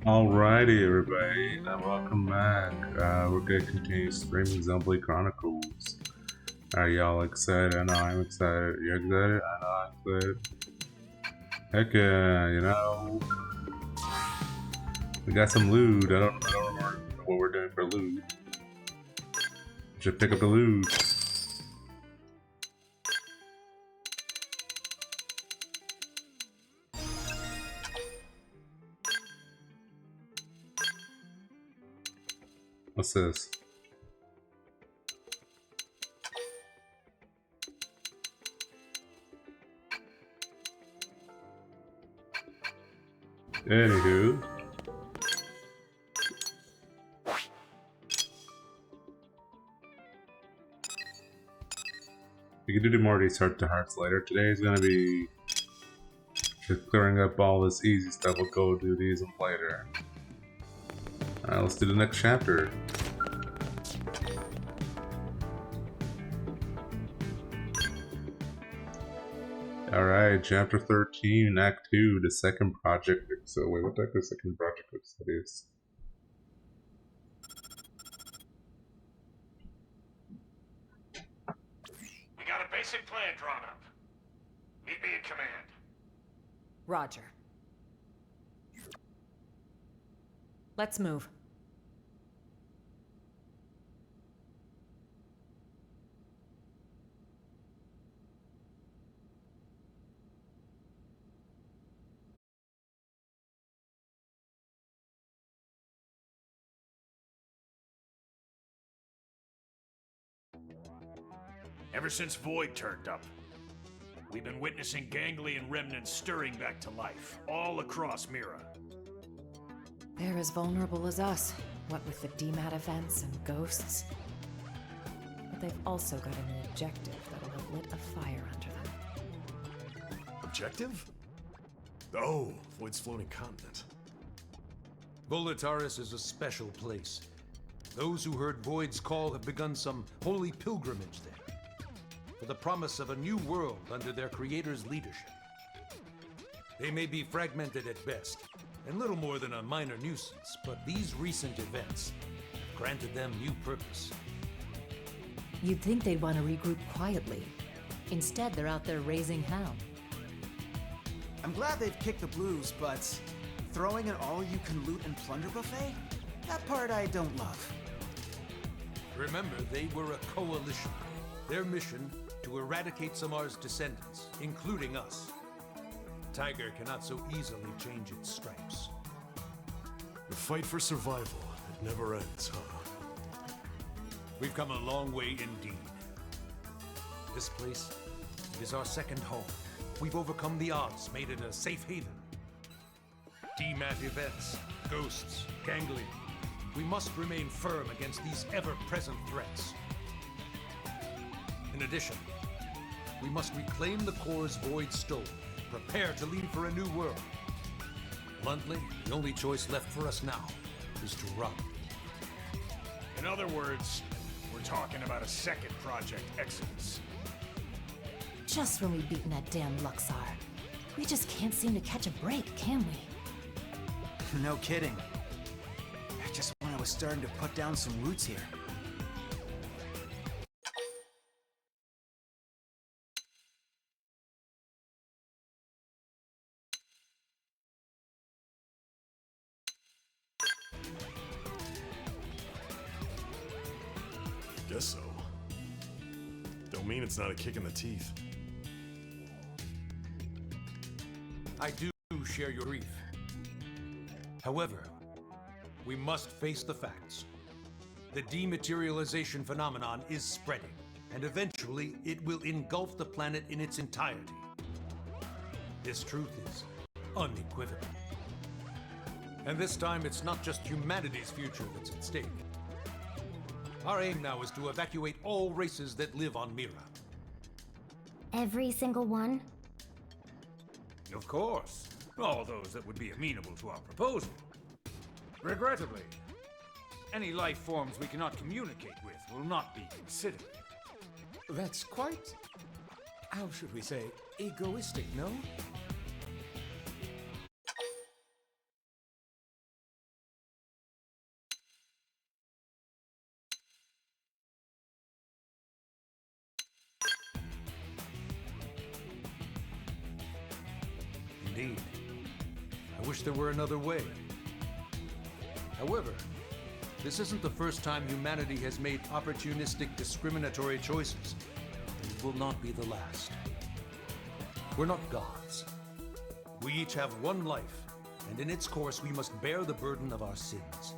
Alrighty, everybody, welcome back. We're gonna continue streaming Xenoblade Chronicles. Are y'all excited? I know I'm excited. You excited? I know I'm excited. Heck yeah, we got some loot. I don't remember what we're doing for loot. Should pick up the loot. What's this? Anywho. We can do more of these heart to hearts later. Today is gonna be just clearing up all this easy stuff. We'll go do these later. Let's do the next chapter. Alright, chapter 13, act 2, the second project. So wait, what the heck is the second project that is? We got a basic plan drawn up. Meet me in command. Roger. Let's move. Ever since Void turned up, we've been witnessing ganglion remnants stirring back to life, all across Mira. They're as vulnerable as us, what with the DMAT events and ghosts. But they've also got a new objective that'll have lit a fire under them. Objective? Oh, Void's floating continent. Volataris is a special place. Those who heard Void's call have begun some holy pilgrimage there, for the promise of a new world under their creator's leadership. They may be fragmented at best, and little more than a minor nuisance, but these recent events have granted them new purpose. You'd think they'd want to regroup quietly. Instead, they're out there raising hell. I'm glad they've kicked the blues, but throwing an all-you-can-loot and plunder buffet? That part I don't love. Remember, they were a coalition. Their mission to eradicate Samar's descendants, including us. Tiger cannot so easily change its stripes. The fight for survival, it never ends, huh? We've come a long way indeed. This place is our second home. We've overcome the odds, made it a safe haven. DMAT events, ghosts, ganglion. We must remain firm against these ever-present threats. In addition, we must reclaim the cores Void stole. Prepare to leave for a new world. Bluntly, the only choice left for us now is to run. In other words, we're talking about a second Project Exodus. Just when we've beaten that damn Luxar. We just can't seem to catch a break, can we? No kidding. Just when I was starting to put down some roots here. Guess so. Don't mean it's not a kick in the teeth. I do share your grief. However, we must face the facts. The dematerialization phenomenon is spreading, and eventually it will engulf the planet in its entirety. This truth is unequivocal. And this time, it's not just humanity's future that's at stake. Our aim now is to evacuate all races that live on Mira. Every single one? Of course. All those that would be amenable to our proposal. Regrettably, any life forms we cannot communicate with will not be considered. That's quite, how should we say, egoistic, no? Indeed. I wish there were another way. However, this isn't the first time humanity has made opportunistic, discriminatory choices. And it will not be the last. We're not gods. We each have one life, and in its course we must bear the burden of our sins.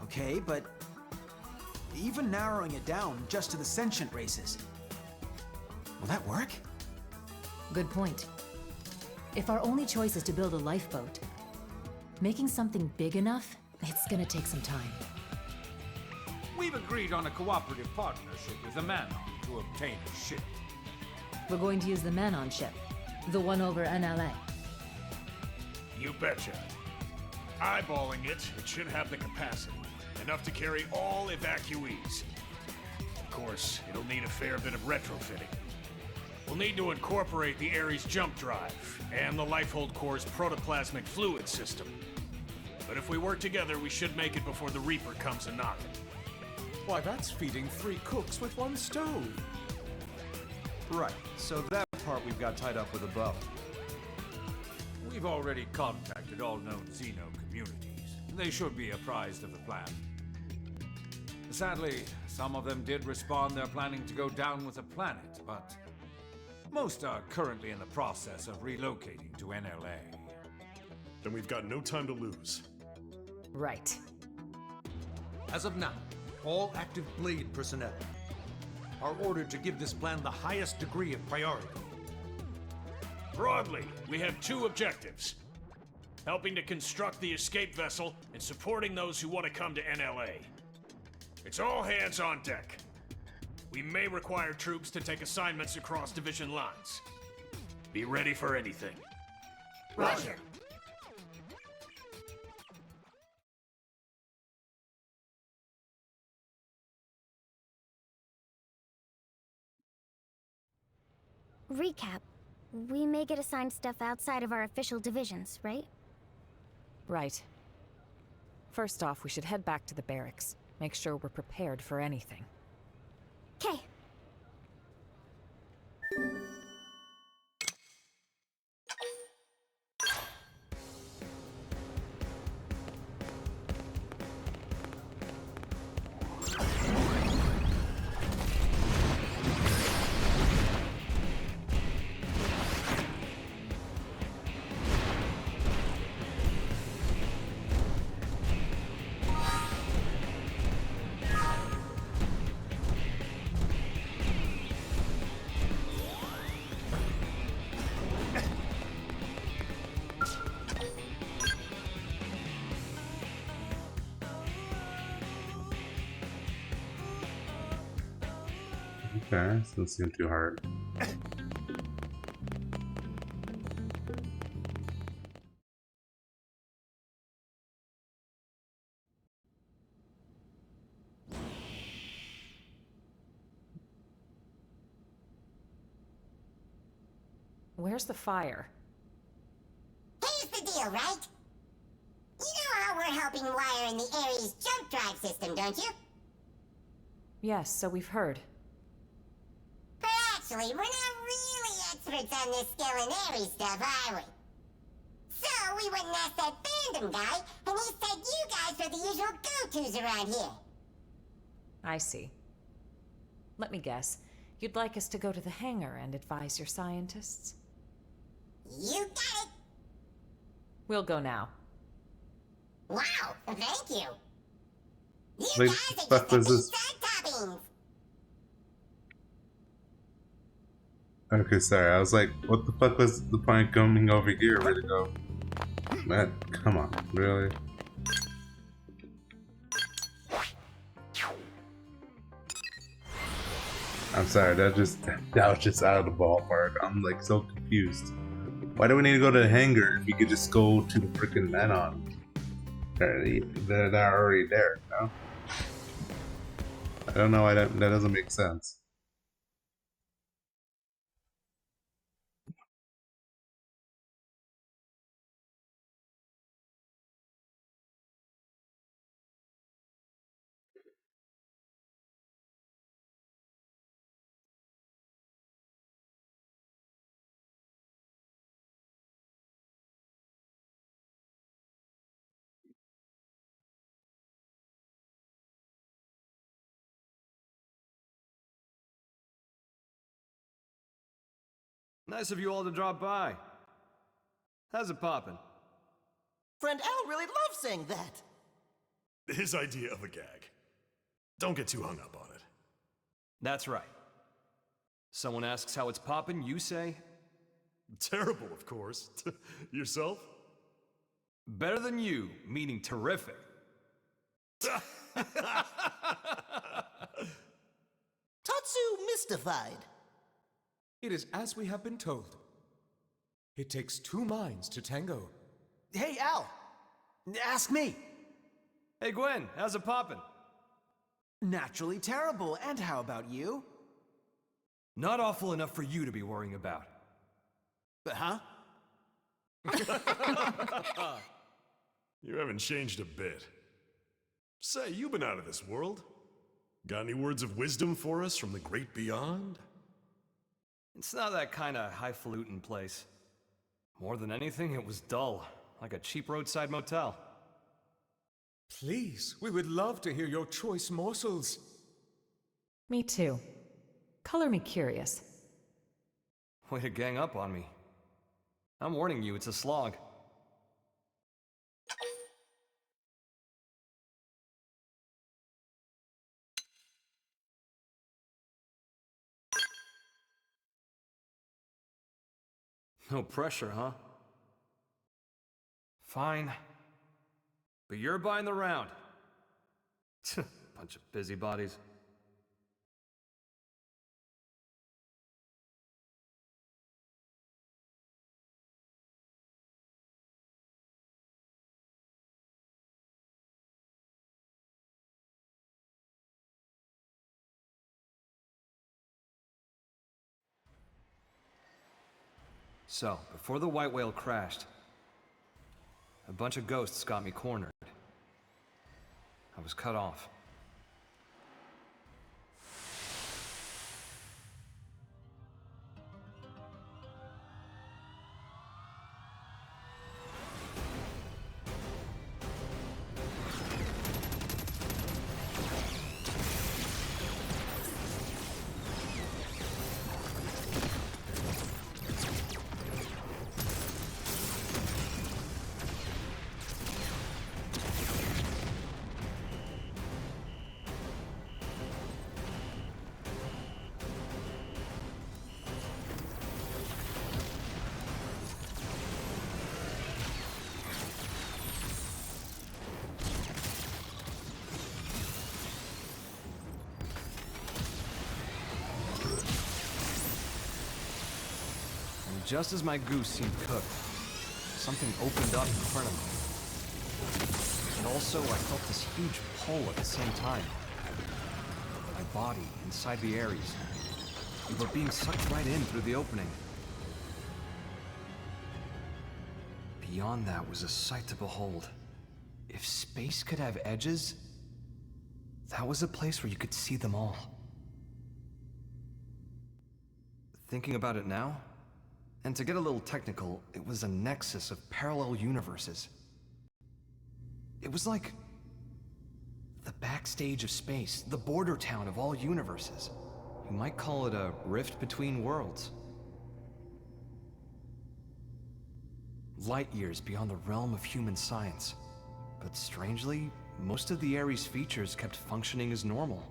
Okay, but even narrowing it down just to the sentient races, will that work? Good point. If our only choice is to build a lifeboat, making something big enough, it's gonna take some time. We've agreed on a cooperative partnership with the Manon to obtain a ship. We're going to use the Manon ship, the one over NLA. You betcha. Eyeballing it, it should have the capacity. Enough to carry all evacuees. Of course, it'll need a fair bit of retrofitting. We'll need to incorporate the Ares jump drive and the Lifehold Core's protoplasmic fluid system. But if we work together, we should make it before the Reaper comes a knocking. Why, that's feeding 3 cooks with 1 stove. Right, so that part we've got tied up with a bow. We've already contacted all known Xeno communities. They should be apprised of the plan. Sadly, some of them did respond they're planning to go down with the planet, but most are currently in the process of relocating to NLA. Then we've got no time to lose. Right. As of now, all active Blade personnel are ordered to give this plan the highest degree of priority. Broadly, we have 2 objectives. Helping to construct the escape vessel and supporting those who want to come to NLA. It's all hands on deck. We may require troops to take assignments across division lines. Be ready for anything. Roger. Recap. We may get assigned stuff outside of our official divisions, right? Right. First off, we should head back to the barracks. Make sure we're prepared for anything. 'Kay. Okay, this doesn't seem too hard. Where's the fire? Here's the deal, right? You know how we're helping wire in the Ares jump drive system, don't you? Yes, so we've heard. But actually, we're not really experts on this skill and Ares stuff, are we? So we went and asked that fandom guy, and he said you guys are the usual go-tos around here. I see. Let me guess. You'd like us to go to the hangar and advise your scientists? You got it! We'll go now. Wow, thank you! You Wait, guys what are was just the this? pizza toppings! Okay, sorry. I was like, what the fuck was the point coming over here? Where'd it go? Man, come on, really? I'm sorry, that was just out of the ballpark. I'm like so confused. Why do we need to go to the hangar if we could just go to the freaking Manon? They're already there, no? I don't know why that doesn't make sense. Nice of you all to drop by. How's it poppin'? Friend Al really loves saying that. His idea of a gag. Don't get too hung up on it. That's right. Someone asks how it's poppin', you say? Terrible, of course. Yourself? Better than you, meaning terrific. Tatsu mystified. It is as we have been told. It takes two minds to tango. Hey, Al! Ask me! Hey Gwen, how's it poppin'? Naturally terrible, and how about you? Not awful enough for you to be worrying about. Huh? You haven't changed a bit. Say, you've been out of this world. Got any words of wisdom for us from the great beyond? It's not that kind of highfalutin place. More than anything, it was dull, like a cheap roadside motel. Please, we would love to hear your choice morsels. Me too. Color me curious. Way to gang up on me. I'm warning you, it's a slog. No pressure, huh? Fine. But you're buying the round. Bunch of busybodies. So, before the white whale crashed, a bunch of ghosts got me cornered. I was cut off. Just as my goose seemed cooked, something opened up in front of me. And also, I felt this huge pull at the same time. My body inside the Ares, but being sucked right in through the opening. Beyond that was a sight to behold. If space could have edges, that was a place where you could see them all. Thinking about it now, and to get a little technical, it was a nexus of parallel universes. It was like the backstage of space, the border town of all universes. You might call it a rift between worlds. Light years beyond the realm of human science. But strangely, most of the Ares features kept functioning as normal.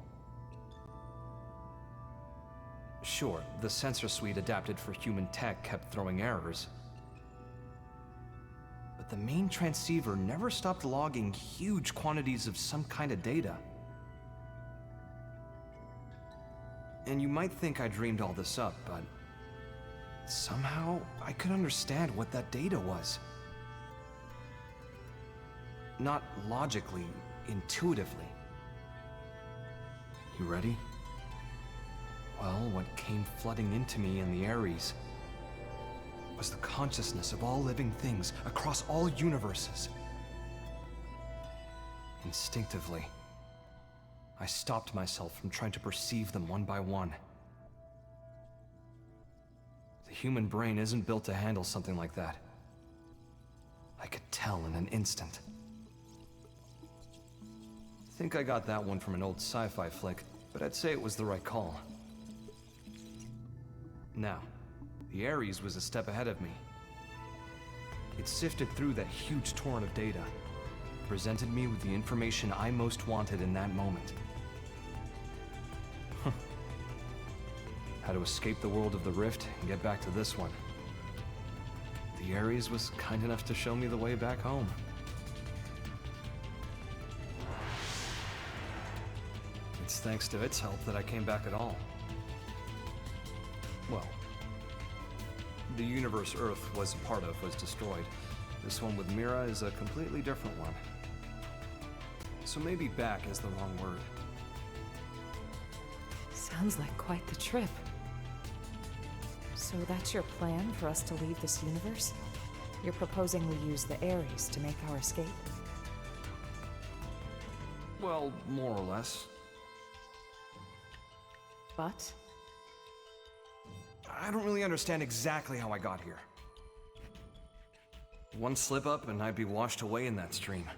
Sure, the sensor suite adapted for human tech kept throwing errors. But the main transceiver never stopped logging huge quantities of some kind of data. And you might think I dreamed all this up, but somehow I could understand what that data was. Not logically, intuitively. You ready? Well, what came flooding into me in the Ares was the consciousness of all living things across all universes. Instinctively, I stopped myself from trying to perceive them one by one. The human brain isn't built to handle something like that. I could tell in an instant. I think I got that one from an old sci-fi flick, but I'd say it was the right call. Now, The Ares was a step ahead of me. It sifted through that huge torrent of data, presented me with the information I most wanted in that moment. How to escape the world of the Rift and get back to this one. The Ares was kind enough to show me the way back home. It's thanks to its help that I came back at all. Well, the universe Earth was a part of was destroyed. This one with Mira is a completely different one. So maybe back is the wrong word. Sounds like quite the trip. So that's your plan for us to leave this universe? You're proposing we use the Ares to make our escape? Well, more or less. But? I don't really understand exactly how I got here. One slip up and I'd be washed away in that stream.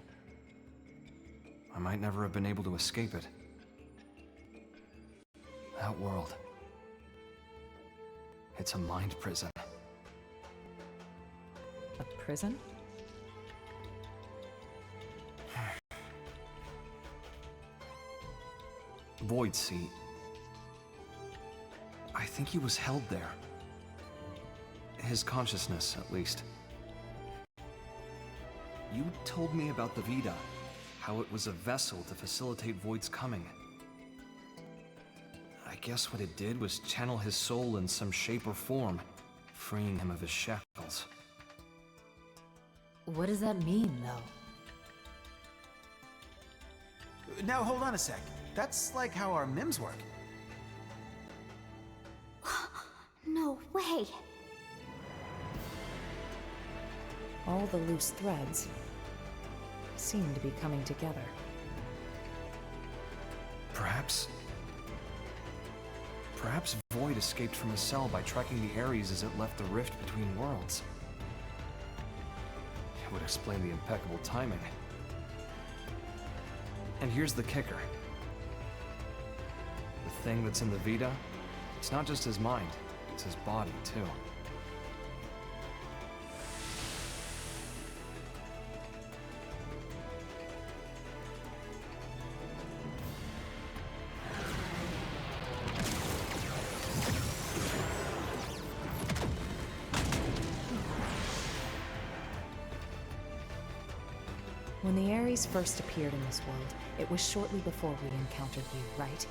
I might never have been able to escape it. That world. It's a mind prison. A prison? Void Seat. I think he was held there. His consciousness, at least. You told me about the Vita, how it was a vessel to facilitate Void's coming. I guess what it did was channel his soul in some shape or form, freeing him of his shackles. What does that mean, though? Now hold on a sec. That's like how our MIMs work. No way. All the loose threads seem to be coming together. Perhaps Void escaped from his cell by tracking the Ares as it left the rift between worlds. It would explain the impeccable timing. And here's the kicker. The thing that's in the Vita, it's not just his mind, it's his body, too. When the Ares first appeared in this world, it was shortly before we encountered you, right?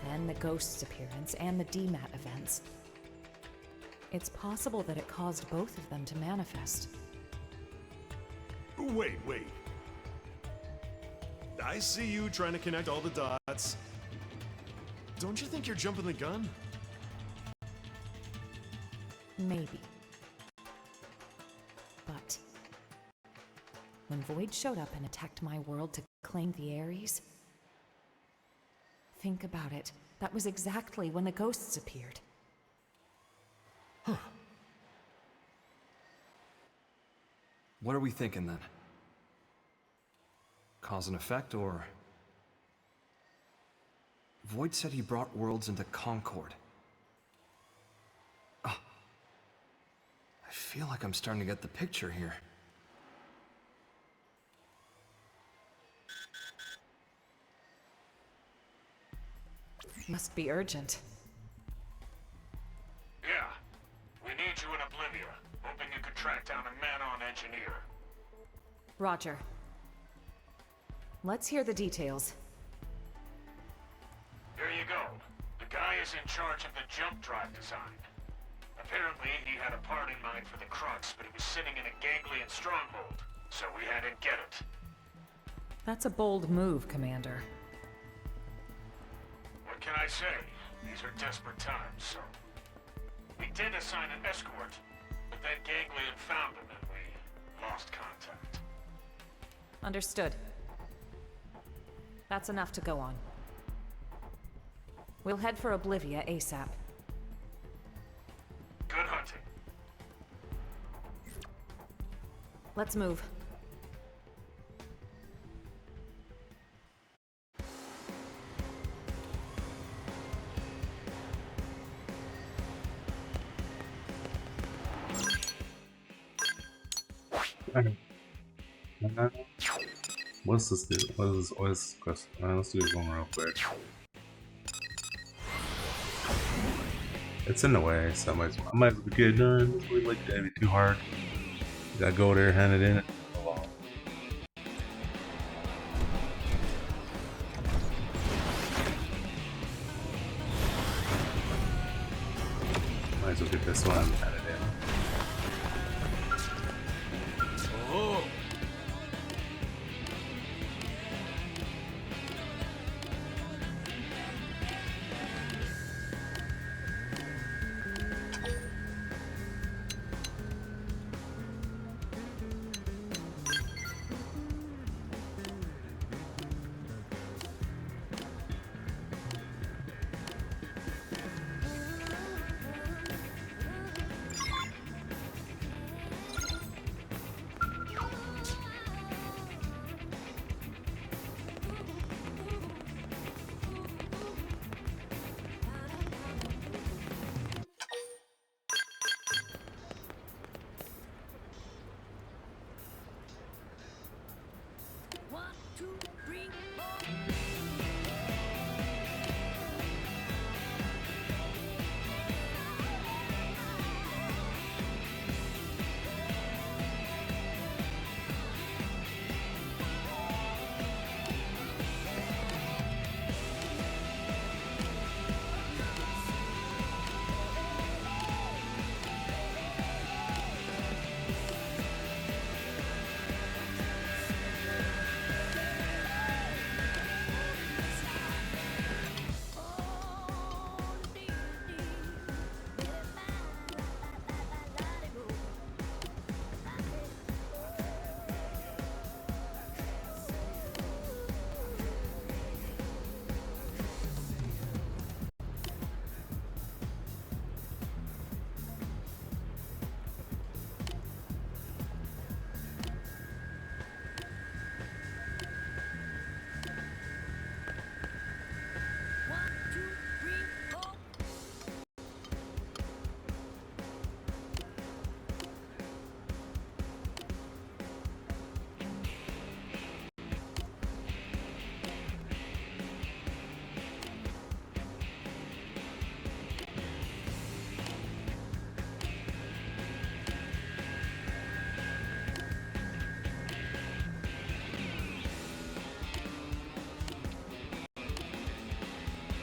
Then the Ghost's appearance and the DMAT events. It's possible that it caused both of them to manifest. Wait. I see you trying to connect all the dots. Don't you think you're jumping the gun? Maybe. But when Void showed up and attacked my world to claim the Ares, think about it. That was exactly when the Ghosts appeared. Huh. What are we thinking then? Cause and effect, or... Void said he brought worlds into concord. Oh. I feel like I'm starting to get the picture here. Must be urgent. Yeah. We need you in Oblivia. Hoping you could track down a man-on engineer. Roger. Let's hear the details. Here you go. The guy is in charge of the jump drive design. Apparently, he had a part in mind for the Crux, but it was sitting in a Ganglion stronghold, so we had to get it. That's a bold move, Commander. What can I say? These are desperate times, so... We did assign an escort, but then Ganglion found him and we lost contact. Understood. That's enough to go on. We'll head for Oblivia ASAP. Good hunting. Let's move. What's this do? What's this quest? Let's do this one real quick. It's in the way, so I might as well get it done. It's really like that'd be too hard. You gotta go there, hand it in. Might as well get this one and hand it in.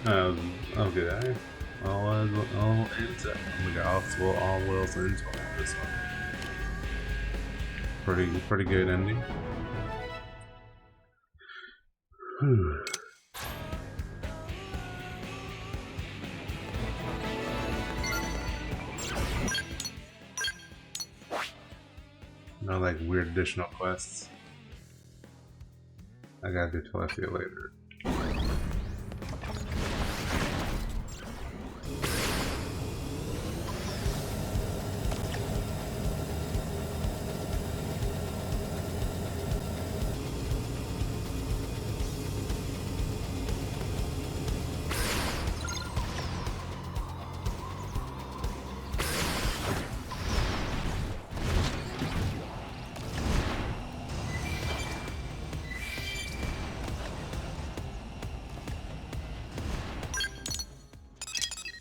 Oh. Okay. All ends up. We got all wheels into this one. Pretty good ending. No like weird additional quests. I gotta do till I see you later.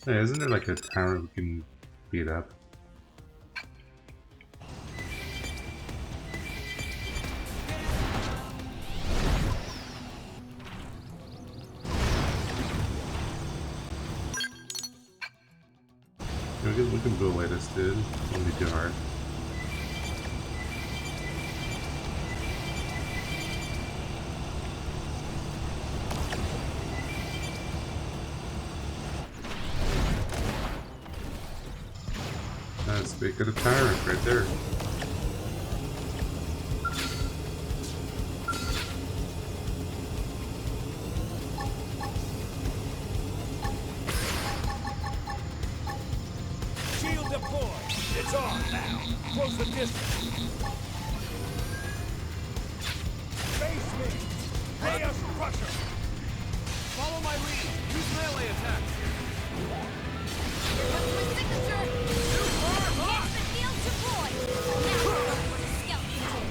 Hey, isn't there like a tower we can beat up? We can go away this dude. It won't be too hard. Speak of the tyrant right there. Shield deployed. It's on now. Close the distance. Face me. Chaos Crusher. Follow my lead. Use melee attacks. That's my signature. Too far. Yes, the field deployed. Now we're for the skeleton.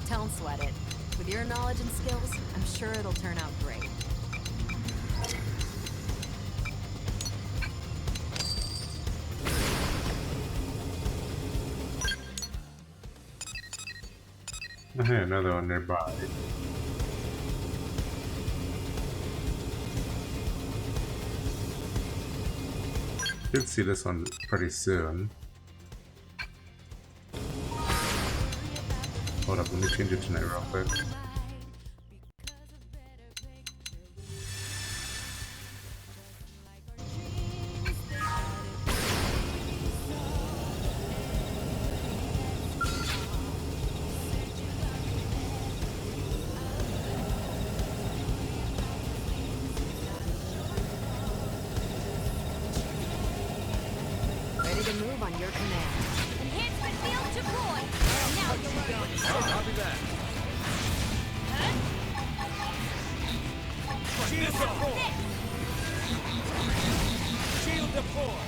Don't sweat it. With your knowledge and skills, I'm sure it'll turn out great. Hey, another one nearby. Should see this one pretty soon. Hold up, let me change it to night real quick. Ready to move on your command. Enhancement field deployed. Now you're going to Copy that. Shield deployed. Shield deployed.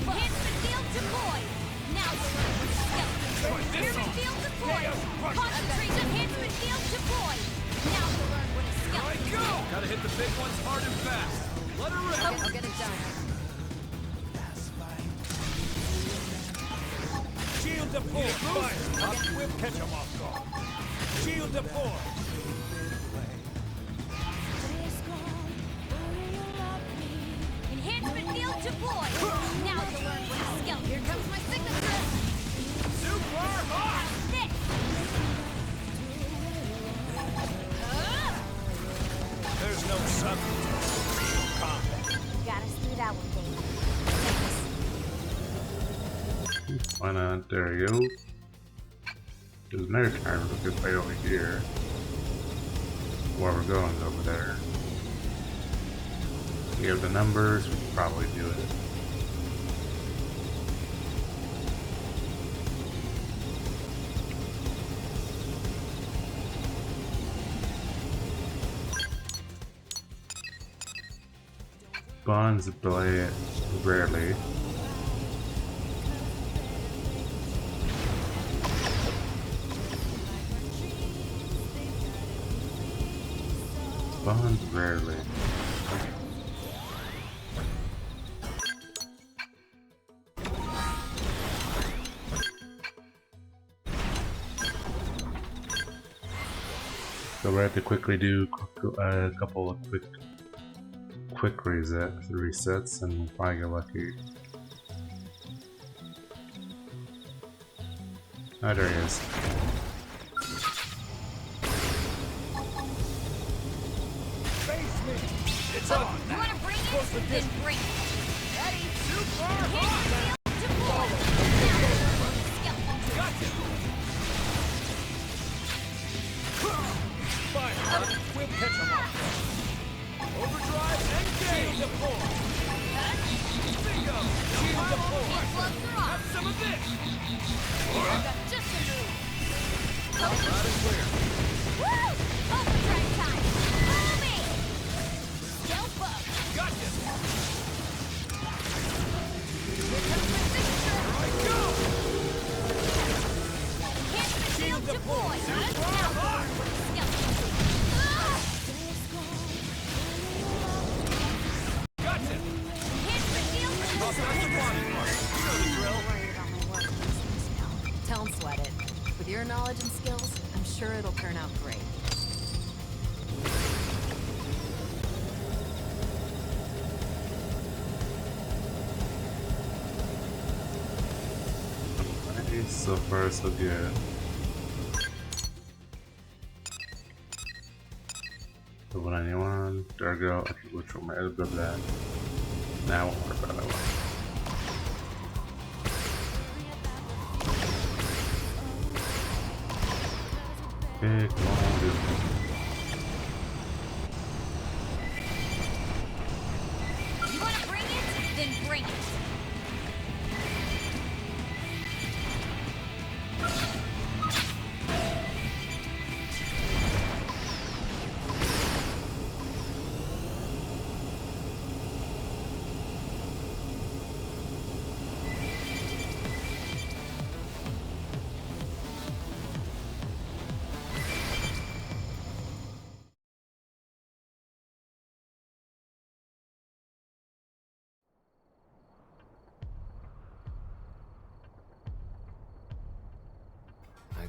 Enhancement field deployed. Now you're going to skeleton. Enhancement field deployed. Concentrate. Enhancement field deployed. Now you'll learn what a skeleton is. Go! Gotta hit the big ones hard and fast. Let her rip. I'll get it done. Shield deployed. Fire. We'll catch them off guard. Shield deployed. Enhancement field deployed. Now you'll learn what a skeleton is. Here comes my signature. Super hot. This. There's no substitute for real combat. Gotta see that one, baby. Why not? There you go. There's another turn because right over here. Where we're going is over there. We have the numbers, we can probably do it. Bonds play rarely. Bonds rarely. So we have to quickly do a couple of quick resets, and we'll probably get lucky. Ah, there he is. Face me. It's on. You want to bring it? Then bring it. Ready? Super Enhancement field deployed. Now you'll learn what a skeleton is. Gotcha. Fire. We'll catch them off guard. Overdrive engage. Shield deployed. Bingo. Shield deployed. Hand gloves are off. Have some of this. I've got just a move. Loud and clear. Woo! Overdrive time. Follow me. Stealth up. Gotcha. Here comes my signature. Here I go. Enhancement field deployed. Now you'll learn what a skeleton is. Gotcha. Enhancement field That's the body part. You know the drill. Worried about my work business now. Don't sweat it. With your knowledge and skills, I'm sure it'll turn out great. Okay, so far so good. So 191, there we go. Okay, which one? Blah blah blah. Now I won't worry about that one. Okay, come on, dude. You want to bring it? Then bring it.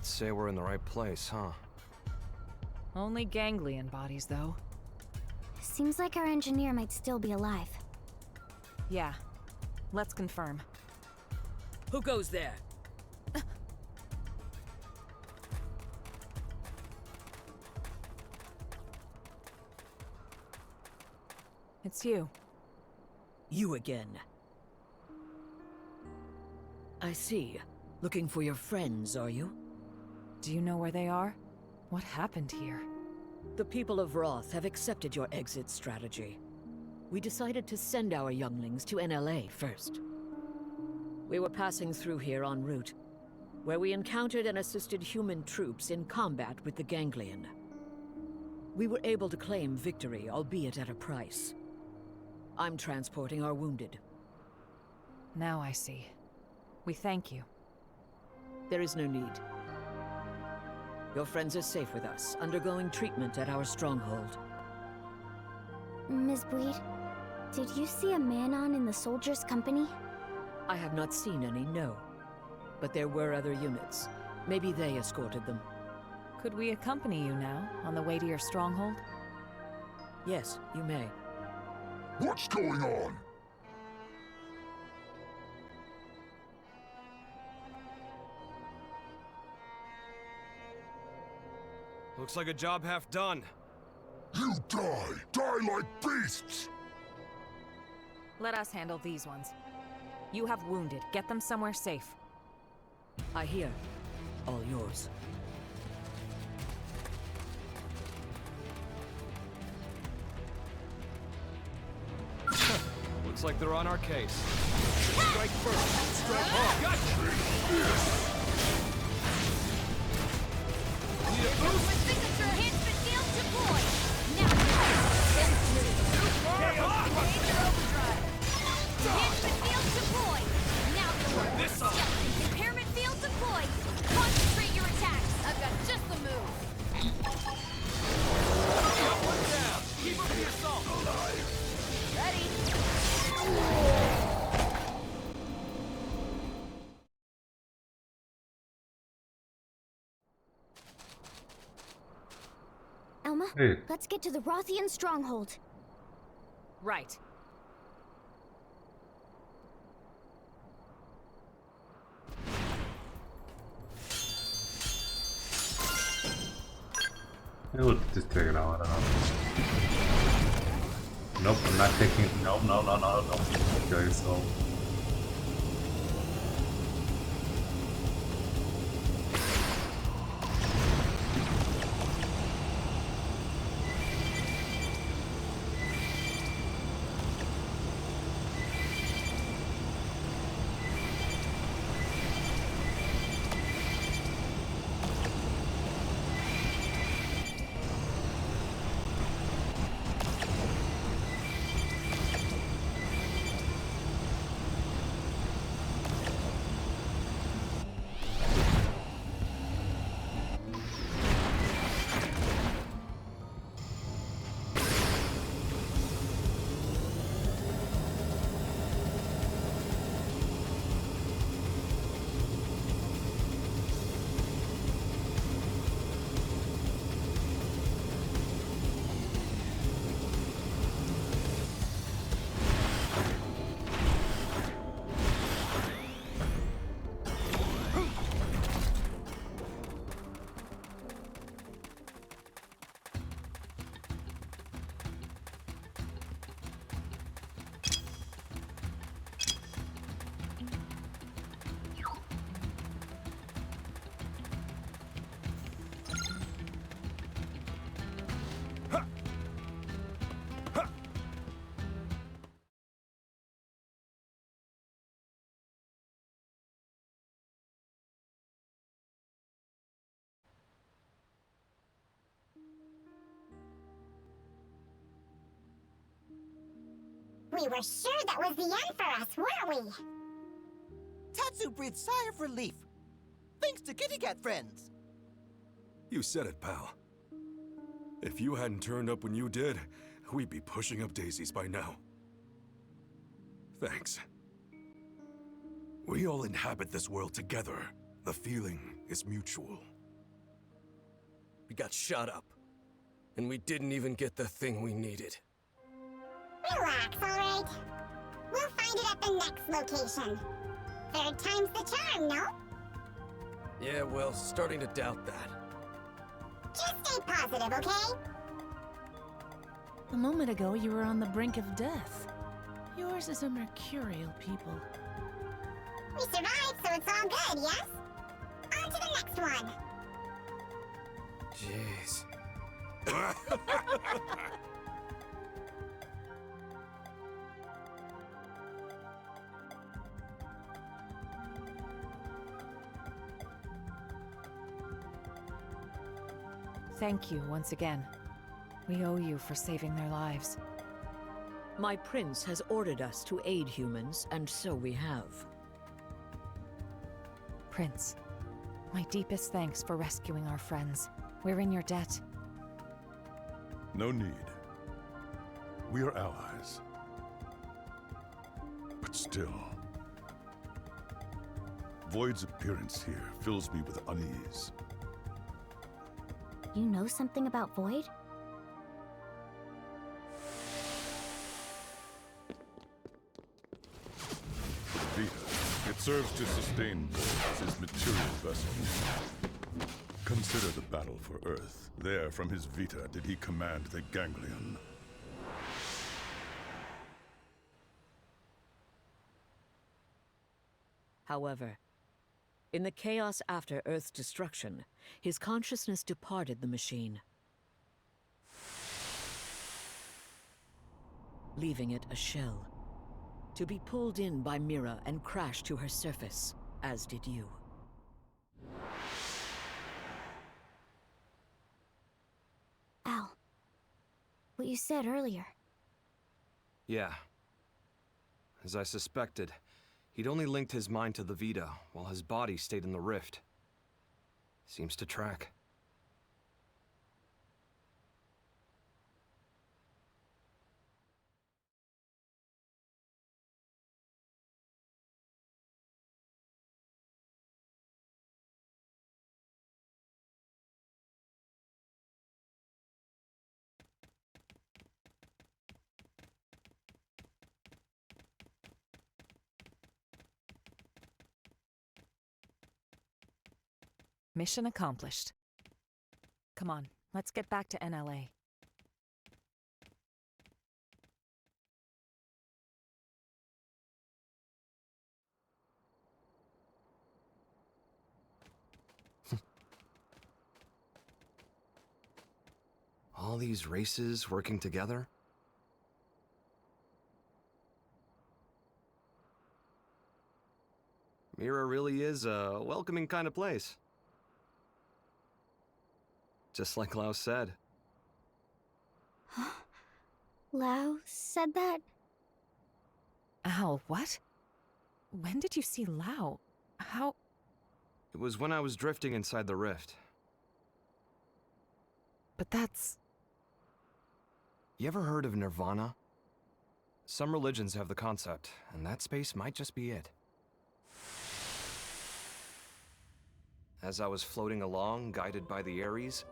I'd say we're in the right place, huh? Only ganglion bodies, though. Seems like our engineer might still be alive. Yeah. Let's confirm. Who goes there? It's you. You again. I see. Looking for your friends, are you? Do you know where they are? What happened here? The people of Roth have accepted your exit strategy. We decided to send our younglings to NLA first. We were passing through here en route, where we encountered and assisted human troops in combat with the ganglion. We were able to claim victory, albeit at a price. I'm transporting our wounded. Now I see. We thank you. There is no need. Your friends are safe with us, undergoing treatment at our stronghold. Ms. Breed, did you see a man-on in the soldiers' company? I have not seen any, no. But there were other units. Maybe they escorted them. Could we accompany you now, on the way to your stronghold? Yes, you may. What's going on? Looks like a job half done. You die! Die like beasts! Let us handle these ones. You have wounded. Get them somewhere safe. I hear. All yours. Looks like they're on our case. Strike first! Strike hard! Gotcha! Need a boost? My signature enhancement field deployed! Now Major overdrive! Enhancement field deployed! Now this up! skeleton impairment field deployed! Concentrate your attacks! I've got just the move! One down! Keep up the assault! Alive! Ready? Elma, Hey. let's get to the Rothian stronghold. Right. We'll just take it out. Nope, I'm not taking. No, don't kill yourself. We were sure that was the end for us, weren't we? Tatsu breathed sigh of relief. Thanks to Kitty Cat friends. You said it, pal. If you hadn't turned up when you did, we'd be pushing up daisies by now. Thanks. We all inhabit this world together. The feeling is mutual. we got shot up. And we didn't even get the thing we needed. Relax, alright? We'll find it at the next location. Third time's the charm, no? Yeah, well, starting to doubt that. Just stay positive, okay? A moment ago, you were on the brink of death. Yours is a mercurial people. We survived, so it's all good, yes? On to the next one. Jeez. Thank you once again. We owe you for saving their lives. My prince has ordered us to aid humans, and so we have. Prince, my deepest thanks for rescuing our friends. We're in your debt. No need. We are allies. But still, Void's appearance here fills me with unease. You know something about Void? Vita. It serves to sustain Void as his material vessel. Consider the battle for Earth. There, from his Vita, did he command the Ganglion. However, in the chaos after Earth's destruction, his consciousness departed the machine, leaving it a shell, to be pulled in by Mira and crash to her surface, as did you. Al, what you said earlier. Yeah. As I suspected, he'd only linked his mind to the Vita, while his body stayed in the rift. Seems to track. Mission accomplished. Come on, let's get back to NLA. All these races working together? Mira really is a welcoming kind of place. Just like Lau said. Lau said that? Al, what? When did you see Lau? How? It was when I was drifting inside the rift. But that's... You ever heard of Nirvana? Some religions have the concept, and that space might just be it. As I was floating along, guided by the Ares,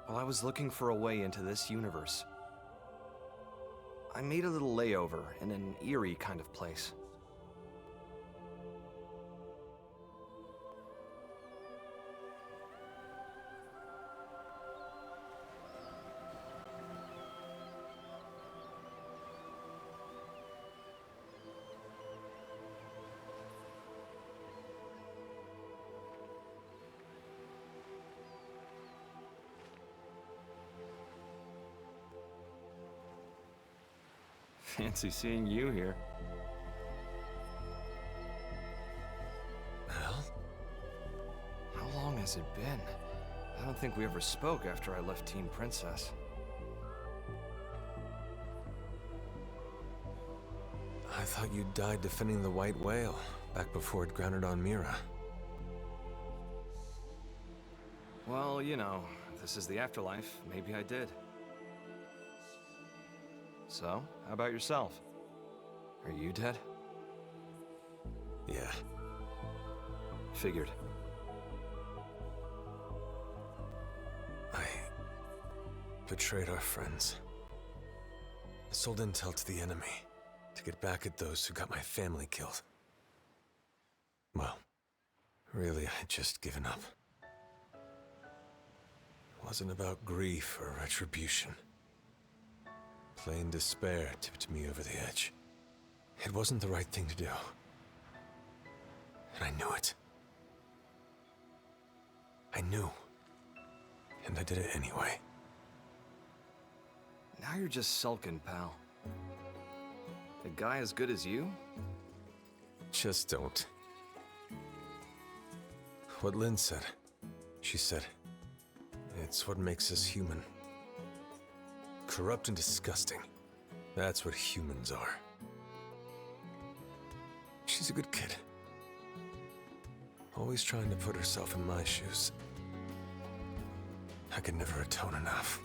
while I was looking for a way into this universe, I made a little layover in an eerie kind of place. Fancy seeing you here. Well? How long has it been? I don't think we ever spoke after I left Team Princess. I thought you died defending the White Whale, back before it grounded on Mira. Well, you know, if this is the afterlife, maybe I did. So, how about yourself? Are you dead? Yeah. Figured. betrayed our friends. Sold intel to the enemy to get back at those who got my family killed. Well, really, I had just given up. It wasn't about grief or retribution. Plain despair tipped me over the edge. It wasn't the right thing to do. And I knew it. I knew. And I did it anyway. Now you're just sulking, pal. A guy as good as you? Just don't. What Lynn said. She said, it's what makes us human. Corrupt and disgusting. That's what humans are. She's a good kid. Always trying to put herself in my shoes. I could never atone enough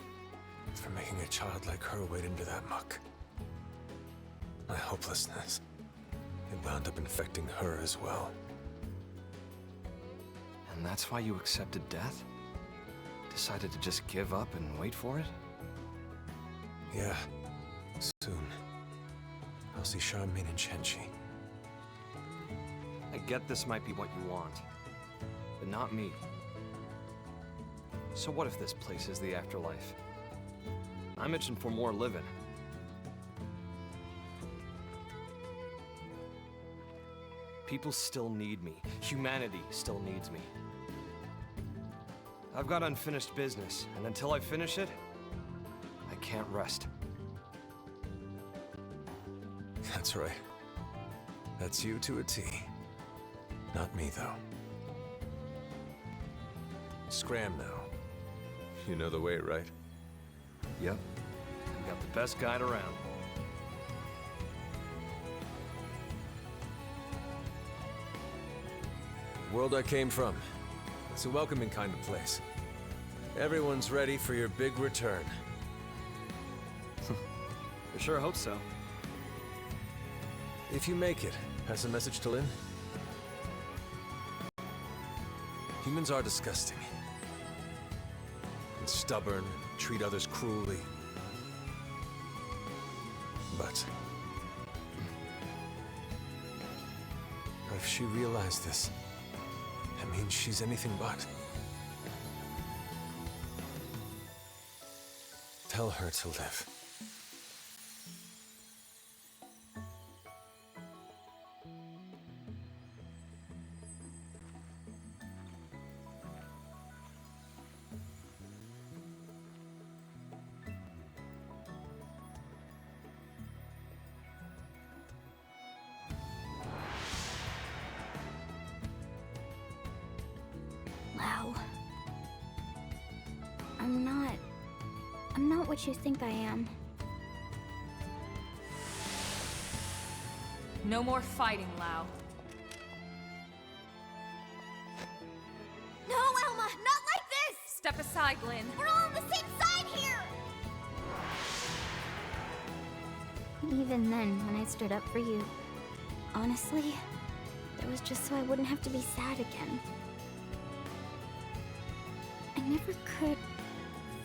for making a child like her wade into that muck. My hopelessness, it wound up infecting her as well. And that's why you accepted death? Decided to just give up and wait for it? Yeah, soon. I'll see Charmaine and Chenchi. I get this might be what you want, but not me. So what if this place is the afterlife? I'm itching for more living. People still need me. Humanity still needs me. I've got unfinished business, and until I finish it, I can't rest. That's right. That's you to a T. Not me, though. Scram now. You know the way, right? Yep. You got the best guide around. The world I came from. It's a welcoming kind of place. Everyone's ready for your big return. I sure hope so. If you make it, pass a message to Lynn. Humans are disgusting. And stubborn, treat others cruelly. But if she realized this, that means she's anything but. Tell her to live. Wow. I'm not what you think I am. No more fighting, Lau. No, Elma, not like this! Step aside, Lynn. We're all on the same side here! Even then, when I stood up for you, honestly, it was just so I wouldn't have to be sad again. I never could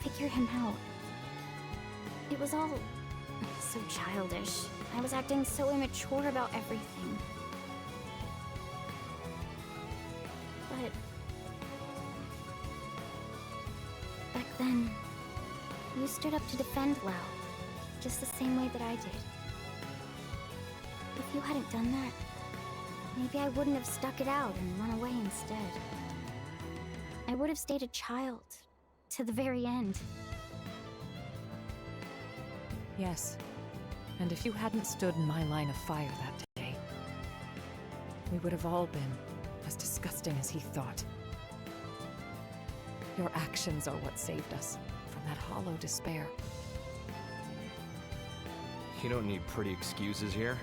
figure him out. It was all so childish. I was acting so immature about everything. But back then, you stood up to defend Lau, just the same way that I did. If you hadn't done that, maybe I wouldn't have stuck it out and run away instead. I would have stayed a child to the very end. Yes. And if you hadn't stood in my line of fire that day, we would have all been as disgusting as he thought. Your actions are what saved us from that hollow despair. You don't need pretty excuses here.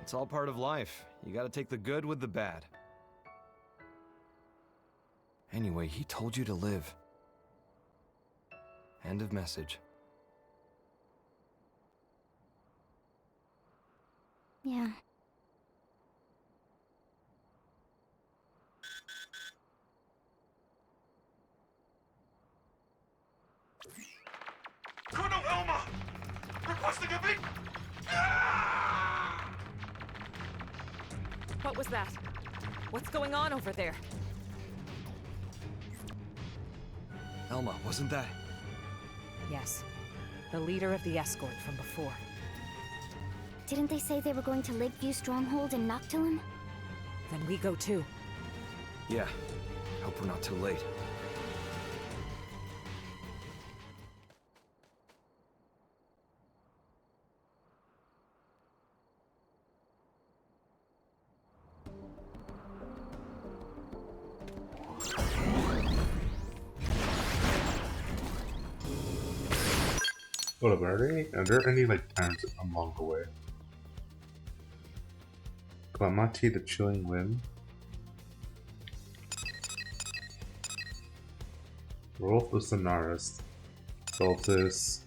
It's all part of life. You gotta take the good with the bad. Anyway, he told you to live. End of message. Yeah. What was that? What's going on over there? Elma, wasn't that? Yes. The leader of the escort from before. Didn't they say they were going to Lakeview Stronghold in Noctilum? Then we go too. Yeah. Hope we're not too late. What up, are there any like towns along the way? Clamati, the Chilling Wind. Rolf the Sonarist. Solstice.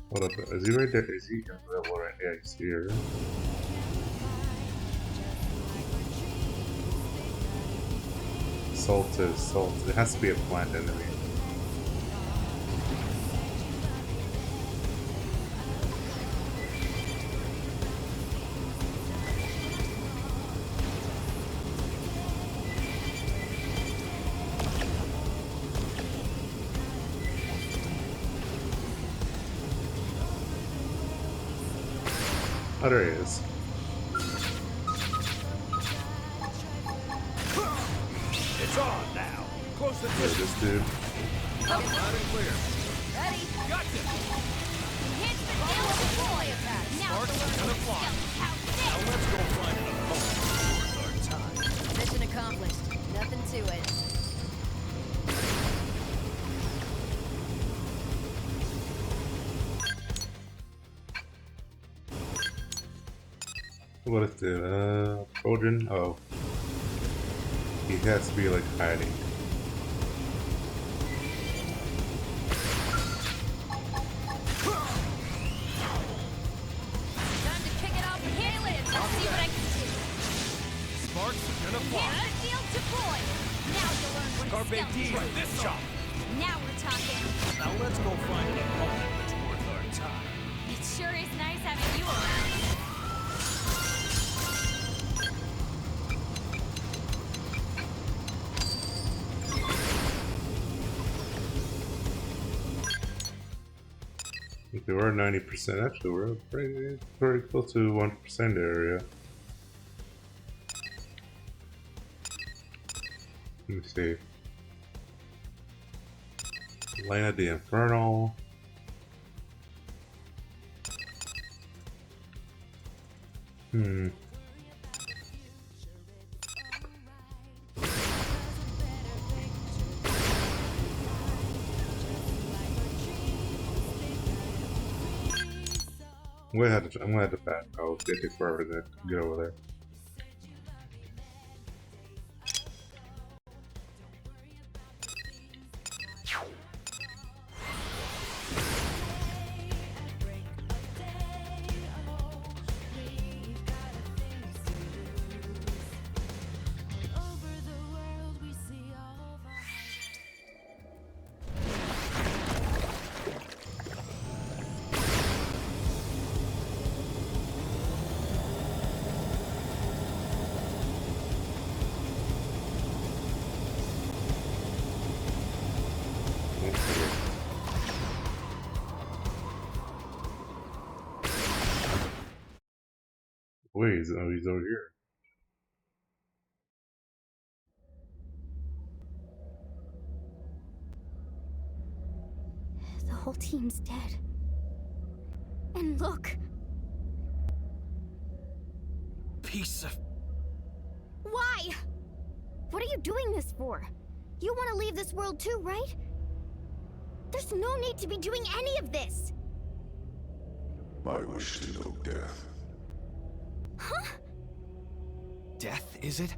What up? Is he right there? Is he available right here? He's here. Solstice. It has to be a plant enemy. Oh, there he is. It's on now. Close the Look at this dude. Loud and clear. Ready? Gotcha. Enhancement field deployed. Now to learn Gonna what fly. skills Now let's go find an opponent worth our time. Mission accomplished. Nothing to it. What is it? Trojan? Oh. He has to be like hiding. Time to kick it off with Halen. Let's see what I can do. Sparks are gonna fly. Enhancement field deployed. Now you'll learn what a Carpe stealth diem. is. This chop. Now we're talking. Now let's go find an opponent that's worth our time. It sure is nice having you around. Okay, we're at 90%. Actually, we're pretty close to 1% area. Let me see. Lane of the Infernal. I'm gonna have to back. Oh, it's gonna take forever to get over there. Wait, he's over here. The whole team's dead. And look! Piece of... Why? What are you doing this for? You want to leave this world too, right? There's no need to be doing any of this! I wish to know death. Huh? Death, is it?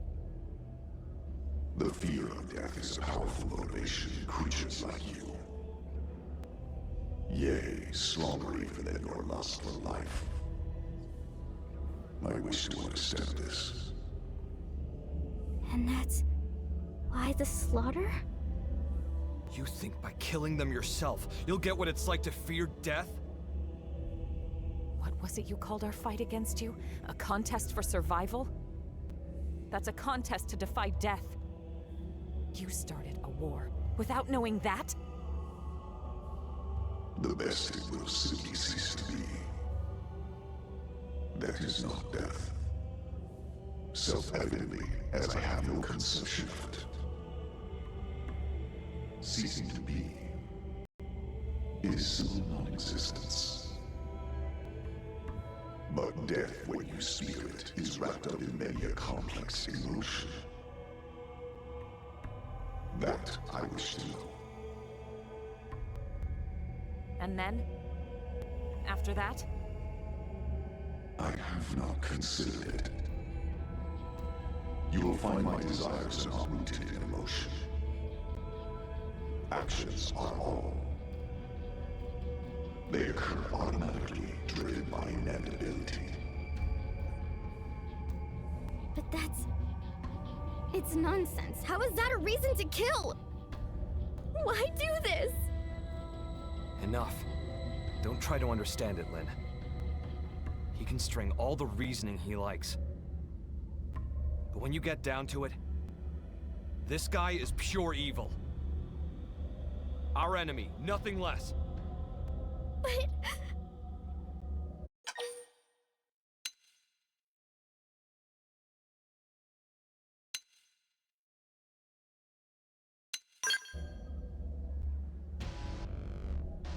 The fear of death is a powerful motivation in creatures like you. Yea, stronger even than your lust for life. I wish to understand this. And that's why the slaughter? You think by killing them yourself, you'll get what it's like to fear death? What was it you called our fight against you? A contest for survival? That's a contest to defy death. You started a war without knowing that? The best it will simply cease to be. That is not death. Self-evidently, as I have no conception of it. Ceasing to be is simple non-existence. But death, when you speak of it, is wrapped up in many a complex emotion. That I wish to know. And then? After that? I have not considered it. You will find my desires are not rooted in emotion. Actions are all. They occur automatically, driven by inevitability. But that's... it's nonsense. How is that a reason to kill? Why do this? Enough. Don't try to understand it, Lynn. He can string all the reasoning he likes. But when you get down to it, this guy is pure evil. Our enemy, nothing less. But...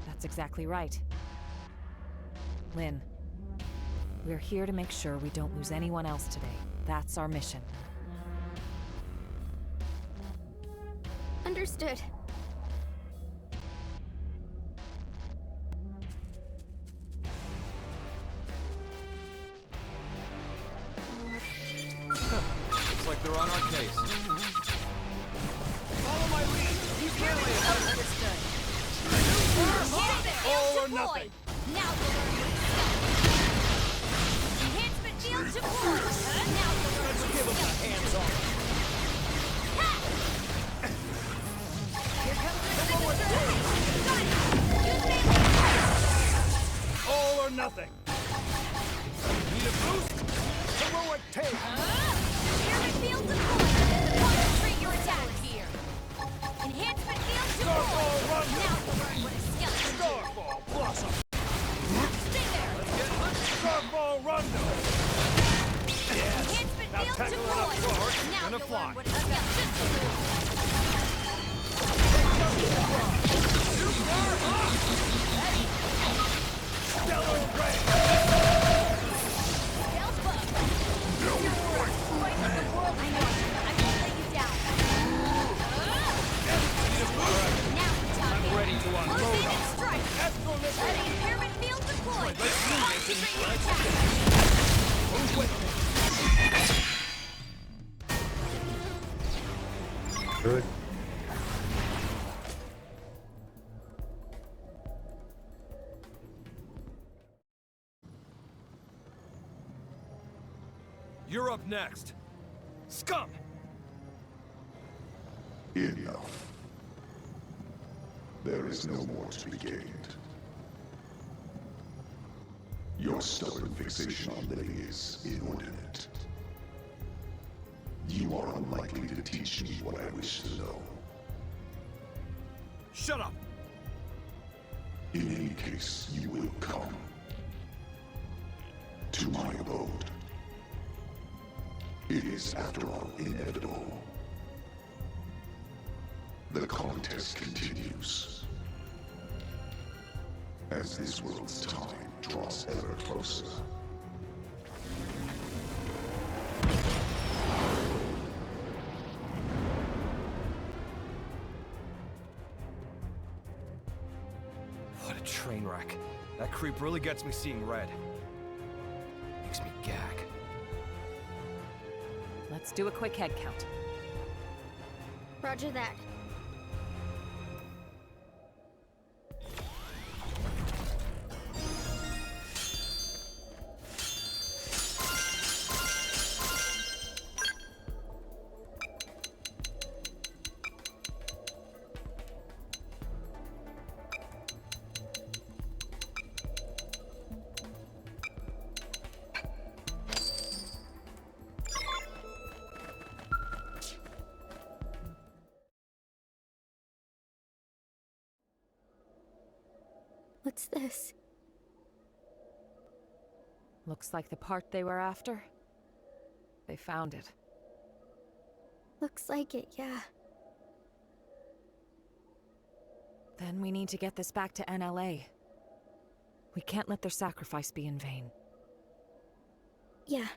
That's exactly right. Lynn, we're here to make sure we don't lose anyone else today. That's our mission. Understood. Looks like they're on our case. Follow my lead. You clearly understood. All or nothing. Now we'll learn what enhancement field deployed. Now we'll learn what Give him the hands off. Here comes the second surge. Got it. Use melee. All or nothing. Need a boost? Heroic take. Enhancement field deployed. Concentrate your attack here. Enhancement field deployed. Now we'll learn what a skeleton do. Starfall blossom. Stay there. Starfall rondo. Yes. Enhancement Now field tackle it up deployed. short. Now Gonna you'll fly. learn what a skeleton do. Stellar ray. Stealth bug. You're the voice of the world. I know. I'm gonna lay you down. Now we're talking. I'm ready to unload. Close in and strike. Astral Ready, pyramid field deployed. Concentrate your attack. Who's with me? Good. You're up next. Scum! Enough. There is no more to be gained. Your stubborn fixation on living is inordinate. You are unlikely to teach me what I wish to know. Shut up! In any case, you will come to my abode. It is, after all, inevitable. The contest continues. As this world's time draws ever closer. What a train wreck. That creep really gets me seeing red. Makes me gag. Let's do a quick head count. Roger that. What's this? Looks like the part they were after. They found it. Looks like it, yeah. Then we need to get this back to NLA. We can't let their sacrifice be in vain. Yeah.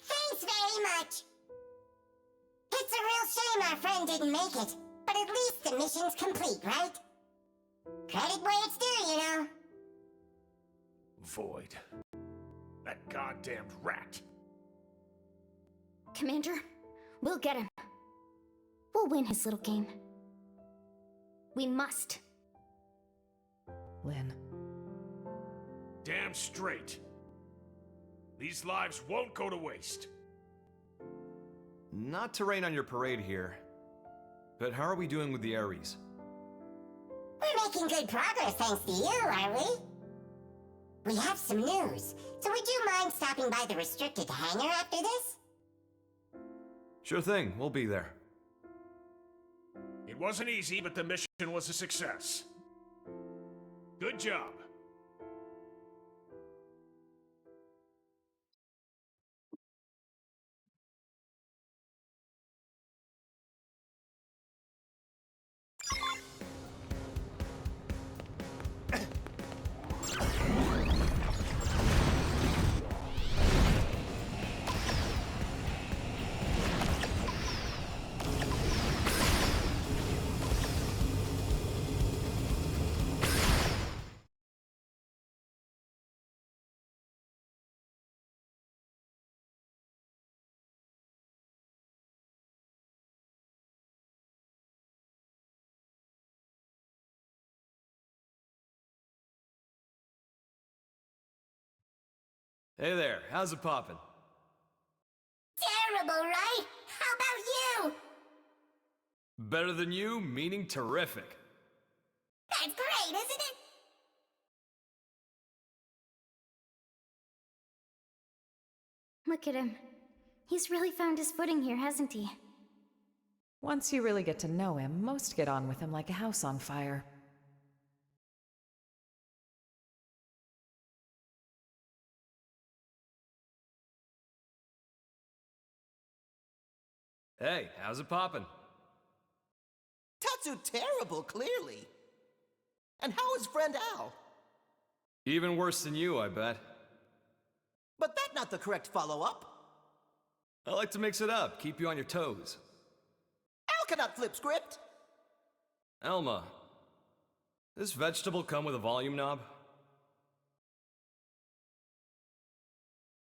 Thanks very much. It's a real shame our friend didn't make it, but at least the mission's complete, right? Credit where it's due, you know. Void. That goddamned rat. Commander, we'll get him. We'll win his little game. We must. Lynn. Damn straight. These lives won't go to waste. Not to rain on your parade here, but how are we doing with the Ares? We're making good progress thanks to you, are we? We have some news, so would you mind stopping by the restricted hangar after this? Sure thing, we'll be there. It wasn't easy, but the mission was a success. Good job. Hey there, how's it poppin'? Terrible, right? How about you? Better than you, meaning terrific. That's great, isn't it? Look at him. He's really found his footing here, hasn't he? Once you really get to know him, most get on with him like a house on fire. Hey, how's it poppin'? Tatsu terrible, clearly. And how is friend Al? Even worse than you, I bet. But that's not the correct follow-up. I like to mix it up, keep you on your toes. Al cannot flip script. Elma, this vegetable come with a volume knob?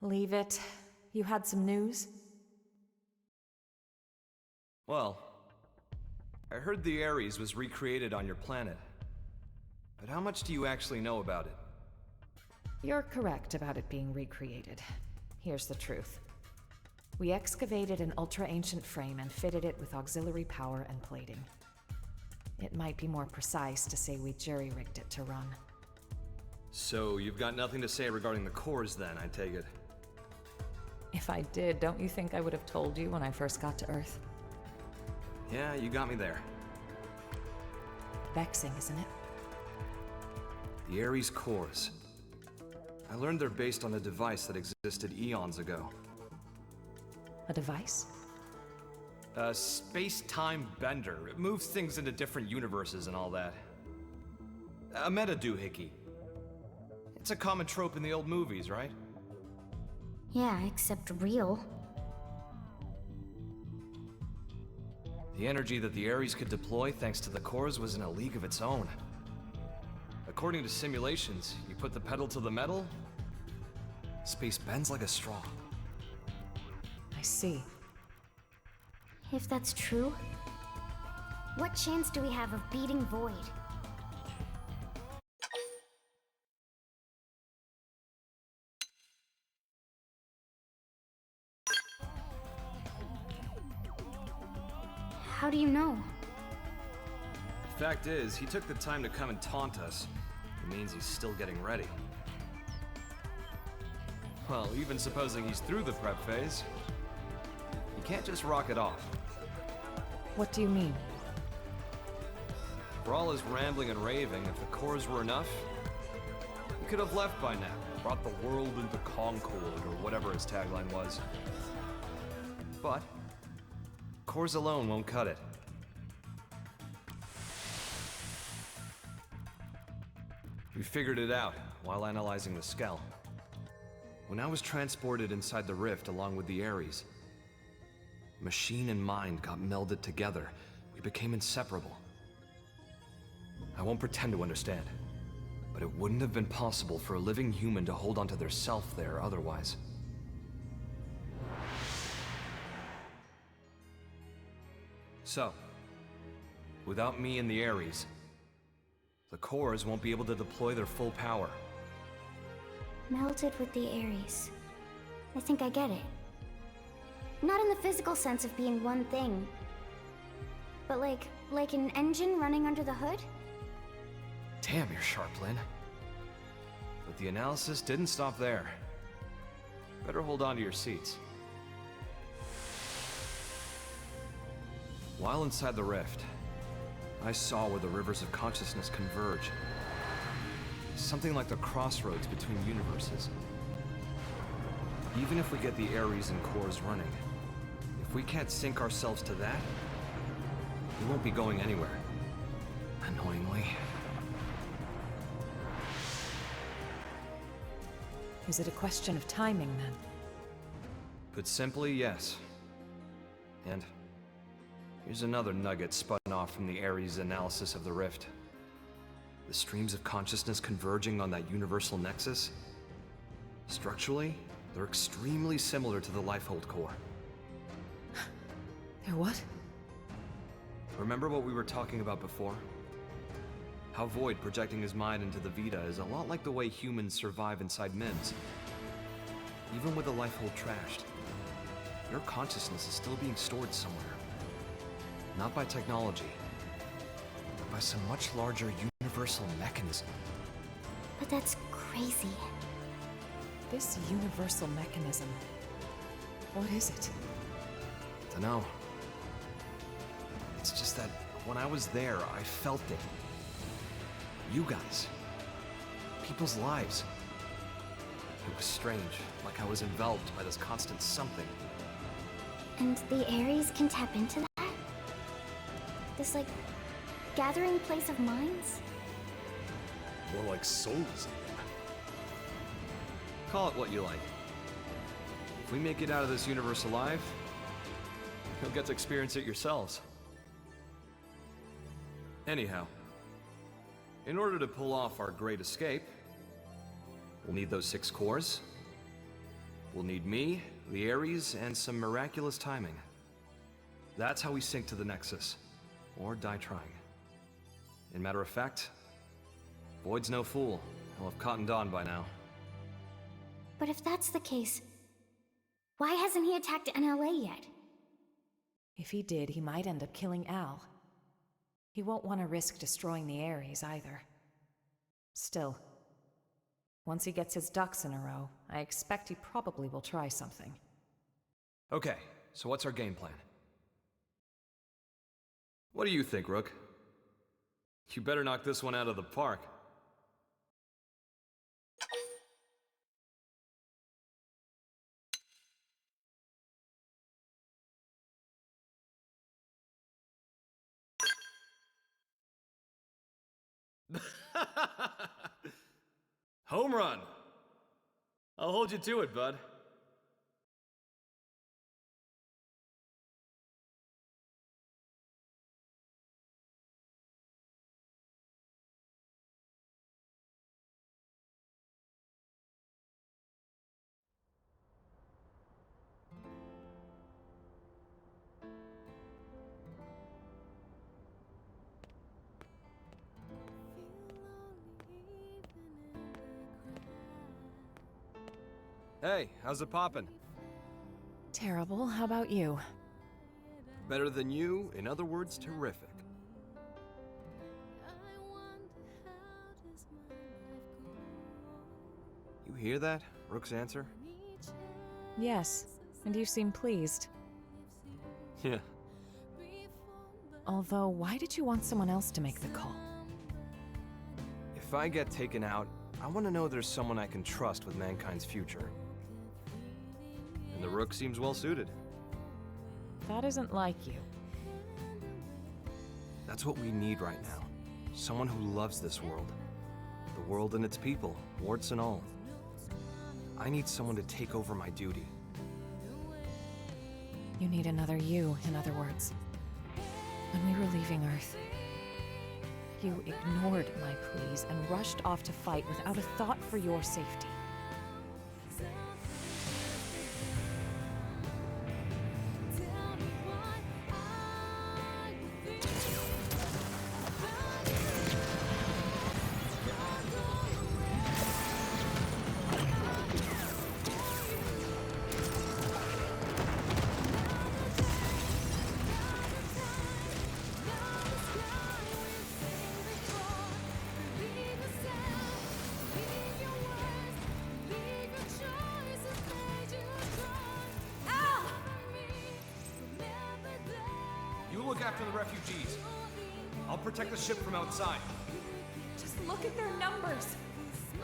Leave it. You had some news? Well, I heard the Ares was recreated on your planet. But how much do you actually know about it? You're correct about it being recreated. Here's the truth. We excavated an ultra-ancient frame and fitted it with auxiliary power and plating. It might be more precise to say we jury-rigged it to run. So you've got nothing to say regarding the cores then, I take it? If I did, don't you think I would have told you when I first got to Earth? Yeah, you got me there. Vexing, isn't it? The Ares cores. I learned they're based on a device that existed eons ago. A device? A space-time bender. It moves things into different universes and all that. A meta-doohickey. It's a common trope in the old movies, right? Yeah, except real. The energy that the Ares could deploy thanks to the cores was in a league of its own. According to simulations, you put the pedal to the metal, space bends like a straw. I see. If that's true, what chance do we have of beating Void? How do you know? The fact is, he took the time to come and taunt us. It means he's still getting ready. Well, even supposing he's through the prep phase, you can't just rock it off. What do you mean? For all his rambling and raving, if the cores were enough, he could have left by now, brought the world into concord, or whatever his tagline was. But cores alone won't cut it. We figured it out while analyzing the Skell. When I was transported inside the rift along with the Ares, machine and mind got melded together. We became inseparable. I won't pretend to understand, but it wouldn't have been possible for a living human to hold onto their self there otherwise. So, without me and the Ares, the cores won't be able to deploy their full power. Melted with the Ares. I think I get it. Not in the physical sense of being one thing, but like an engine running under the hood? Damn, you're sharp, Lynn. But the analysis didn't stop there. Better hold on to your seats. While inside the rift, I saw where the rivers of consciousness converge. Something like the crossroads between universes. Even if we get the Ares and cores running, if we can't sync ourselves to that, we won't be going anywhere. Annoyingly. Is it a question of timing, then? Put simply, yes. And here's another nugget spun off from the Ares analysis of the rift. The streams of consciousness converging on that universal nexus. Structurally, they're extremely similar to the Lifehold core. They're what? Remember what we were talking about before? How Void projecting his mind into the Vita is a lot like the way humans survive inside MIMS. Even with the Lifehold trashed, your consciousness is still being stored somewhere. Not by technology, but by some much larger universal mechanism. But that's crazy. This universal mechanism. What is it? Dunno. It's just that when I was there, I felt it. You guys. People's lives. It was strange, like I was enveloped by this constant something. And the Ares can tap into that? This, like, gathering place of minds? More like souls, even. Call it what you like. If we make it out of this universe alive, you'll get to experience it yourselves. Anyhow, in order to pull off our great escape, we'll need those 6 cores. We'll need me, the Ares, and some miraculous timing. That's how we sync to the Nexus, or die trying. In matter of fact, Void's no fool. He'll have cottoned on by now. But if that's the case, why hasn't he attacked NLA yet? If he did, he might end up killing Al. He won't want to risk destroying the Ares either. Still, once he gets his ducks in a row, I expect he probably will try something. Okay, so what's our game plan? What do you think, Rook? You better knock this one out of the park. Home run! I'll hold you to it, bud. Hey, how's it poppin'? Terrible. How about you? Better than you, in other words, terrific. You hear that? Rook's answer? Yes, and you seem pleased. Yeah. Although, why did you want someone else to make the call? If I get taken out, I want to know there's someone I can trust with mankind's future. And the Rook seems well suited. That isn't like you. That's what we need right now. Someone who loves this world. The world and its people, warts and all. I need someone to take over my duty. You need another you, in other words. When we were leaving Earth, you ignored my pleas and rushed off to fight without a thought for your safety. Look after the refugees. I'll protect the ship from outside. Just look at their numbers.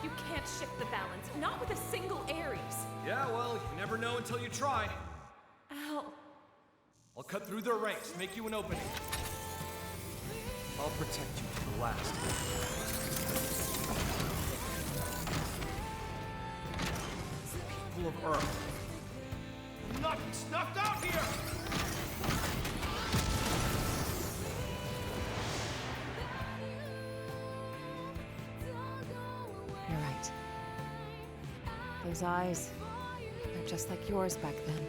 You can't shift the balance, not with a single Ares. Yeah, well, you never know until you try. Al. I'll cut through their ranks, make you an opening. I'll protect you to the last. People of Earth. Will not be snuffed out here! You're right. Those eyes, they're just like yours back then.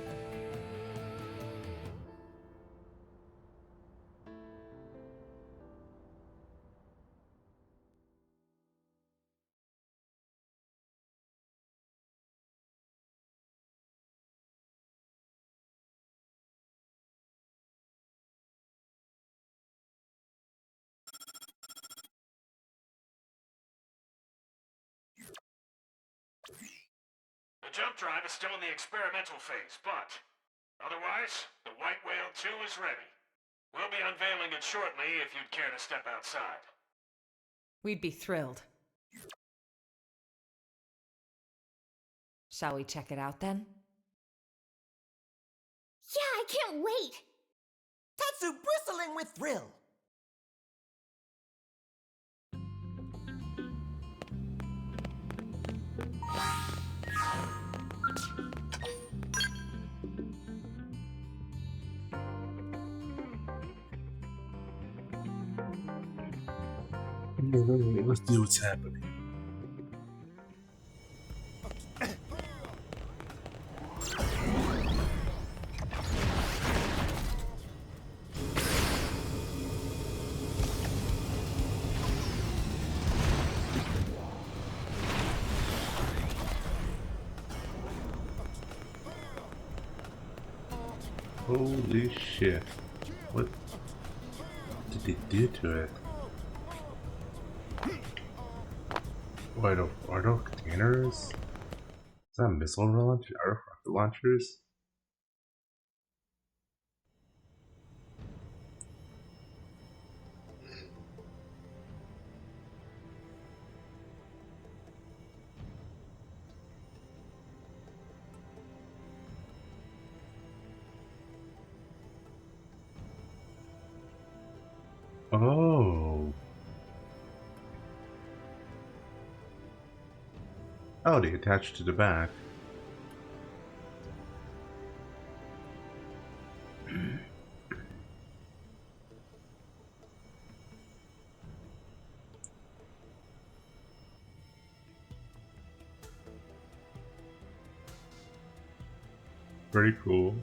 The jump drive is still in the experimental phase, but otherwise, the White Whale 2 is ready. We'll be unveiling it shortly if you'd care to step outside. We'd be thrilled. Shall we check it out then? Yeah, I can't wait! Tatsu bristling with thrill! Let's see what's happening. Holy shit. What did they do to it? What are those containers? Is that missile launch? Are rocket launchers? Oh. Oh, they attach to the back. Pretty cool.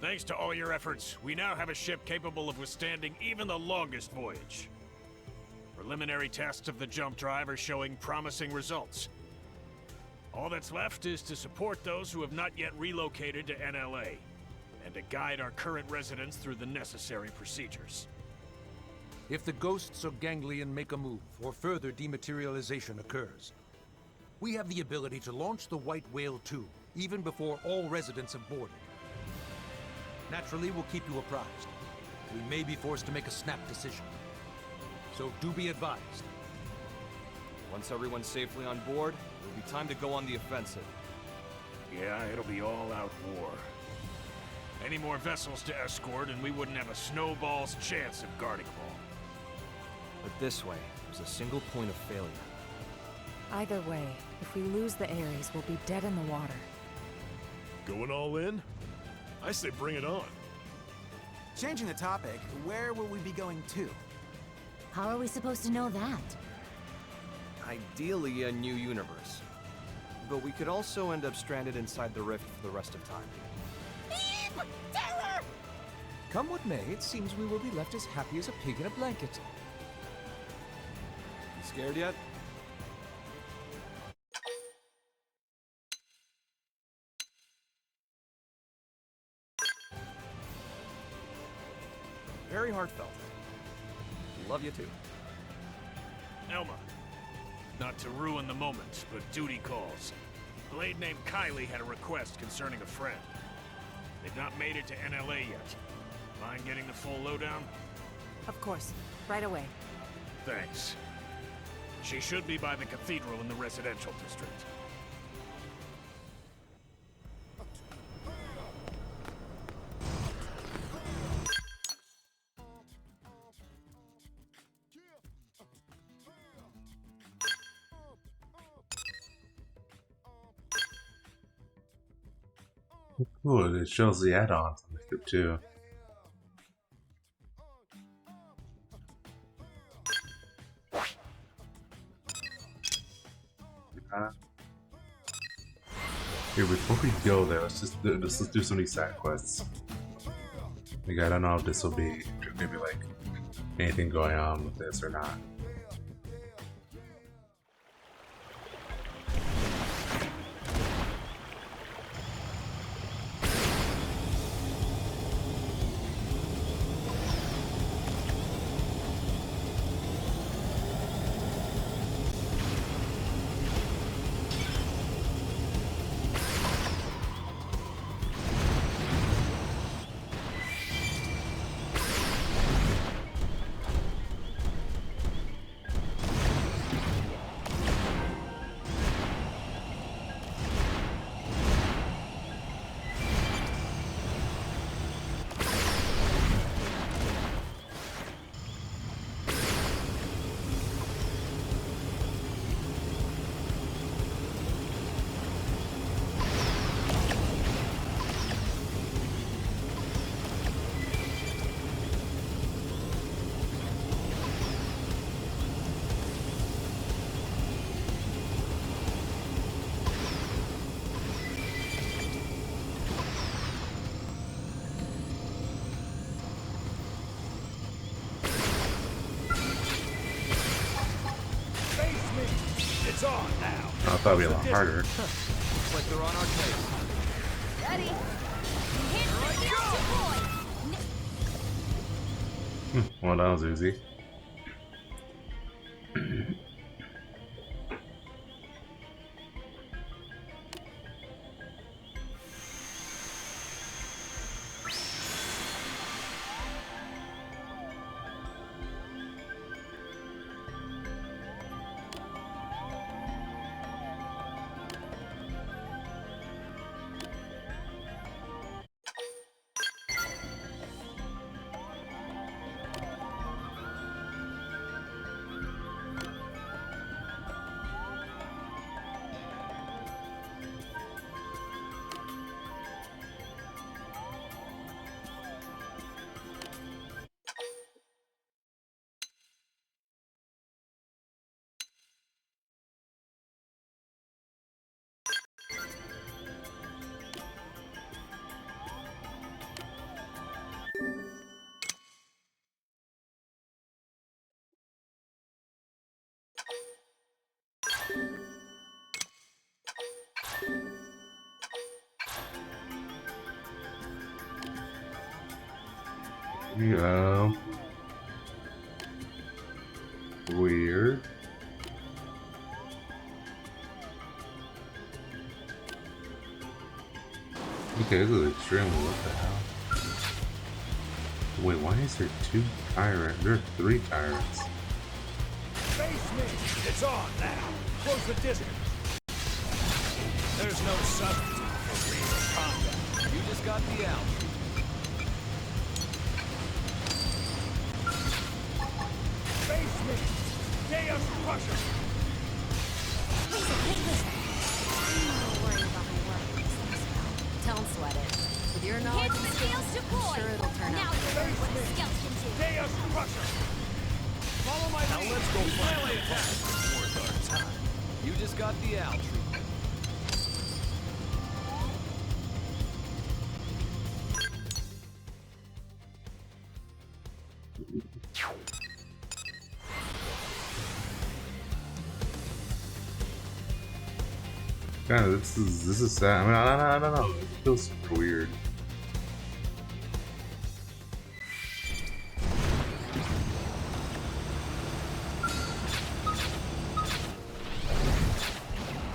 Thanks to all your efforts, we now have a ship capable of withstanding even the longest voyage. Preliminary tests of the jump drive are showing promising results. All that's left is to support those who have not yet relocated to NLA, and to guide our current residents through the necessary procedures. If the ghosts or ganglion make a move, or further dematerialization occurs, we have the ability to launch the White Whale 2, even before all residents have boarded. Naturally, we'll keep you apprised. We may be forced to make a snap decision. So do be advised. Once everyone's safely on board, it'll be time to go on the offensive. Yeah, it'll be all-out war. Any more vessels to escort, and we wouldn't have a snowball's chance of guarding them all. But this way, there's a single point of failure. Either way, if we lose the Ares, we'll be dead in the water. Going all in? I say bring it on. Changing the topic, where will we be going to? How are we supposed to know that? Ideally, a new universe. But we could also end up stranded inside the rift for the rest of time. Terror! Come what may, it seems we will be left as happy as a pig in a blanket. You scared yet? Very heartfelt. Love you too. Elma. Not to ruin the moment, but duty calls. A blade named Kylie had a request concerning a friend. They've not made it to NLA yet. Mind getting the full lowdown? Of course. Right away. Thanks. She should be by the cathedral in the residential district. Cool, it shows the add-ons on the ship too. Here, before we go there, let's do some of these side quests. Like, I don't know if this will be maybe like anything going on with this or not. It's on now. I thought it'd be a lot harder. Looks like they're on our tail. Ready? Hit Well, that was easy. Yeah. Weird. Okay, this is extremely. What the hell? Wait, why is there two tyrants? There are three tyrants. Face me! It's on now! Close the distance! There's no substitute for real combat. You just got the out. Face me! Deus Crusher! Don't worry about my work. Don't sweat it. With your knowledge and skills, I'm sure it'll turn out. Now you learn what a scout can do. Deus Crusher! Follow my lead! Let's go finally attack. Worth our time. You just got the out treatment. God, this is sad. I mean, I don't know. It feels super weird.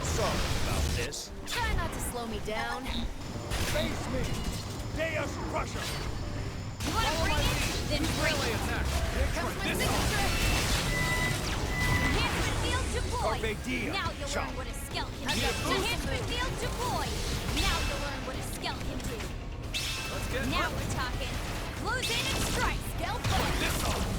Sorry about this. Try not to slow me down. Face me! Deus Crusher! You wanna bring it? Then bring it. Here comes My signature. Enhancement field deployed. Carpe diem. Now you'll Chop. learn what a scout can I've do. got boost Enhancement field deployed. Now you'll learn what a scout can do. Let's get Now we're talking. Close in and strike. Scout forward. This off!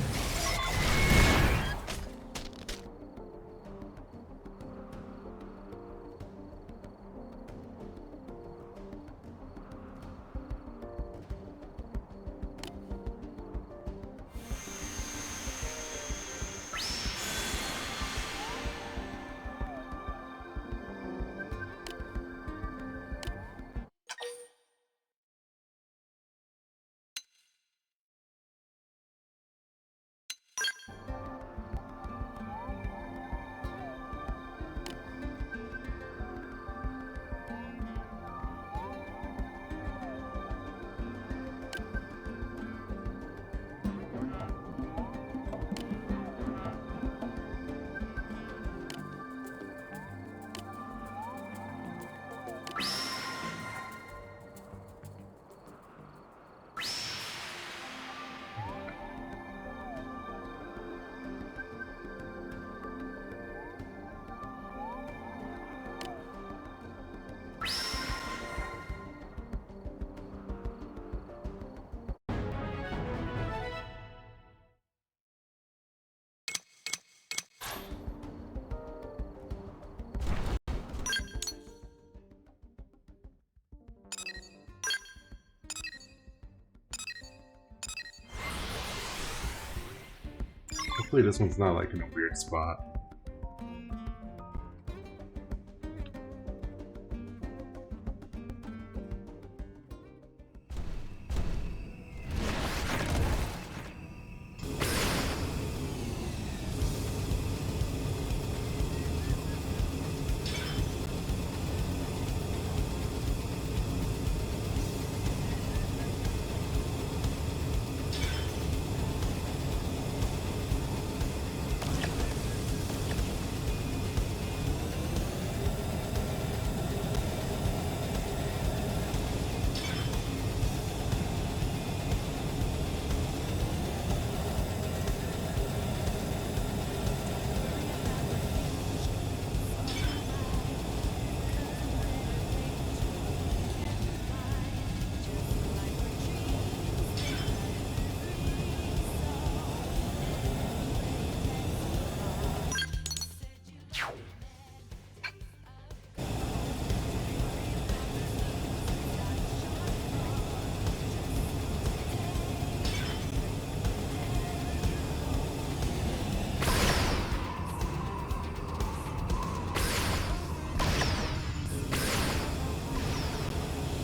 Hopefully this one's not like in a weird spot.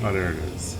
Oh, there it is.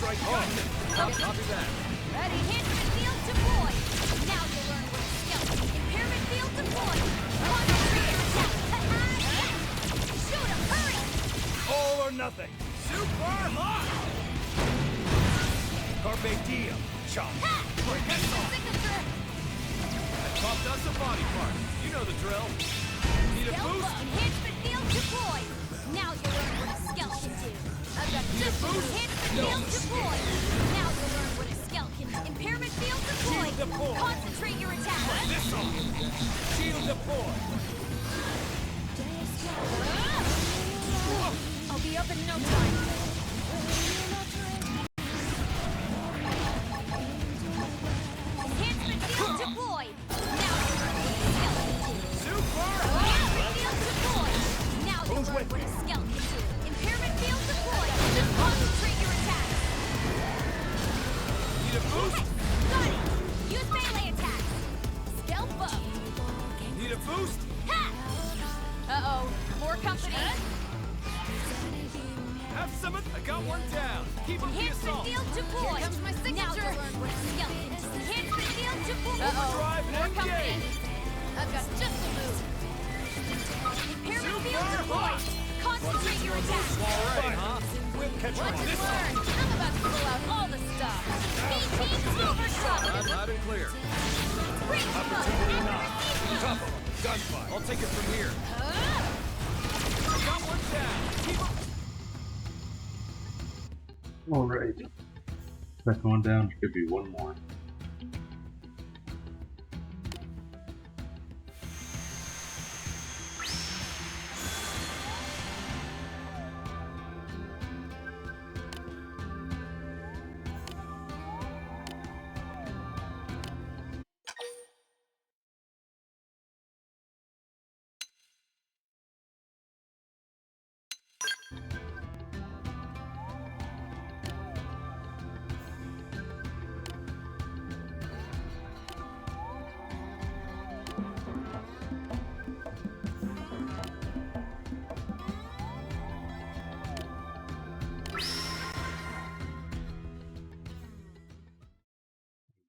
strike hard. Copy that. Ready? Enhancement field deployed. Now you'll learn what a skeleton. Impairment field deployed. Concentrate your attack. Yes! Shoot him! Hurry! All or nothing. Super hot! Carpe diem. Chop. Signature. That popped us a body part. You know the drill. Need a boost? Enhancement field deployed. Now you'll learn what a skeleton do. I've got just enhancement field deployed. Now you'll learn what a skeleton. Impairment field deployed. Concentrate your attack. This on. Shield deployed. I'll be up in no time. Enhancement field deployed. Now you'll learn what a skeleton do. Super! Enhancement field deployed. Now you'll learn what a skeleton do. Impairment field deployed. Just concentrate your attack. Need a boost? Got it. Use melee attacks. Scalp up. Need a boost? Ha! Uh-oh. More company. Have some of... I got one down. Keep up the Enhancement assault. field deployed. Here comes my signature. Now you'll learn what a skeleton is. Enhancement field deployed. Overdrive and More company. engage. I've got just the move. Impairment field deployed. Concentrate your attack. Already, huh? We'll catch What's one. learned? I'm about to pull out all the stuff. Team overshot. Loud and clear. Great Opportunity knocked. Tough. Gunfire. I'll take it from here. Got one down. Keep up. Alright. Second one down, there could be one more.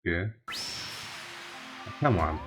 Yeah. Come on.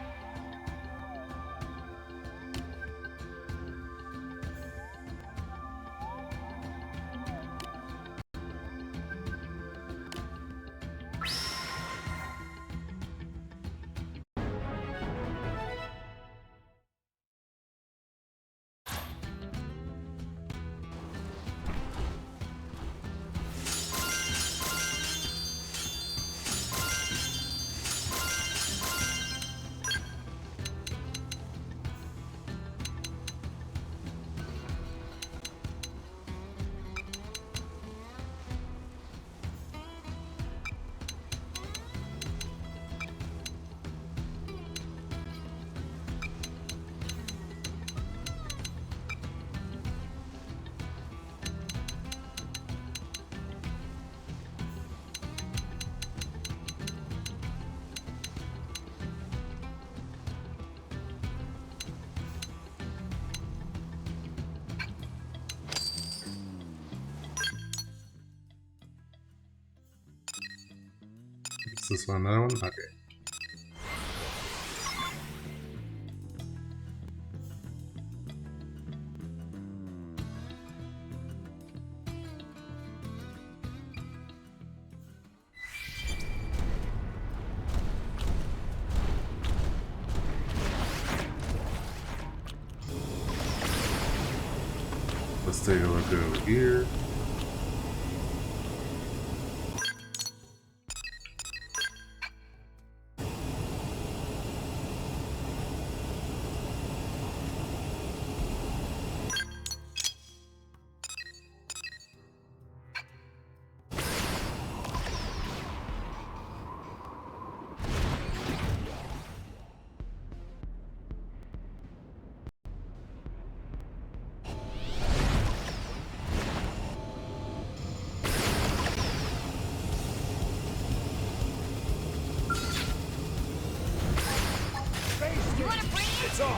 Is this another one? Okay. Let's take a look over here.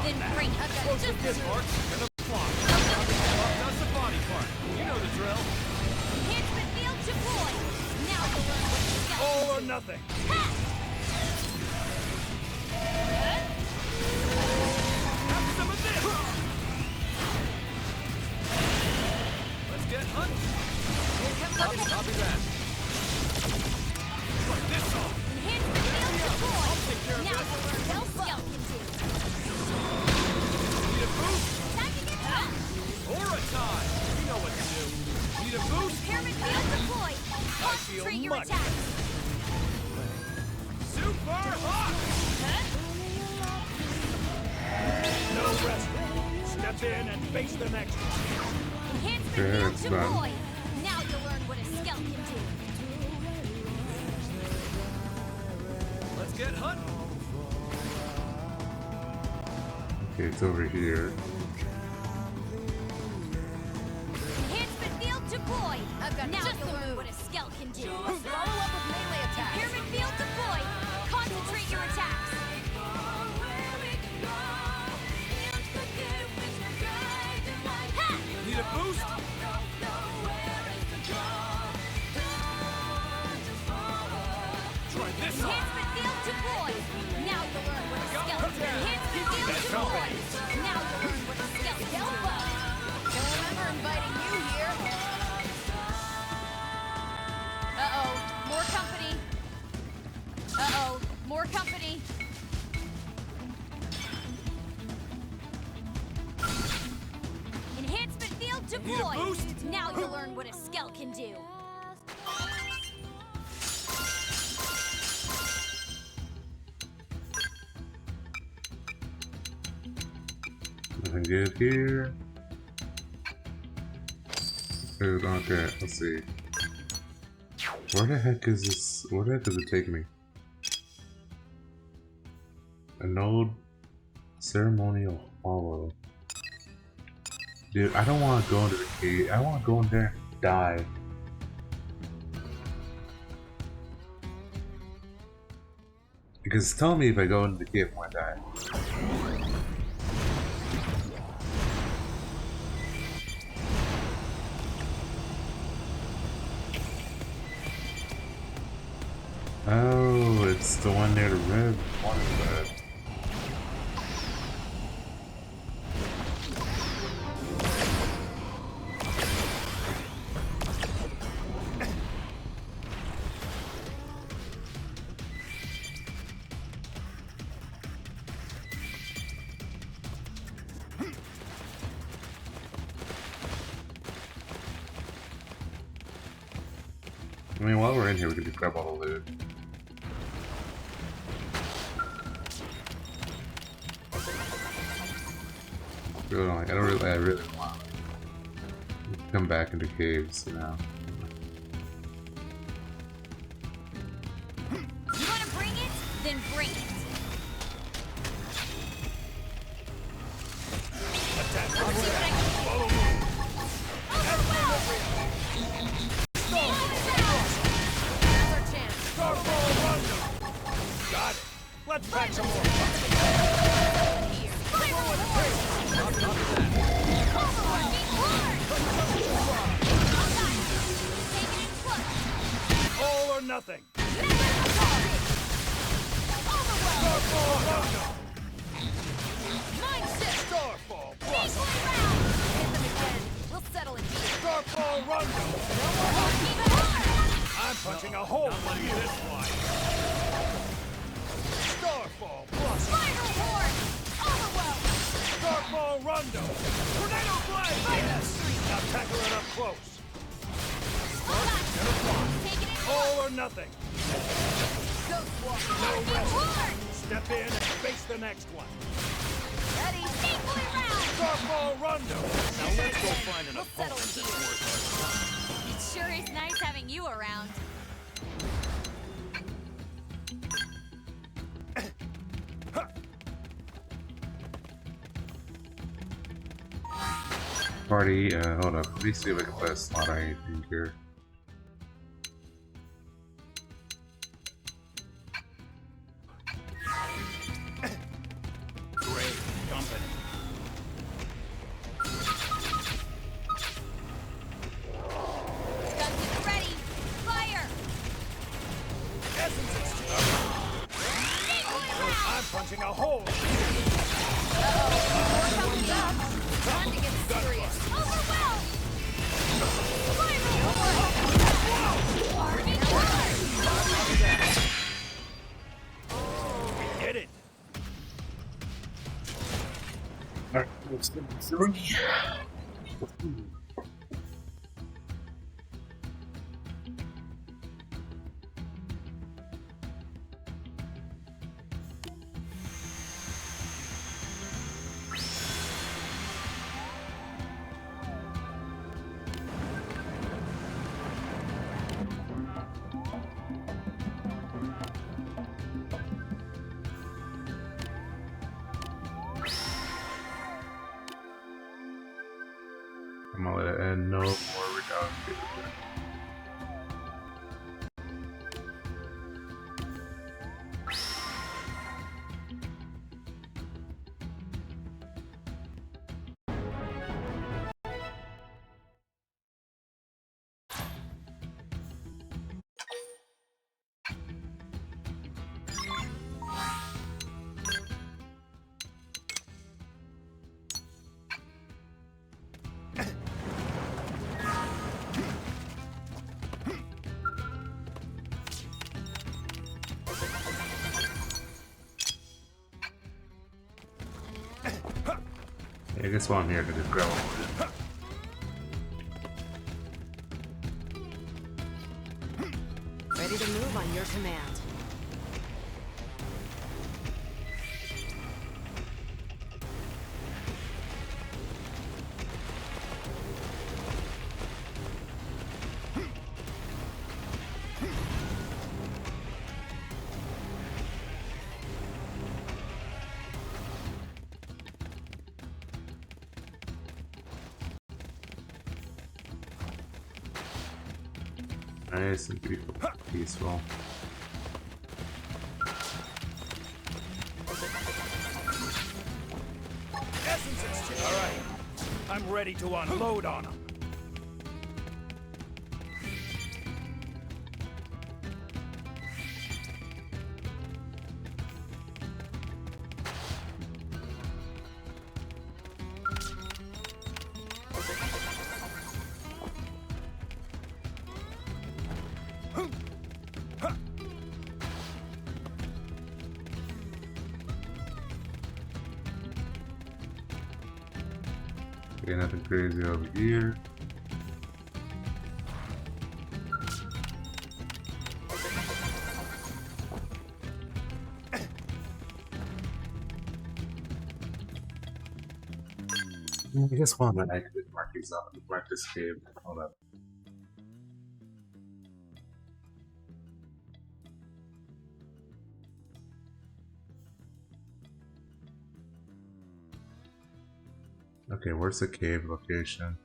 Then bring it. Close with this part, and the block. That's the body part. You know the drill. Enhancement field deployed. Now nothing. Have some of this. Let's get hunting. Copy that. Try this off. Enhancement field deployed. Now you'll learn what a skeleton can do. Need a boost? Attacking it up. Aura time. We know what to do. Need a boost? Impairment field deployed. Concentrate your much attacks. Super hot. No rest. Step in and face the next one. Enhancement Okay, field that's deployed. Now you'll learn what a skeleton can do. Let's get hunting. Okay, it's over here. Enhancement field deployed. Now you'll learn what a skeleton can do. Follow up with melee attacks. Impairment field deployed. Concentrate your attacks. Need a boost? Try this off. Enhancement field deployed. Now you'll learn what a skeleton can do. Enhancement field deployed. Now you'll learn what a skeleton can do. Don't remember inviting you here. Uh-oh, more company. Uh-oh, more company. Enhancement field deployed. boost? Now you'll learn what a skell can do. Nothing good here. Okay, let's see. Where the heck is this? Where the heck does it take me? An old ceremonial hollow. Dude, I don't want to go into the cave. I want to go in there and die. Because it's telling me if I go into the cave, I'm gonna die. Oh, it's the one near the red water bed. I mean, while we're in here, we can just grab all the loot. I really want to come back into caves now. You want to bring it? Then bring it. Attack. Let's see what I can do. Follow me. Now's our chance. Starfall Rondo. Got it. Let's pack some more. Here. Fire away. All or nothing. Starfall Rondo. Mindset. Starfall Equally round. Hit them again. We'll settle it here. Starfall Rondo. Even harder. I'm punching a hole in this one. Starfall plus. Final horn. Overwhelm. Starfall Rondo. Tornado Blade. Yes. Now tackle it up close. Taking it. All or nothing. Ghost walk. No rest. Horn. Step in and face the next one. Ready. Equally round. Starfall Rondo. Now let's go find an We'll settle opponent it that's here. worth It sure is nice having you around. Party, hold up. Let me see if I can play a slot or anything here. Great company. Guns ready. Fire. Essence Alright, let's do 3. I'm gonna let it end. No more redundancy. I guess while I'm here, I can just grab one. Ready to move on your command. Nice and peaceful. Essence exchange. All right, I'm ready to unload on them. Okay, nothing crazy over here. I just want to exit mark these up. Mark this cave. Hold up. Okay, where's the cave location?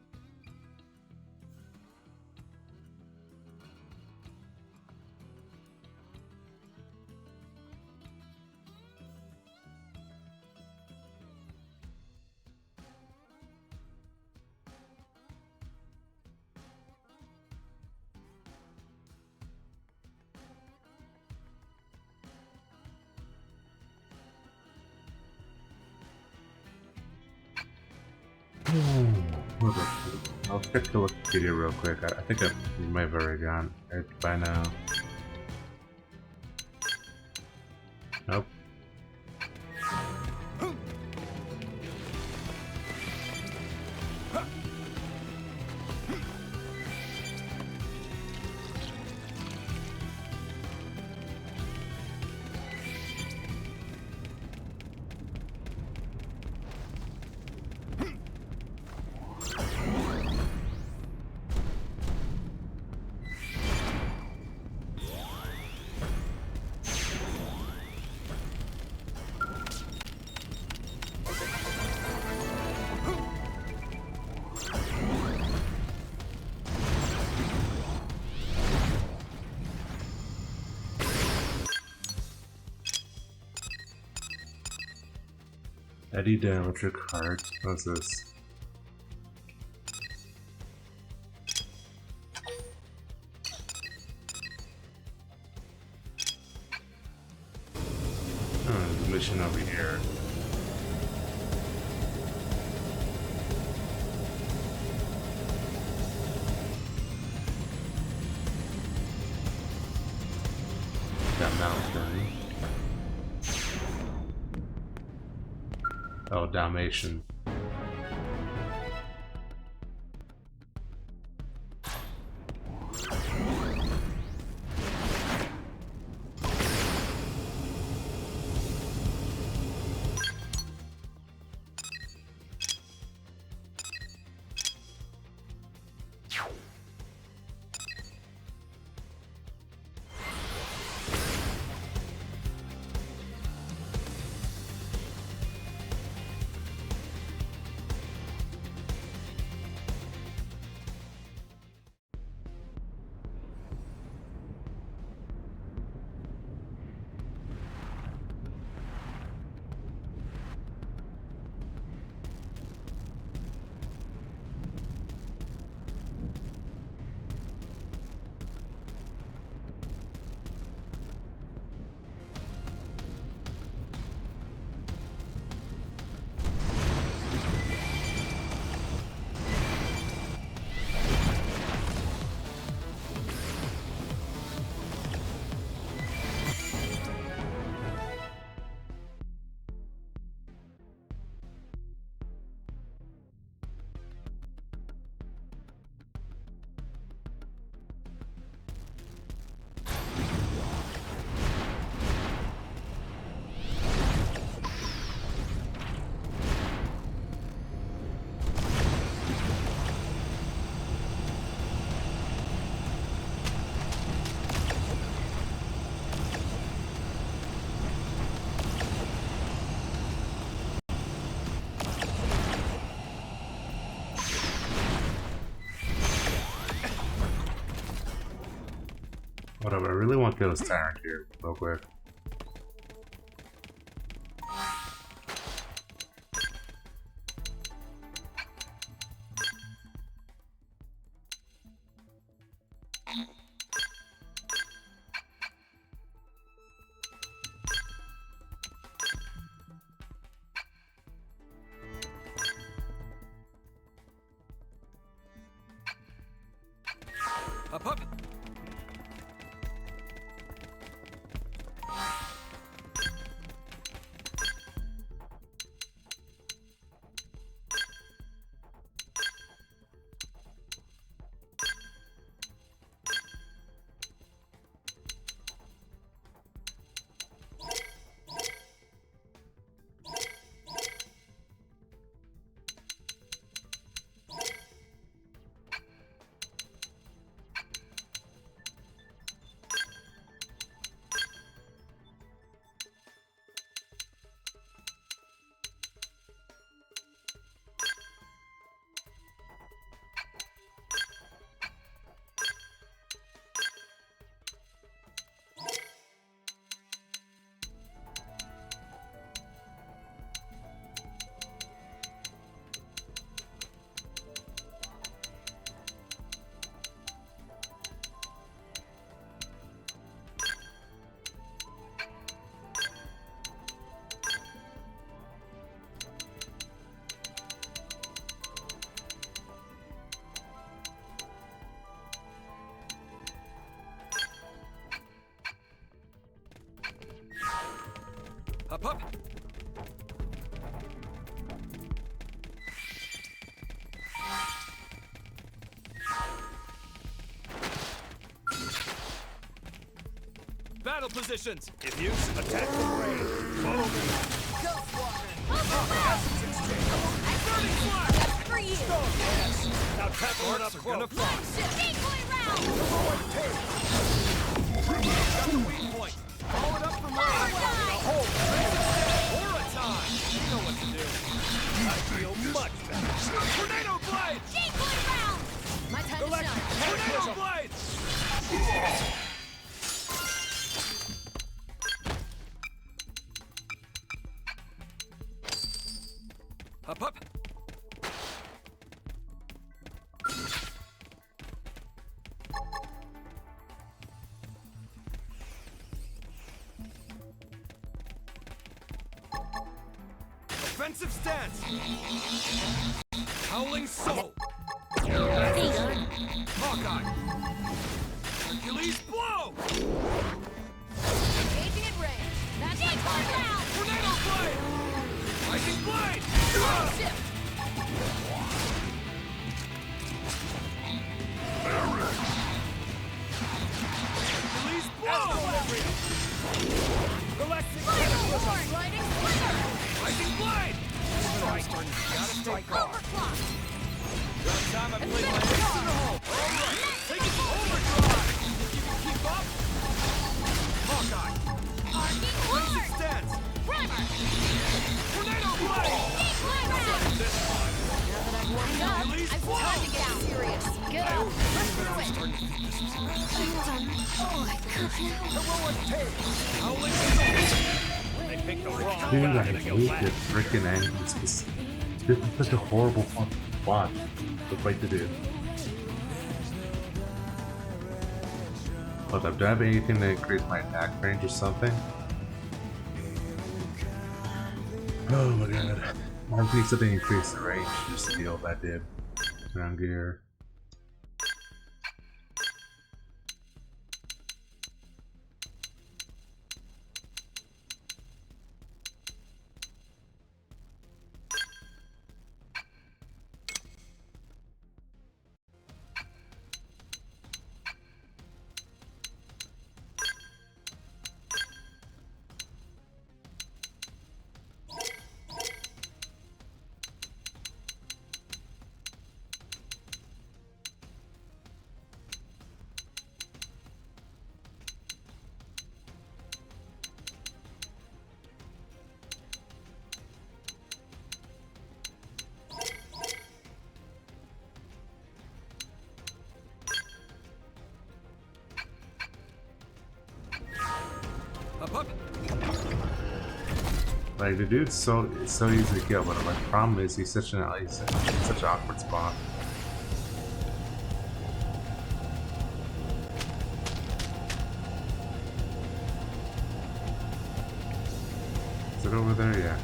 Hold up. I'll check the Wikipedia real quick. I think I might have already gone it by now. Nope. Eddie the electric heart. What's this? Oh, there's a mission over here. That mountain. Oh, Dalmatian. Whatever, I really want to kill this tyrant here, real quick. Up, up. Up, up. Battle positions. If you attack from range, follow me. That's for you. Yes. Now tackle it up close. Decoy round. Got the weak point. Follow it up from range. Aura time. You know what to do. I feel much better. Tornado blade. Decoy round. My time to shine. Tornado blade. Up, up. Offensive stance. Howling soul. Hawkeye. Hercules blow. Engaging at range. That's my target round. Tornado blade. Lightning blade. Shift. Hercules blow. Lightning slinger. Lightning blade. Gotta strike overclock. Last time I played my ace in the hole. All right, take it to overdrive. If you can keep up. Hawkeye. Arcing Offensive horn. stance. Primer. Tornado blade. Decoy round. This time. Now that I've warmed up, Release it's time to get serious. Get up. Let's do it. Heroic tail. Howling soul. They picked the wrong Dude, guy I to go hate back. this freaking end. This is such a horrible fucking plot to fight to do. Hold up, do I have anything to increase my attack range or something? Oh my god. I think something increased the range, just to deal that did. Ground gear. Like the dude's so easy to kill, but like the problem is he's such an awkward spot. Is it over there? Yeah.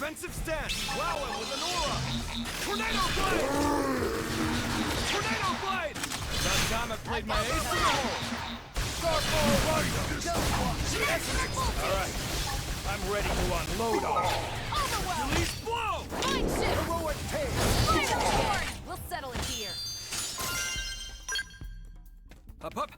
Defensive stance! Wow him with an aura! Tornado Blade! Tornado Blade! About time I played my ace in the hole! Starfall Run! Alright, I'm ready to unload on you. Release blow! Mind shift! Heroic tail! Final sword! We'll settle it here. Up, up!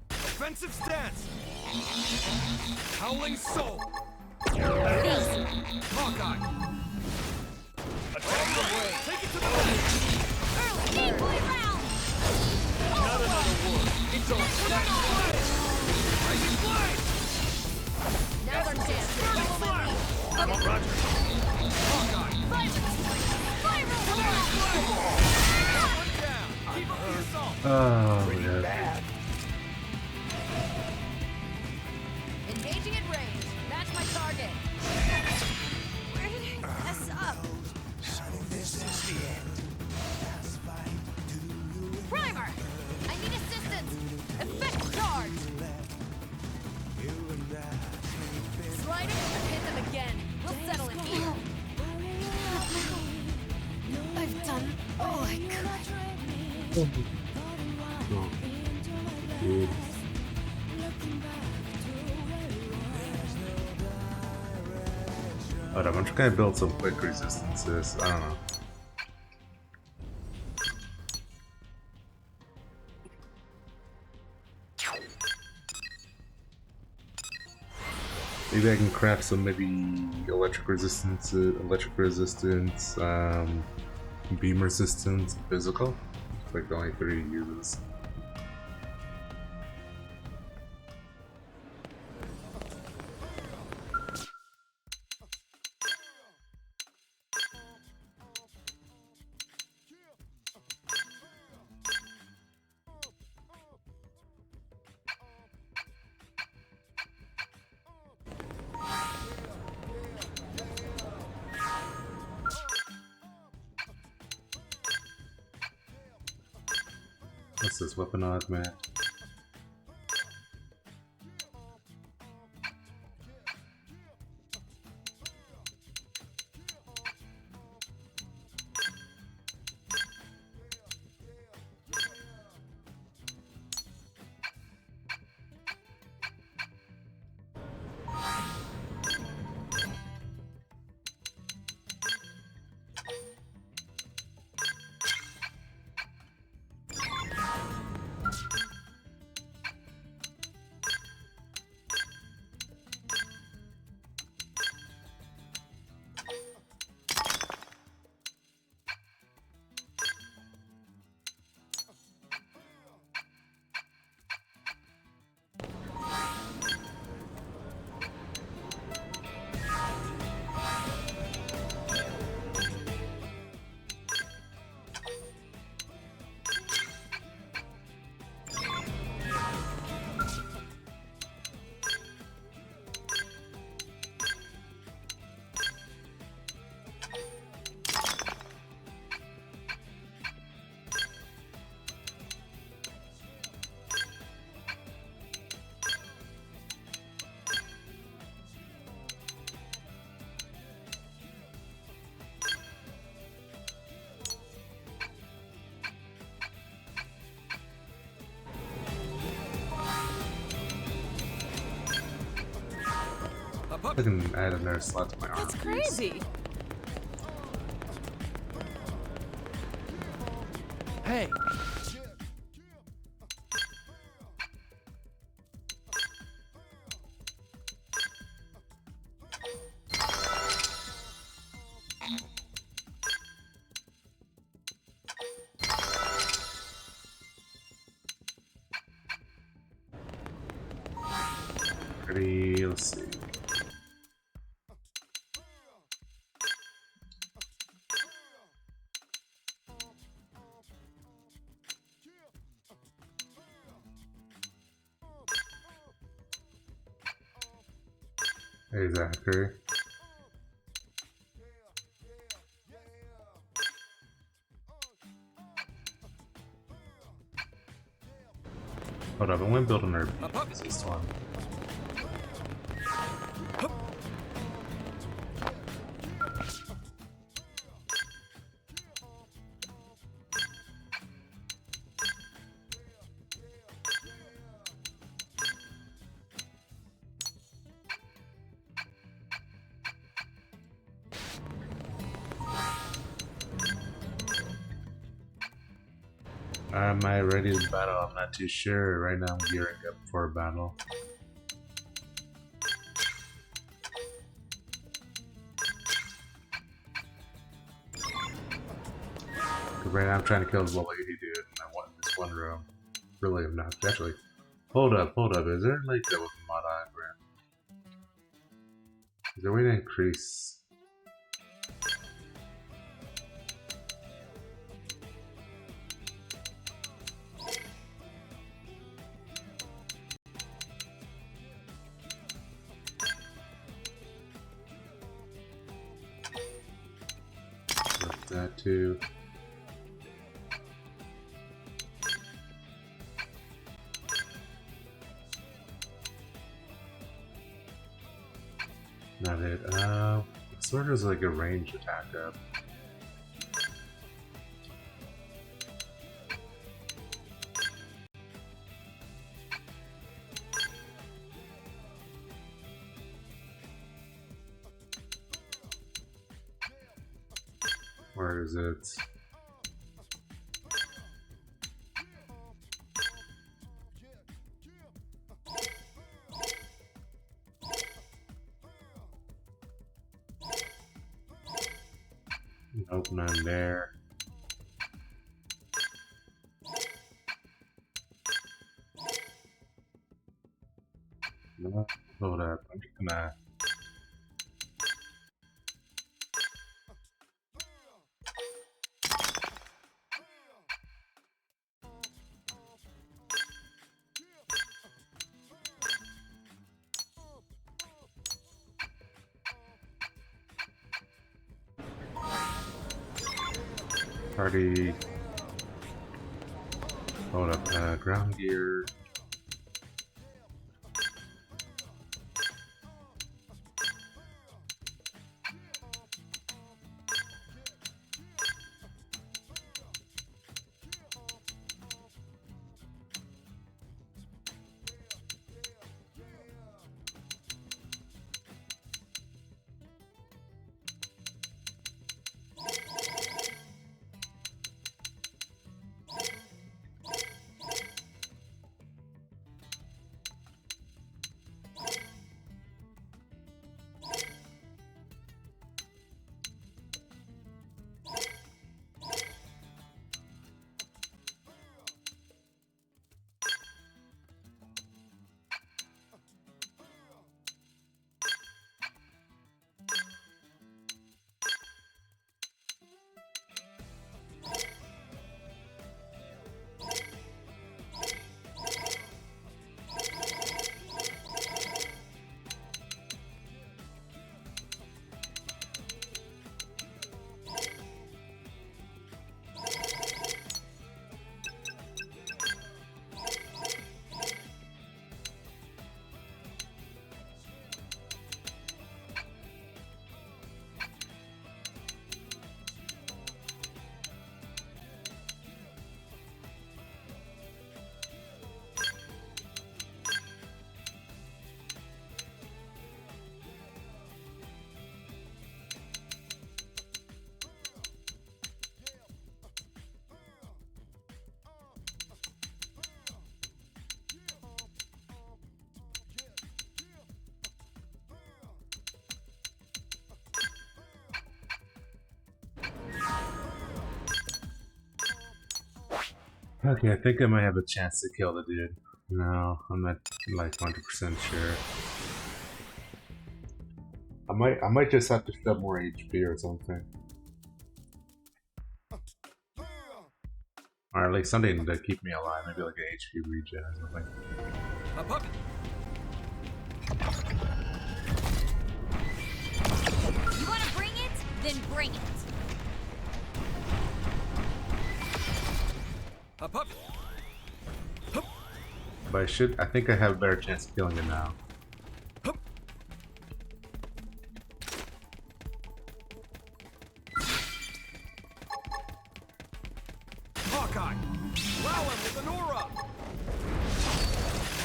Defensive stance! Howling Soul! Hawkeye! Attack the way! Take it to the limit! Decoy round! Not another word! It's over! Rising Blade! Now's our chance to follow my lead. Come on, Roger! Hawkeye! Fire! One down! Keep up the assault! Oh, yeah. Engaging at range. Match my target. Where did I mess up? This is the end. Primer! I need assistance! Effect charge! Sliding and hit them again. We'll settle it here. I've done all I could. Dude. Hold up, I'm just gonna build some quick resistances. I don't know. Maybe I can craft some electric resistance, beam resistance, physical. It's like the only 3 uses. What's this weaponized man? I can add another slot to my arm. That's crazy. Hey. Ready, let's see. Hey, Zachary. Hold up, I'm gonna build another beat this one. Am I ready to battle? I'm not too sure. Right now I'm gearing up for a battle. Right now I'm trying to kill the lady dude and I want this one room. Really I'm not. Actually, hold up. Is there like that with mod diagram? Is there a way to increase? That too. Not it. Sort of like a ranged attack up. Where is it? Nope, none there. No, hold up. I'm gonna. Party. Hold up. Ground gear. Okay, I think I might have a chance to kill the dude. No, I'm not like 100% sure. I might just have to shove more HP or something. Or like something to keep me alive, maybe like an HP regen or something. You wanna bring it? Then bring it. But I think I have a better chance of killing it now. Hawkeye! Wow him with an aura!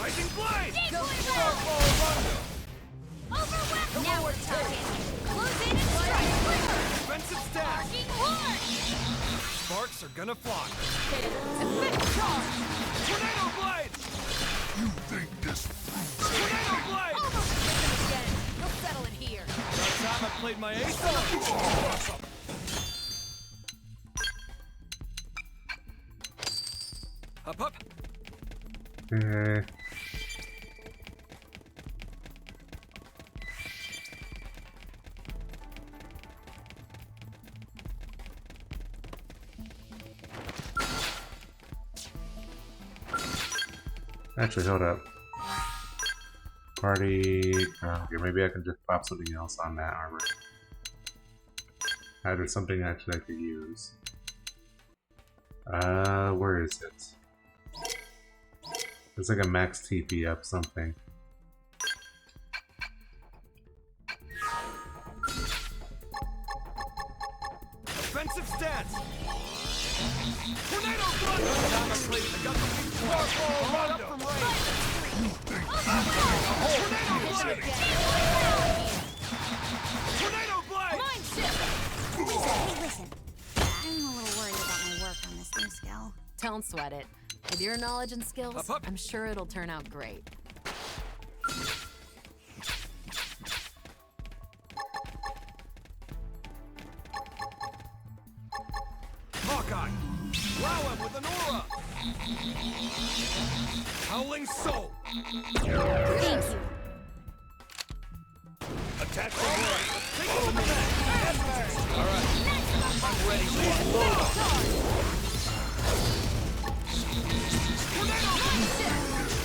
Rising blade! Overwhelmed! Now we're talking. Close in and strike quicker! Defensive staff! Arcing horn! Sparks are gonna fly! Effect charge! Tornado blade! You think this... Tornado blade! Overwhelmed again. You'll settle it here. That time I played my ace off! Up. Actually, hold up. Party. Okay, maybe I can just pop something else on that armor. There's something actually I could use. Where is it? It's like a max TP up something. Offensive stats! Tornado thunder! Time to play the gun from Rondo! Tornado blade! Mind shift! Hey, listen. I'm a little worried about my work on this new skill. Don't sweat it. With your knowledge and skills, I'm sure it'll turn out great. Hawkeye! Wow him with an aura! Howling soul! Thank you. Attack the boy! Take it to the back! Alright. I'm ready to unload!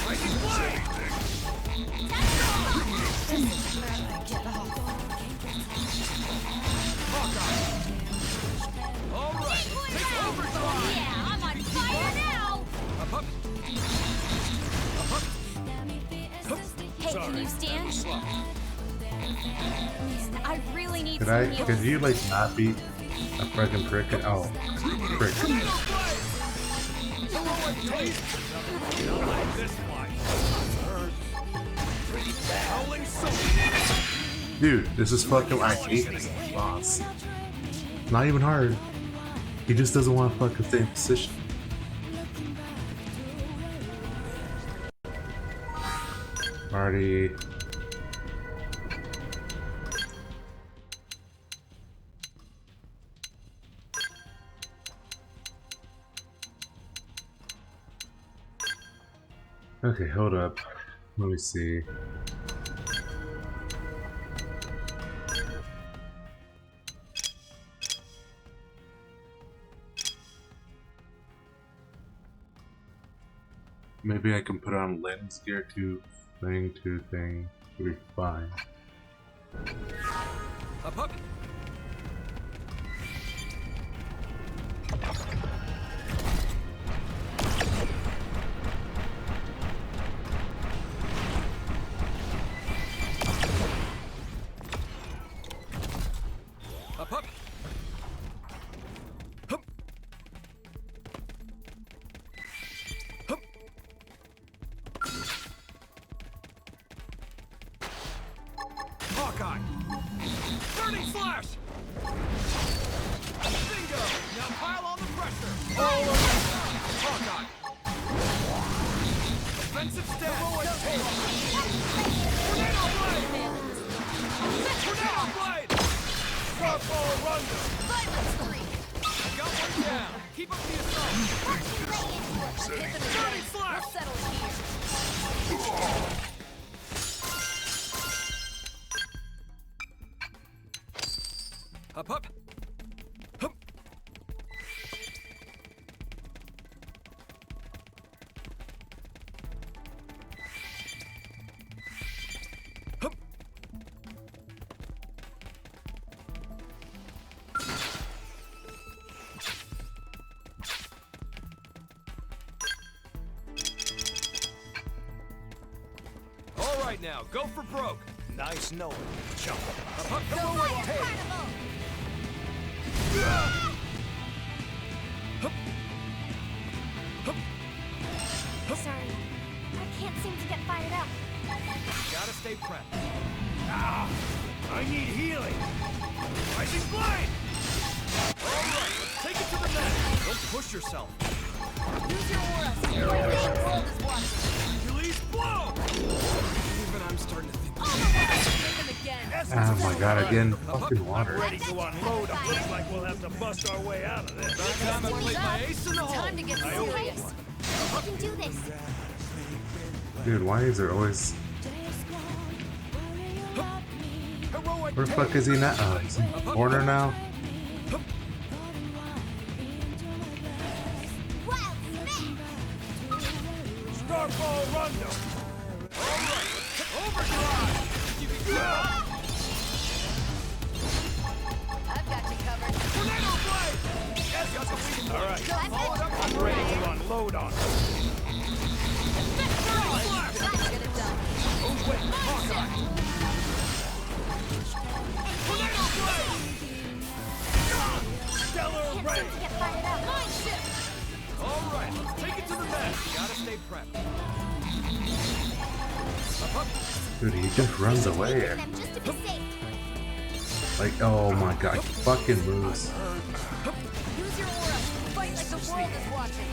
Rising blade! Hawkeye! Alright, take overdrive! Yeah, I'm on fire now! Up. Hey, can you stand? I really need Could some I? heals. Could you like not be a freaking prick? Oh, prick. Dude, this is fucking. I hate this boss. Not even hard. He just doesn't want to fucking stay in position. Party. Okay, hold up. Let me see. Maybe I can put on lens gear to thing. It'll be fine. Up. Hawkeye! Burning slash! Bingo! Now pile on the pressure! All over! Hawkeye! Offensive stab! Tornado blade! Tornado blade! Sharpball Rondo! Violence 3! I got one down! Keep up the assault! hit them again. We'll settle here. Up, up. Hup. Hup. All right now, go for broke. Nice knowing you, chump. Up, up, come on, tail. Sorry, I can't seem to get fired up. Gotta stay prepped. Ah! I need healing! Rising Blade! Alright, let's take it to the net. Don't push yourself. Use your aura. The world is watching. Release blow! Even I'm starting to think. Hit them again. Oh my god, again, fucking water. Ready to unload them. Looks like we'll have to bust our way out of this. Time I played my ace in the hole. Time to get serious. I can do this. Dude, why is there always... Where the fuck is he now? Oh, he's in the corner now? Starfall Rondo! Alright, overdrive! I've got you covered. Tornado blade! Yes, got the weak. Alright, I'm I'm ready to unload on them. Let's get it done. Oh wait, Hawkeye! Tornado blade! Stellar Can't Ray! seem to get fired up. Mind shift. Alright, let's take it to the net. Gotta stay prepped. Up, up. Dude, he just runs away. Them just to be safe. Like, oh my god, he fucking moves. Use your aura. Fight like the world is watching.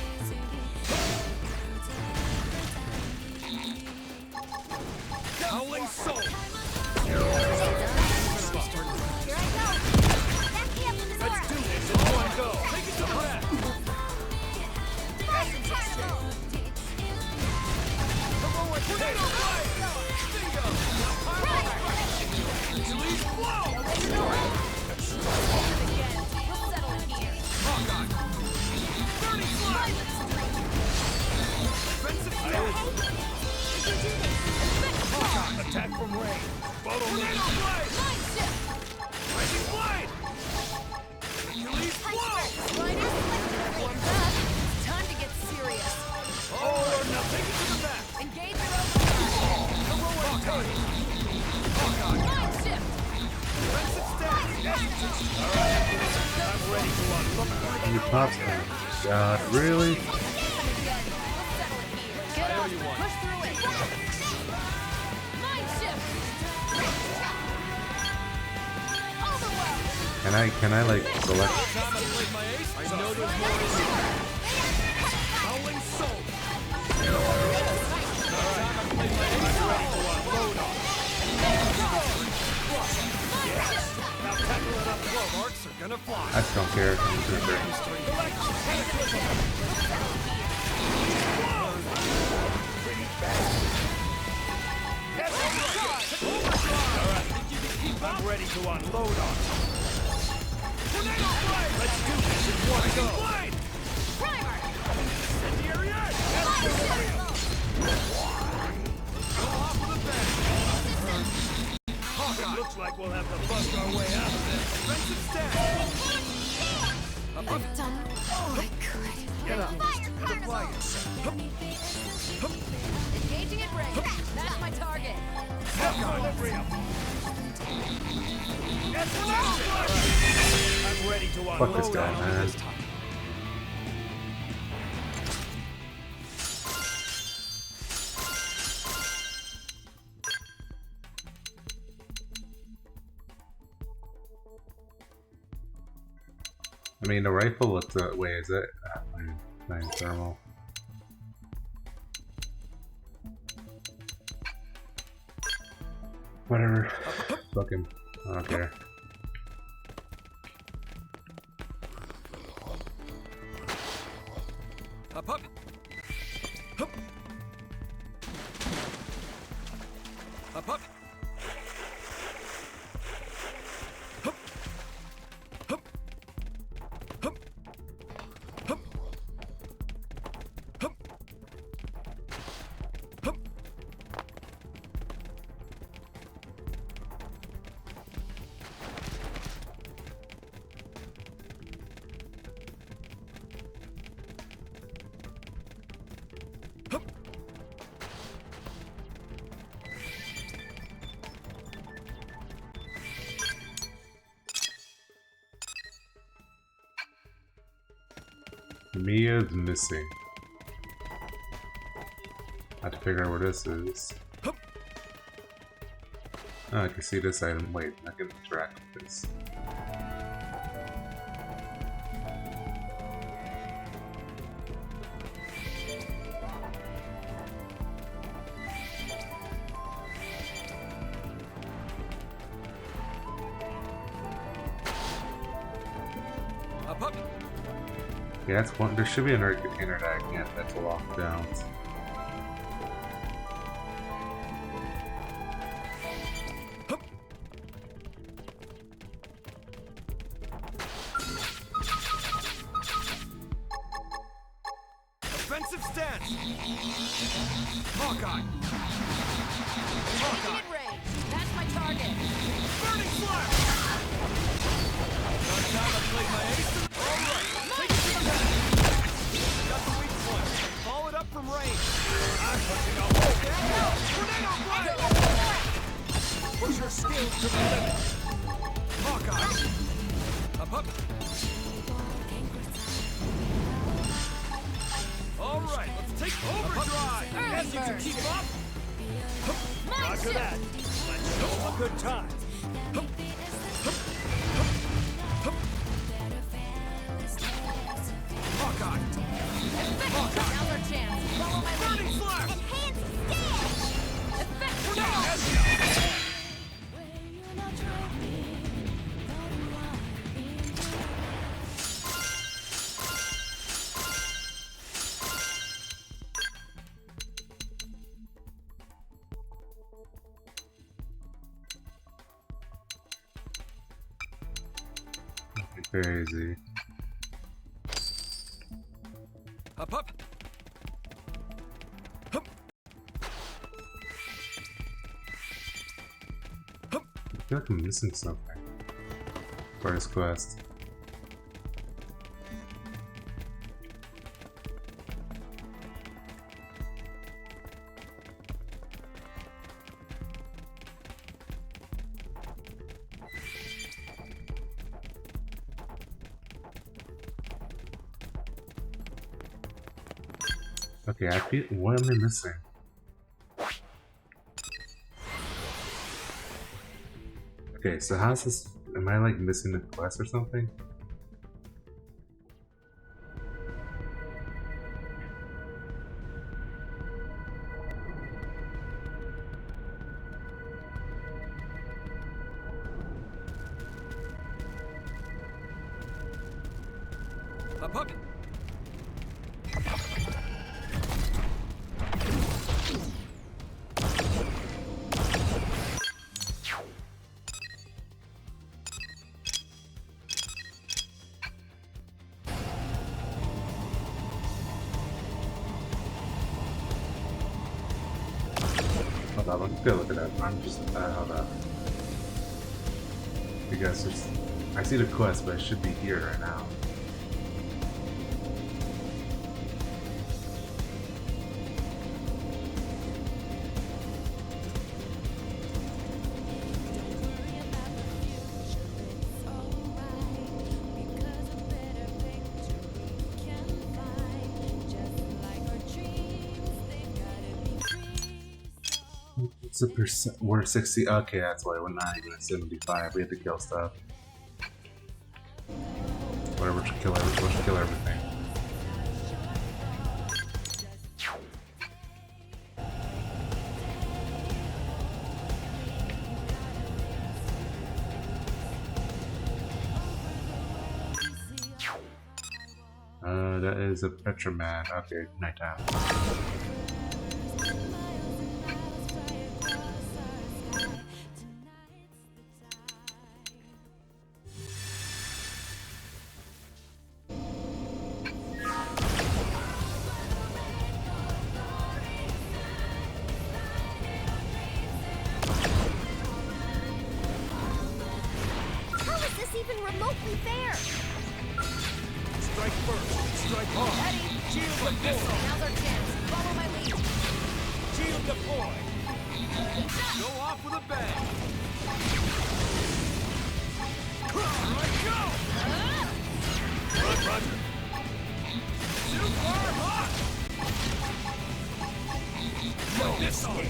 Howling soul! Here I go. Back me up with this aura. Let's do this in one go. Take it to the net. Fire carnival. Heroic tornado blade! Bingo! Release blow! Again. We'll settle it here. Hawkeye! 30 slides! Defensive stance! We can do this. Hawkeye! Attack from Ray! Follow me! Tornado blade! Mind shift. Rising blade! Release blow! Sliders. Warmed up. It's time to get serious. All or nothing. Take it to the net. Engage your own. Heroic touch! Hawkeye! Mind shift. Defensive stance! I'm ready to unload. He pops him. God, really? Again. We'll settle it here. Get up. Push through it. Mind shift. Overwhelm. Can I like select? Time I played my ace, I know there's more in here. Howling soul! Now tackle it up close. Marks are gonna fly. I just don't care. I'm just gonna drink. I'm ready to unload on them. Tornado blade! Let's do this in one go. Blade! Primer. Incendiary edge! Go off with a bang! Hawkeye! Looks like we'll have to bust our way out of this. Defensive stance! I've done all I could. Get up! Fire Deploy carnival. it! Engaging at range. That's my target. Equilibrium. I'm ready to unload Fuck this guy, on them. man. I mean, the rifle looks that way, is it? Nice thermal. Whatever. Fuck him. I don't care. Up, up! Mia's missing. I have to figure out where this is. Oh, I can see this item. Wait, I can interact with this. Yeah, that's one. There should be another container that I can't. That's locked down. Offensive stance! Hawkeye! Hit range. That's my target. Burning flash! Not time I played my ace. Alright, take it to the back! Got the weak point. Follow it up from range. I'm pushing a hole. Tornado blast! Push your skills to the limit. Hawkeye! Up. Alright, let's take overdrive! Yes, you can keep up! Roger that! Let's show a good time! Hawkeye! Hawkeye! Now's our chance. Follow my lead. Burning flash! Enhanced stance! Effective! Crazy. Up. I feel like I'm missing something for this quest. Okay, I feel. What am I missing? Okay, so how's this? Am I like missing the quest or something? Up. Hold on, let's go look at that. I'm just hold on. Because it's, I see the quest, but it should be here right now. What's the percent? We're 60. Okay, that's why we're not even at 75. We have to kill stuff. Whatever, let's kill everything. That is a Petroman. Okay, nighttime. Even remotely fair. Strike first, strike hard. Ready? Shield deploy. Now's our chance. Follow my lead. Shield deploy. Go off with a bang. Here I go. Roger. escape.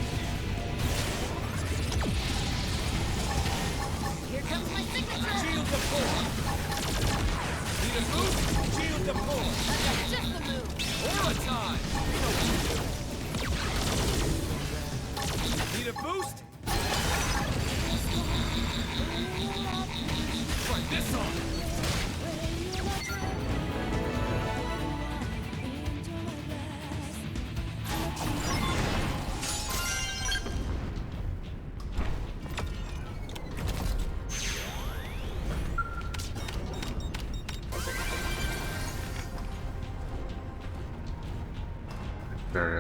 Here comes my signature! Shield deploy! Need a move? Shield deploy! I've got just the move! Aura time! Need a boost? Try this on!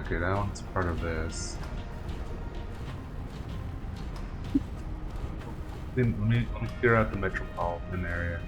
Okay, that one's part of this. Let me clear out the metropolitan area.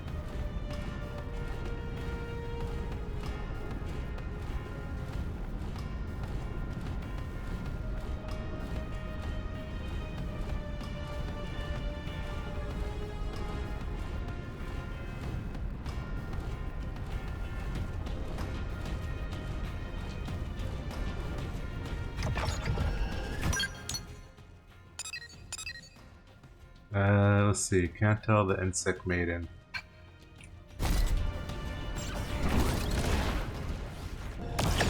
Let's see. Can't tell the insect maiden.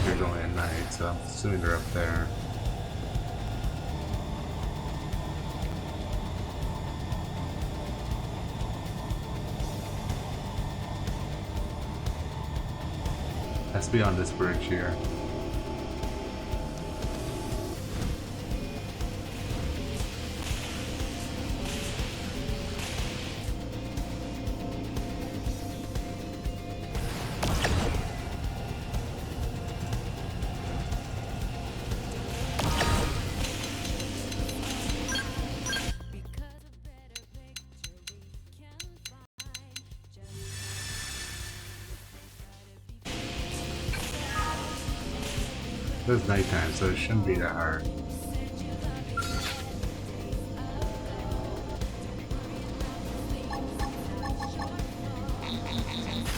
They're going at night, so I'm assuming they're up there. Has to be on this bridge here. It's nighttime, so it shouldn't be that hard.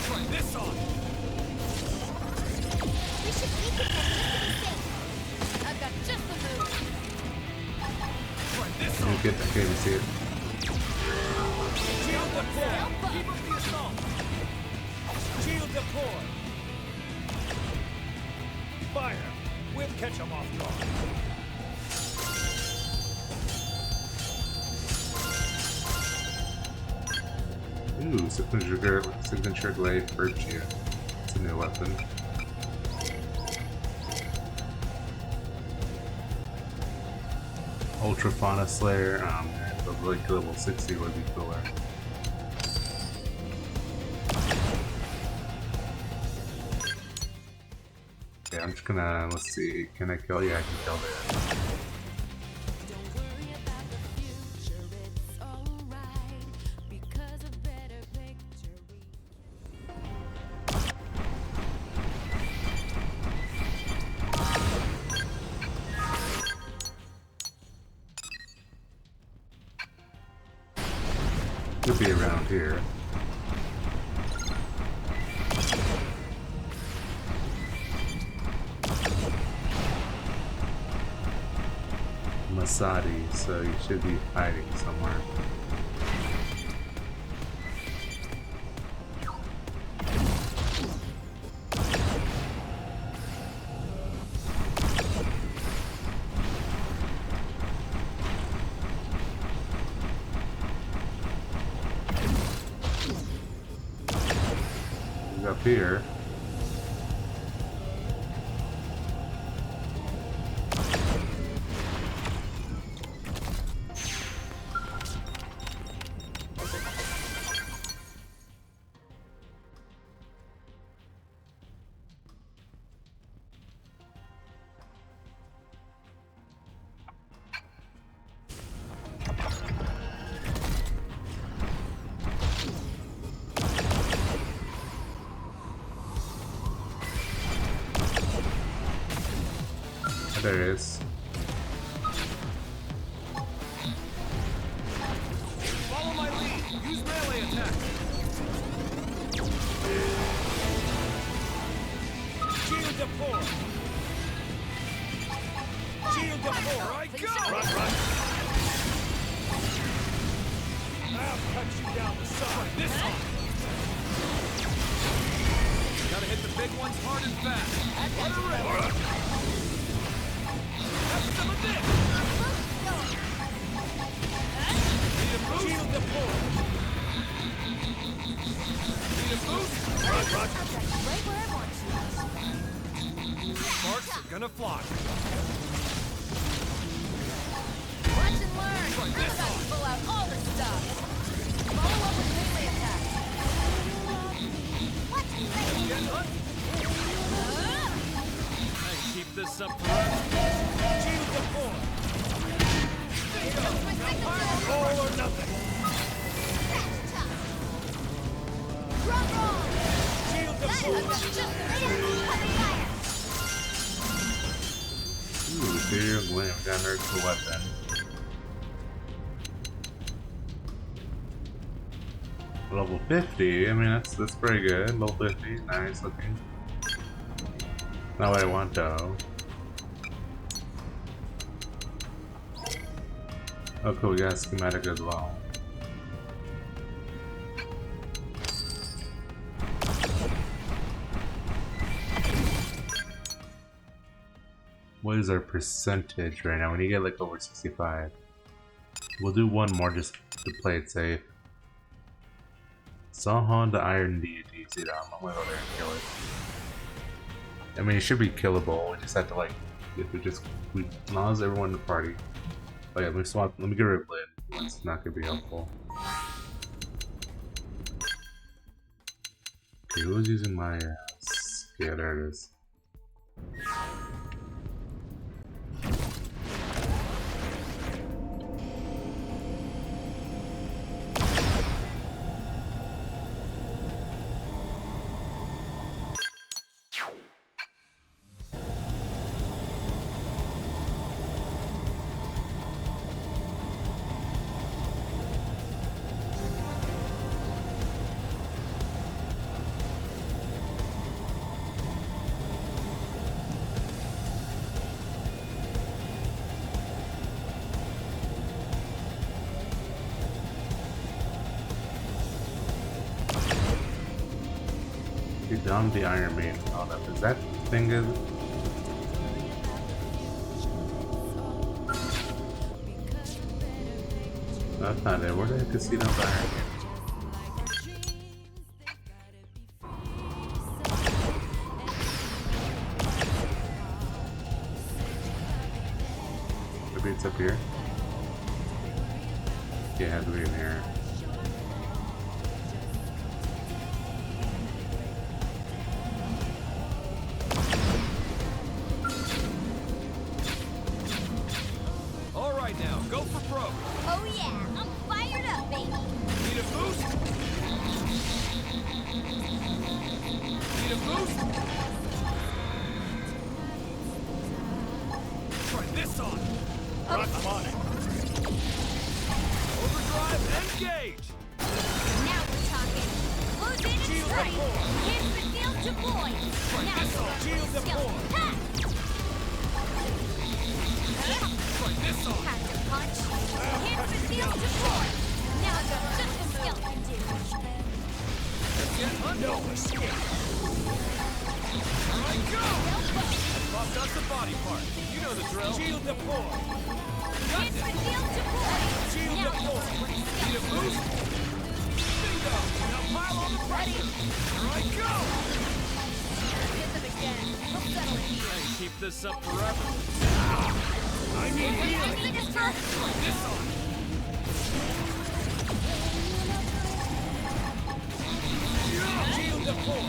Try this on! We should keep it just to be safe. I've got just the move. Try this Let on! me get that game and see it. Shield deploy! Keep up the assault! Shield deploy! Fire! We'll catch them off guard. Ooh, signature glaive virtue. It's a new weapon. Ultra Fauna Slayer. Man, the like level 60 would be cooler. Okay, I'm just gonna, let's see, can I kill? Yeah, I can kill that. Could be around here. Masadi, so you should be hiding somewhere. He's up here. There it is. Follow my lead. Use melee attack. Shield deploy. Shield the floor. I go. Run. I'll cut you down the side. This one. Gotta hit the big ones hard and fast. Let her rip. Have some of this. Need a boost? Shield the floor. Need a boost? Run. Right where I want you. Sparks are gonna fly. Watch and learn. I'm about to pull out all the stuff. Follow up with melee attacks. Watch me Get hunt. And keep this up forever. Shield the floor. All or nothing. Drum roll. Shield the floor. Ooh, Serial Glim got her cool weapon. Level 50, I mean that's pretty good. Level 50, nice looking. Not what I want though. Oh cool, we got a schematic as well. What is our percentage right now? When you get like over 65. We'll do one more just to play it safe. Sahan the Iron Deity. See that? I'm gonna go there and kill it. I mean, it should be killable. We just have to like, if we as everyone in the party. Oh yeah, let me swap. Let me get rid of Blade. That's not gonna be helpful. Okay, who was using my yeah, there it is. Down the Iron Maiden. Oh, is that thing good? That's not it. Where did I get to see down the Iron Maiden? Maybe it's up here. Yeah, it has to be in here. Keep this up forever. I need healing. This on. Shield the floor.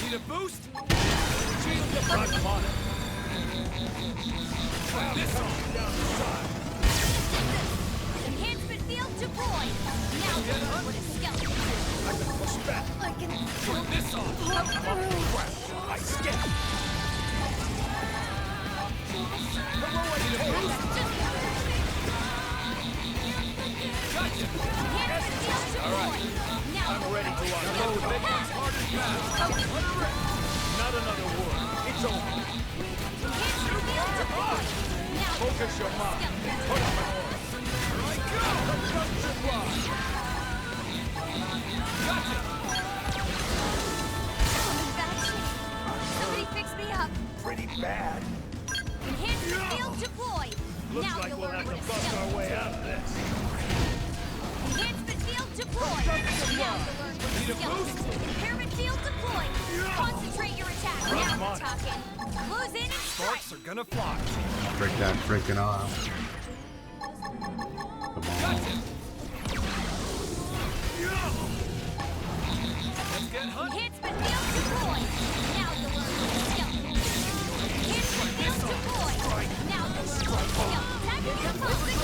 Need a boost? Shield the front. I'm on it. This on. Down the side. Enhancement field deployed. Now what a skeleton. I can push back. I can put this on. I skip. Gotcha. Alright. I'm ready to unload the big ones hard and fast. Not another word. It's over. Focus your mind. Put up an order. Here I go! Adjust your block. Gotcha! Somebody fix me up. Pretty bad. Enhancement field deployed. Looks now like you'll we'll learn have what to a bust our way skeleton out of this. Enhancement field deployed. Now you'll learn what a skeleton. Impairment field deployed. Concentrate your attack. Now we're talking. Close in and strike. Sparks are gonna fly. Break that freaking arm. Come on. Enhancement field deployed. Now you'll learn what a skeleton. Enhancement field deployed. Now you'll learn what a skeleton. Tactical focus.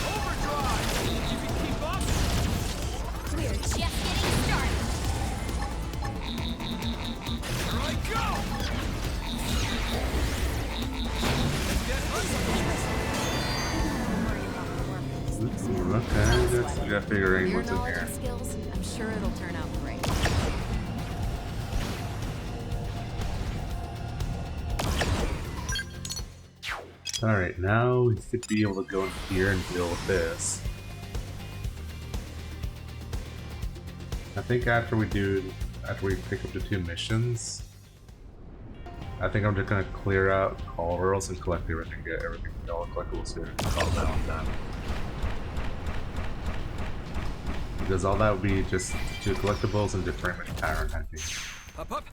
Overdrive! You can keep up? We're just getting started. Here I go! Let's get Ooh, okay, that's we gotta figure out Your what's in knowledge here. and skills, I'm sure it'll turn out great. Alright, now we should be able to go in here and deal with this. I think after we pick up the 2 missions, I think I'm just gonna clear out Cauldros and collect everything, get everything, all the collectibles here. All that I'm done. Because all that would be just 2 collectibles and different image pattern, I think. up, up.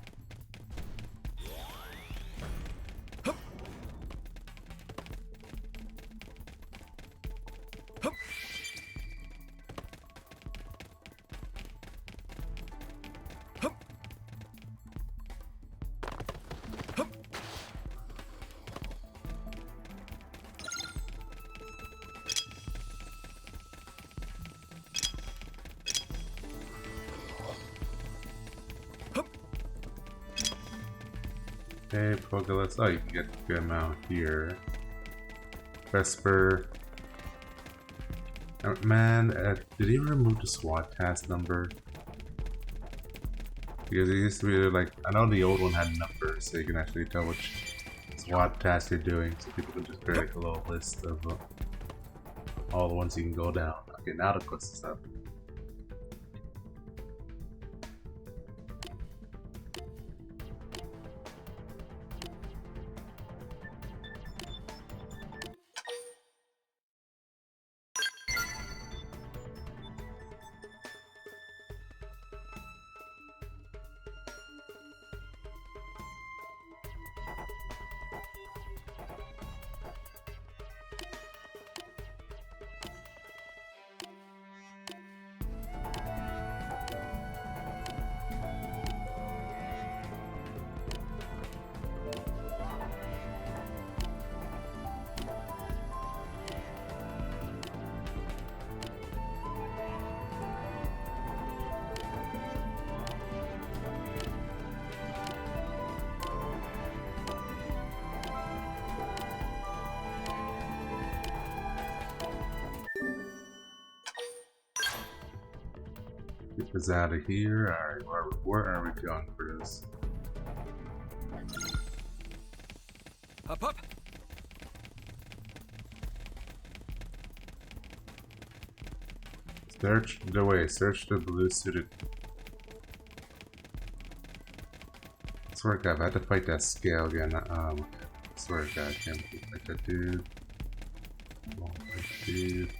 Okay, Pokeless. Oh, you can get a good amount here. Vesper. Man, did he remove the SWAT task number? Because it used to be like, I know the old one had numbers, so you can actually tell which SWAT task you're doing, so people can just create like a little list of all the ones you can go down. Okay, now the quest is up. Get this out of here. Alright, where are we going for this? Up, up. Search the way. Search the blue suited. I swear to God, I had to fight that scale again. I swear to God, I can't fight that dude. That dude.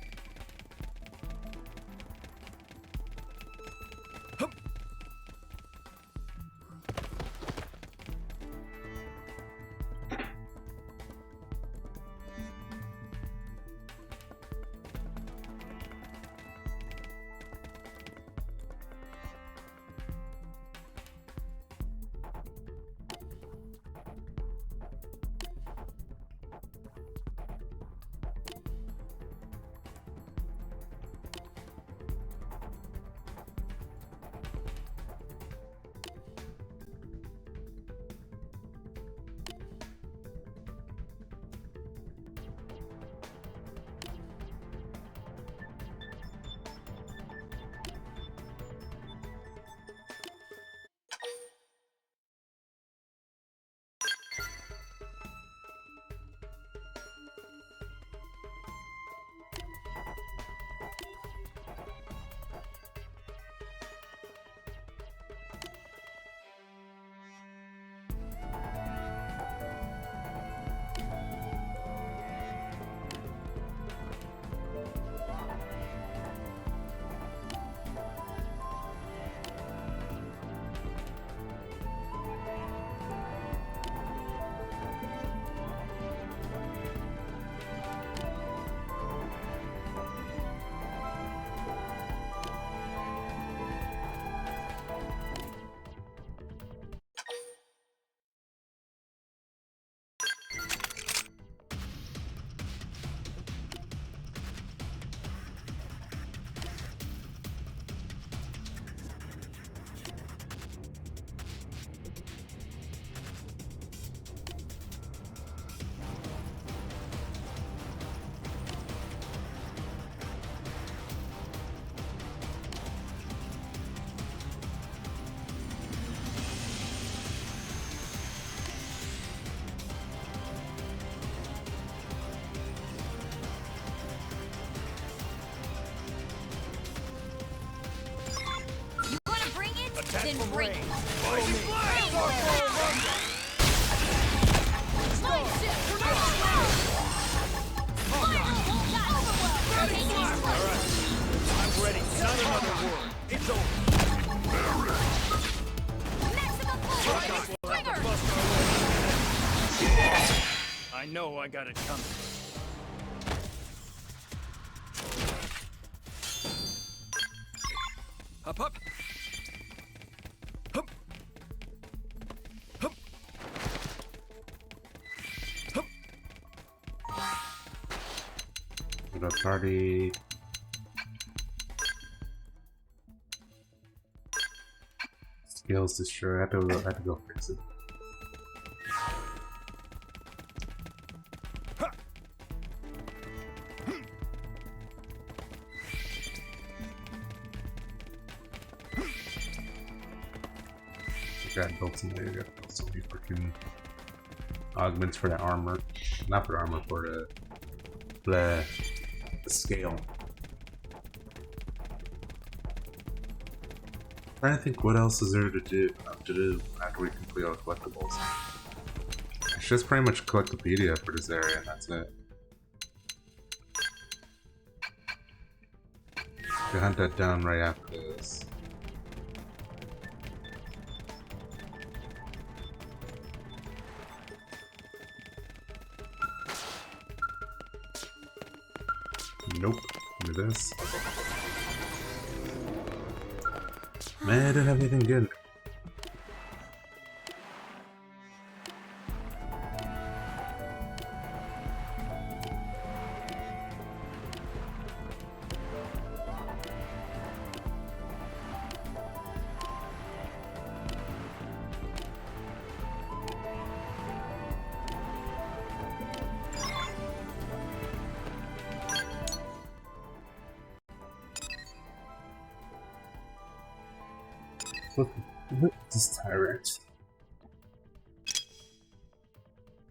I know I got it coming. Up, up. Hup. Hup. Hup. What up, party? Scales destroyed. I had to go fix it. Got built some many freaking augments for the armor. Not for the armor, for the scale. I'm trying to think what else is there to do after we complete all the collectibles. It's just pretty much Collectopedia for this area, and that's it. We'll hunt that down right after this. Nope. Look at this. Man, I didn't have anything good. Look at this tyrant.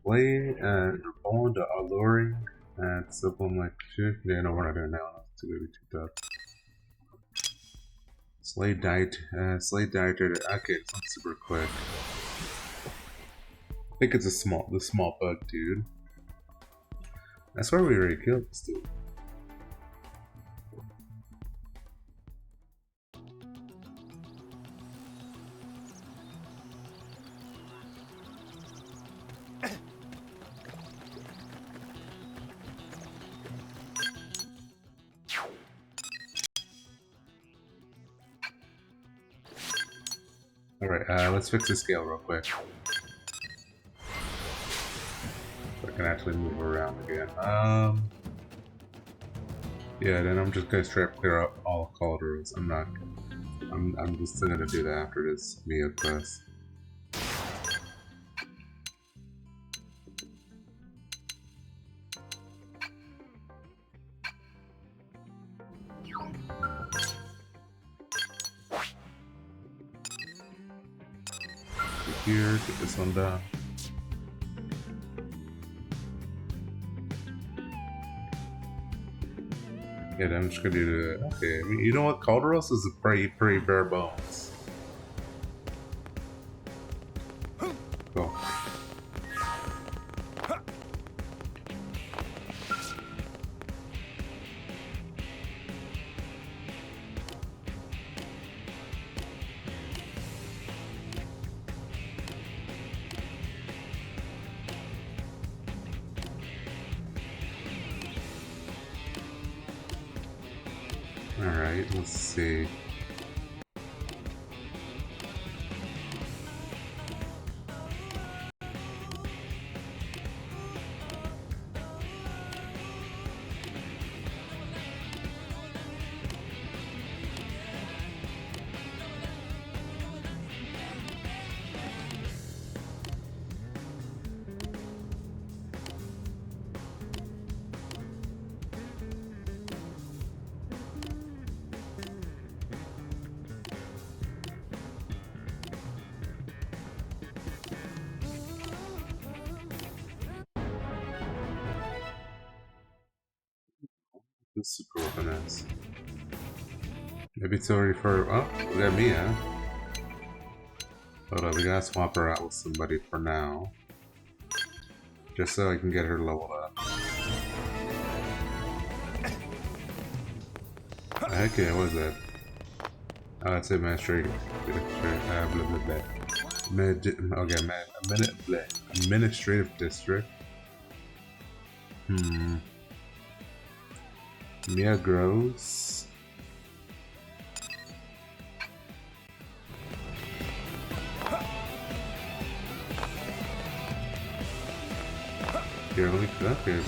Play and respond to alluring and something like shit. Yeah, no, we're not doing that one. It's gonna be too tough. Slade died. Slade died. Okay, it's not super quick. I think it's the small bug, dude. That's where we already killed this dude. Alright, let's fix the scale real quick. So I can actually move around again. Yeah, then I'm just gonna straight up clear up all of Cauldros. I'm just still gonna do that after this Mia quest. Here, get this one done. Yeah, then I'm just gonna do the. Okay, I mean, you know what? Cauldros is a pretty bare bones. Cool. Alright, let's see. This super finesse. Maybe it's already for. Oh, we got Mia. Hold up, we gotta swap her out with somebody for now. Just so I can get her leveled up. Okay, what is that? Oh, it's administrative. Blah, blah, blah. Administrative district. Mia grows. Here, let me put up here.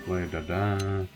Wait, da-da.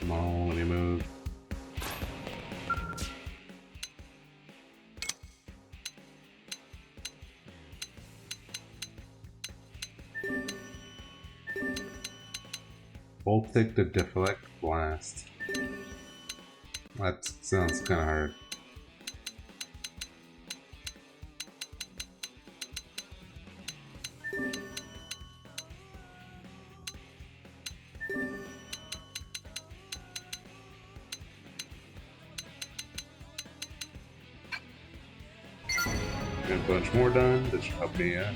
Come on, let me move. Voltic to deflect blast. That sounds kind of hard. Get a bunch more done. That should help me out.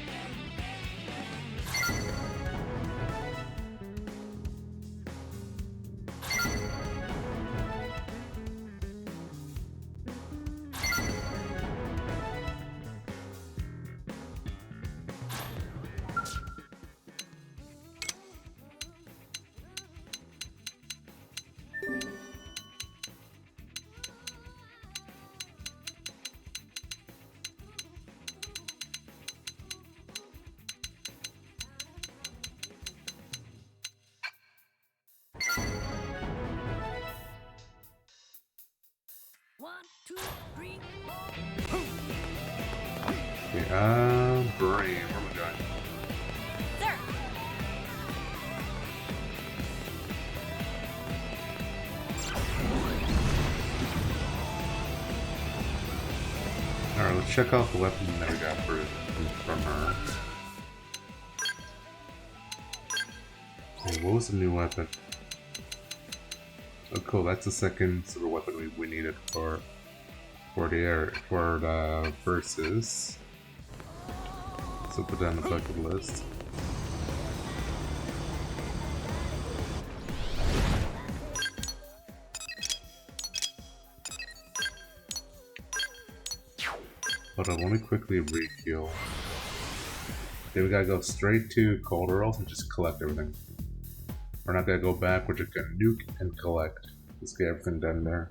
Brain, where am I going? Sir. Alright, let's check out the weapon that we got from her. Hey, what was the new weapon? Oh cool, that's the second sort of weapon we needed for the versus. So put that on the bucket list. Hold on, let me quickly refuel. Okay, we gotta go straight to Cauldros and just collect everything. We're not gonna go back, we're just gonna nuke and collect. Let's get everything done there.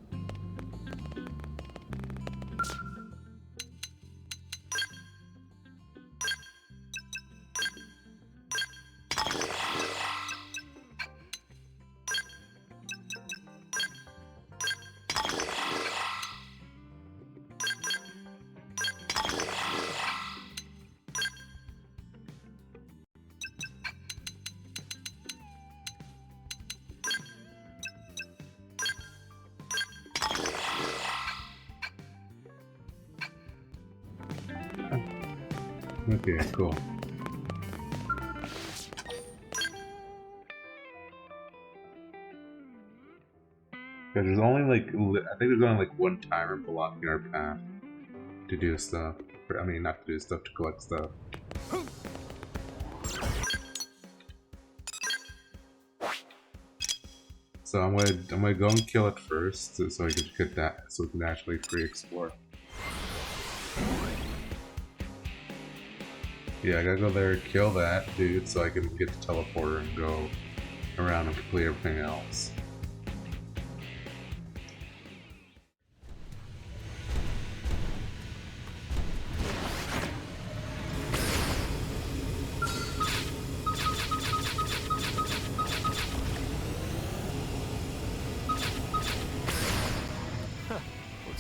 Okay, cool. There's only like, I think there's only like one timer blocking our path to do stuff. I mean, not to do stuff, to collect stuff. So I'm gonna go and kill it first, so we can get that, so we can actually free explore. Yeah, I gotta go there, kill that dude, so I can get the teleporter and go around and complete everything else.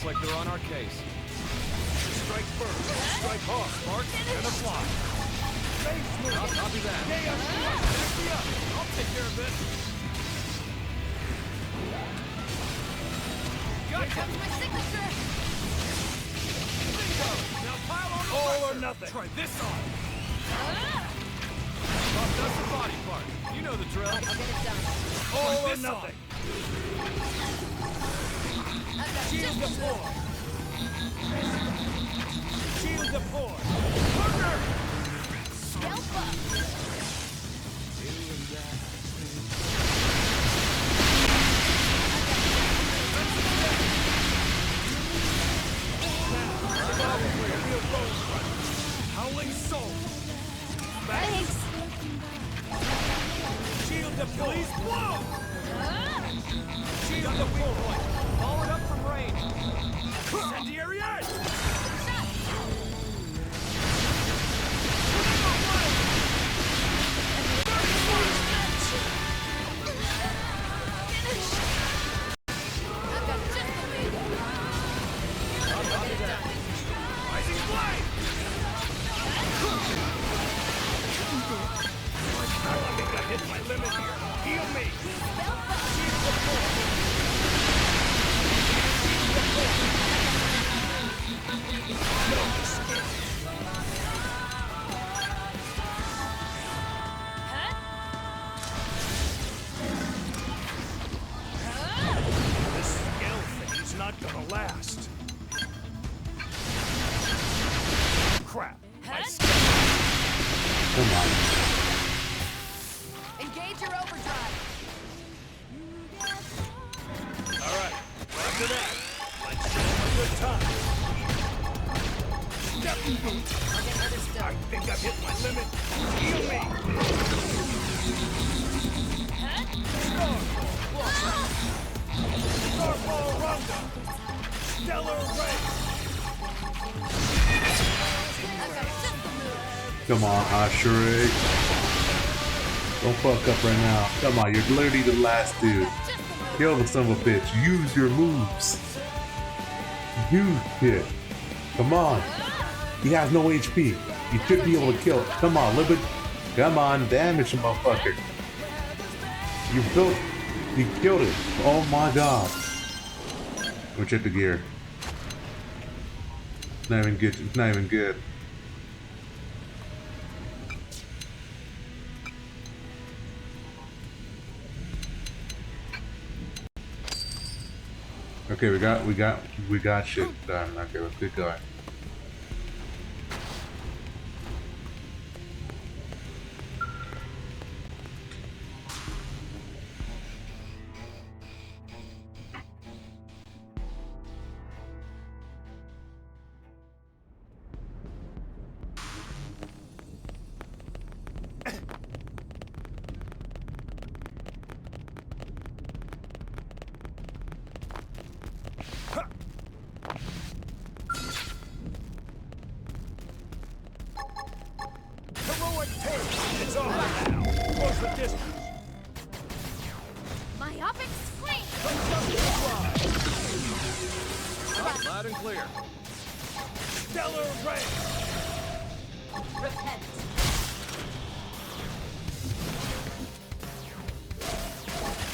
Looks like they're on our case. Strike first, strike hard, spark, and a fly. I'll copy that. Back me up. I'll take care of this. Here comes my signature! Bingo! Now pile on the All or pressure. nothing. Try this on. Toss us a body part. You know the drill. I'll get it done. All or this nothing. I've got Shield just the deploy. Shield deploy. Partner! Scalp up! Howling soul. Thanks! Shield deploy. Please blow! Shield deploy. Follow it up from range. Incendiary edge! I've got just the lead. I'll copy that. Rising flame! I think I hit my limit here. Heal me. This skill thing's not gonna last. Crap. My skill. Come on. Engage your overdrive. All right. After that, let's show them a good time. Step boot. I'll get other I stuff. think I've hit my limit. Heal me. Starfall Rondo. Stellar Ray. I've got just the move. Come on, Ashuri. Don't fuck up right now. Come on, you're literally the last dude. Kill the son of a bitch. Use your moves. Use it. Come on. He has no HP. You should be able to kill it. Come on, little bit. Come on, damage him, motherfucker. You built. He killed it. Oh my god. Go check the gear. It's not even good. It's not even good. Okay, we got shit done. Okay, let's get going. Heroic tail. It's on now. Close the distance. Myopic swing! Loud and clear. Stellar Ray. Repent.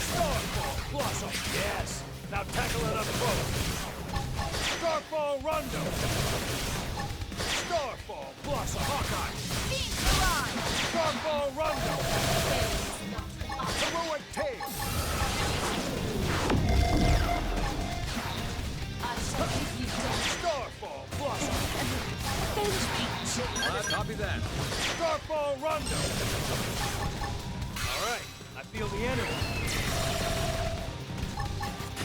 Starfall Blossom. Yes. Now tackle it up close. Starfall Rondo. Starfall Blossom Hawkeye. Beam Barrage! Starfall Rondo. Heroic tail. I shall give you death. Starfall Blossom. Copy that. Starfall Rondo. All right. I feel the enemy.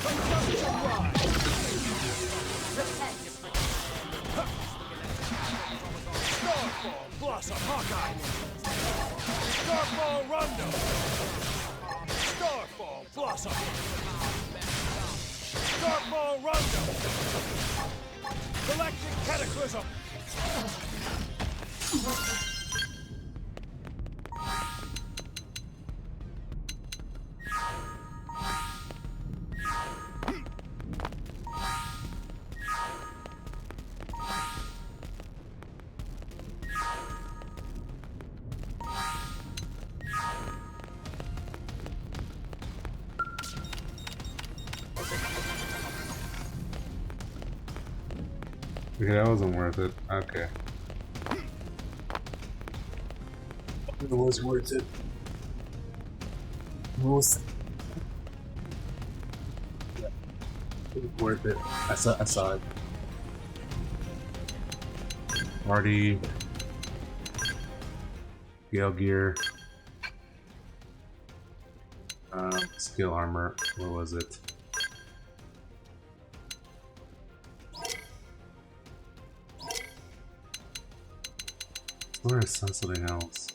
Consumption Ride. Repent. Starfall Blossom Hawkeye. Starfall Rondo. Starfall Blossom. Starfall Rondo. Galactic Cataclysm. Okay, that wasn't worth it. Okay. It was worth it. It was worth it. I saw it. Party. Gale gear. Skill armor. What was it? Where is something else?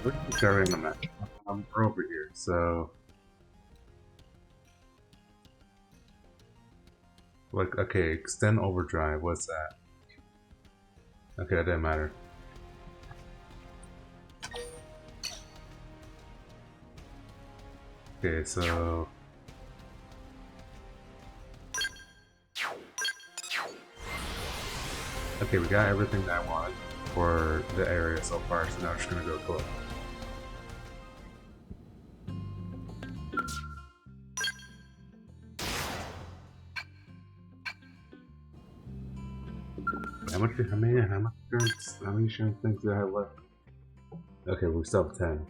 We're carrying the map. I'm over here, so like, okay, extend overdrive. What's that? Okay, that didn't matter. Okay, so okay, we got everything that I wanted for the area so far, so now we're just gonna go cool. How many shiny things do I have left? Okay, we still have 10.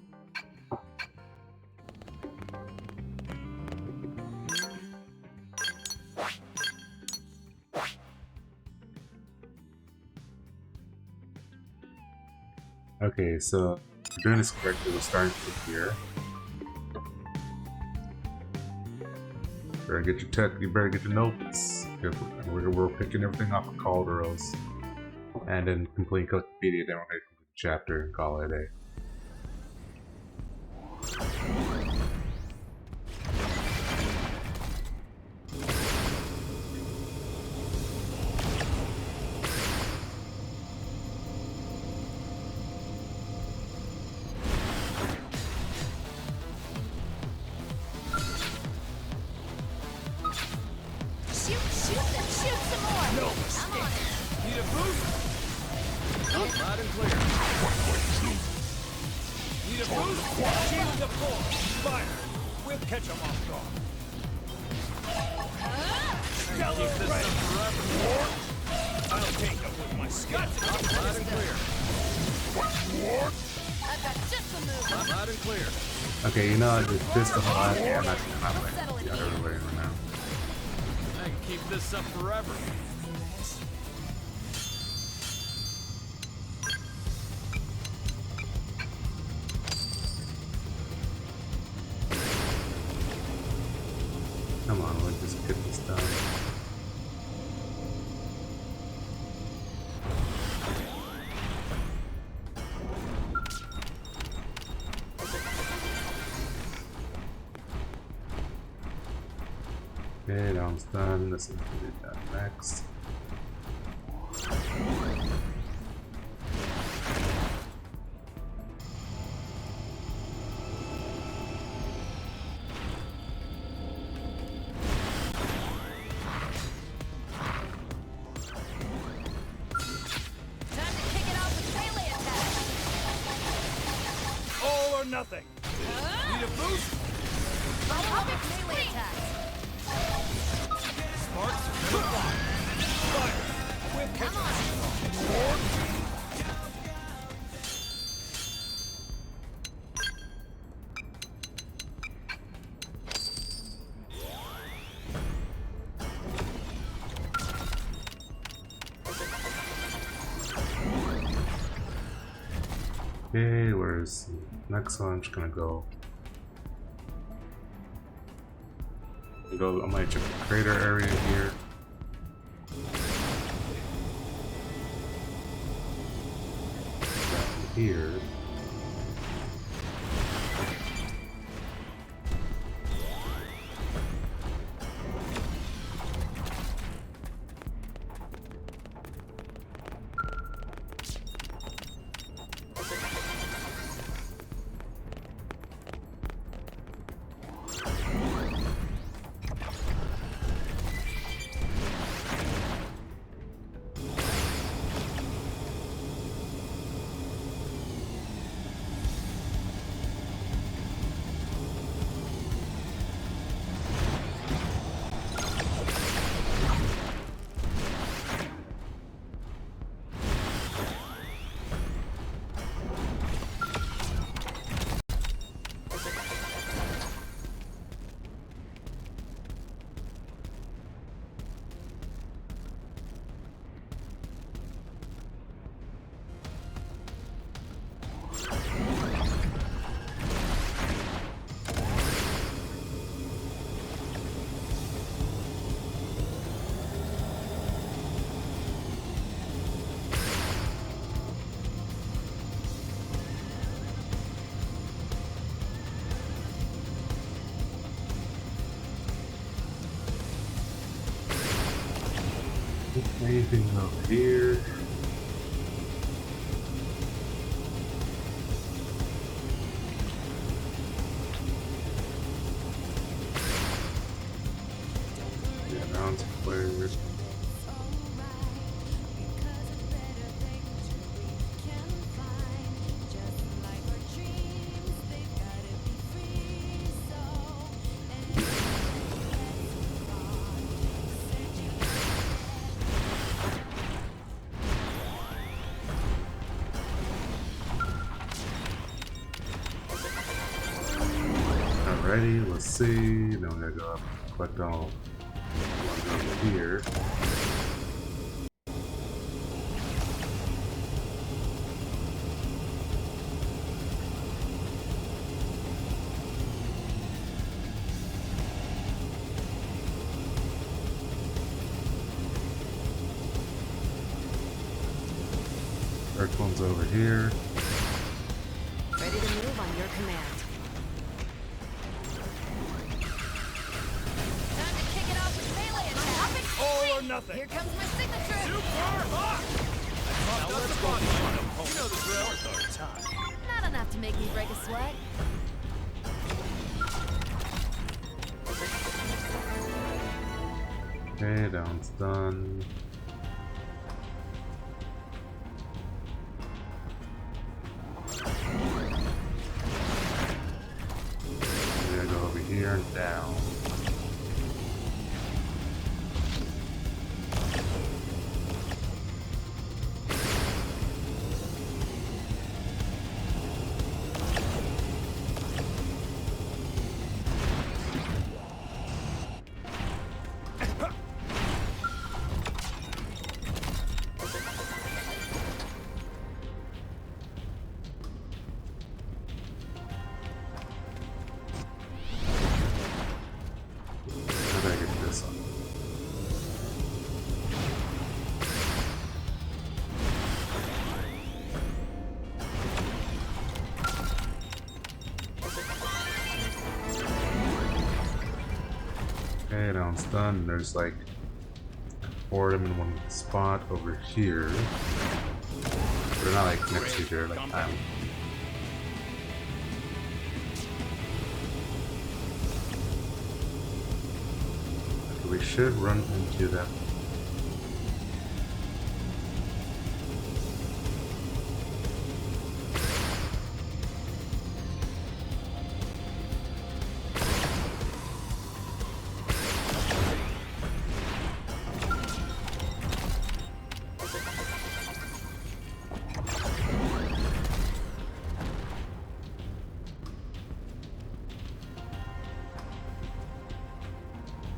Okay, so if we're doing this correctly, we're starting from here. Better get your tech. You better get your notes. We're picking everything off of Cauldros, and then complete Wikipedia. Then we're gonna complete the chapter and call it a day. Okay, you know, I just pissed the whole out of me. I'm not like, got everybody right now. I can keep this up forever. Come on, let's just get this done. Okay, that one's done. Let's do that next. All or nothing. Need a boost? Melee attack. Sparks, fire. Whip, Come on. Okay, where's the next one? I'm just gonna go. I might check the crater area here. Down here. Anything over here? Yeah, now it's clear. Alrighty, let's see. Now we gotta go up and collect all the ones over here. First one's over here. Ready to move on your command. Time to kick it off with melee attack. All or nothing. Here comes my signature. Super hot! Now let's go find him. You know the drill. Our time. Not enough to make me break a sweat. Okay, that one's done. We gotta go over here and down. How do I get this one? Okay, now it's done. There's like 4 of them in one spot over here. They're not like next to each other, like I'm. We should run into them.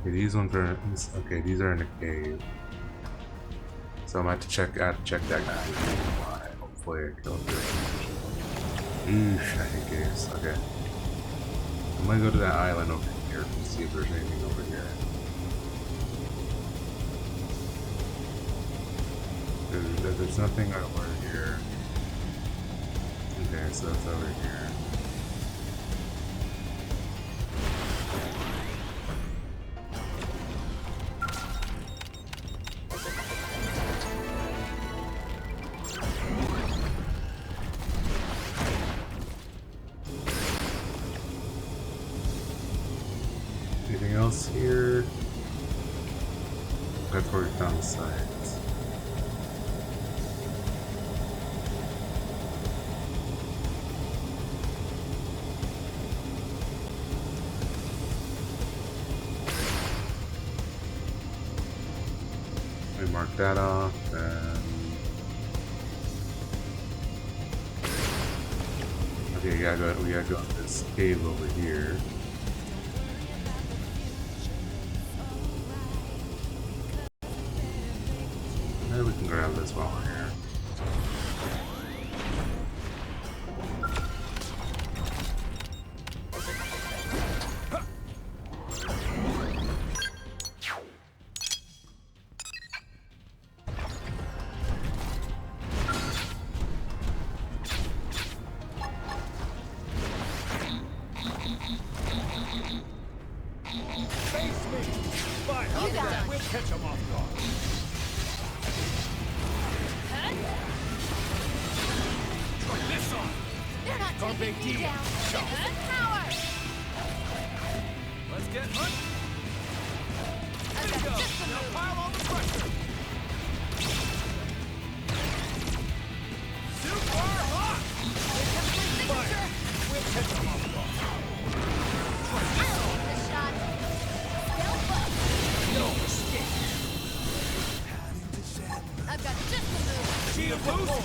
Okay, these ones are okay. These are in a cave, so I'm gonna have to check that guy. Hopefully, I killed this. Eesh, I hate caves. Okay, I'm gonna go to that island over here and see if there's anything over here. There's nothing over here. Okay, so it's over here. Anything else here? That's where we found the signs. We mark that off, and okay, we gotta go to this cave over here. Maybe we can grab this while we're here. Face me! Fine, I'll do that. We'll catch him off guard. Carpe diem. Power. Let's get hunt. There you go. Now pile on the pressure. Super hot. Here comes my signature. We'll catch them off guard. I'll take the shot. Stealth up. No escape. I've got just the move. Shield deploy.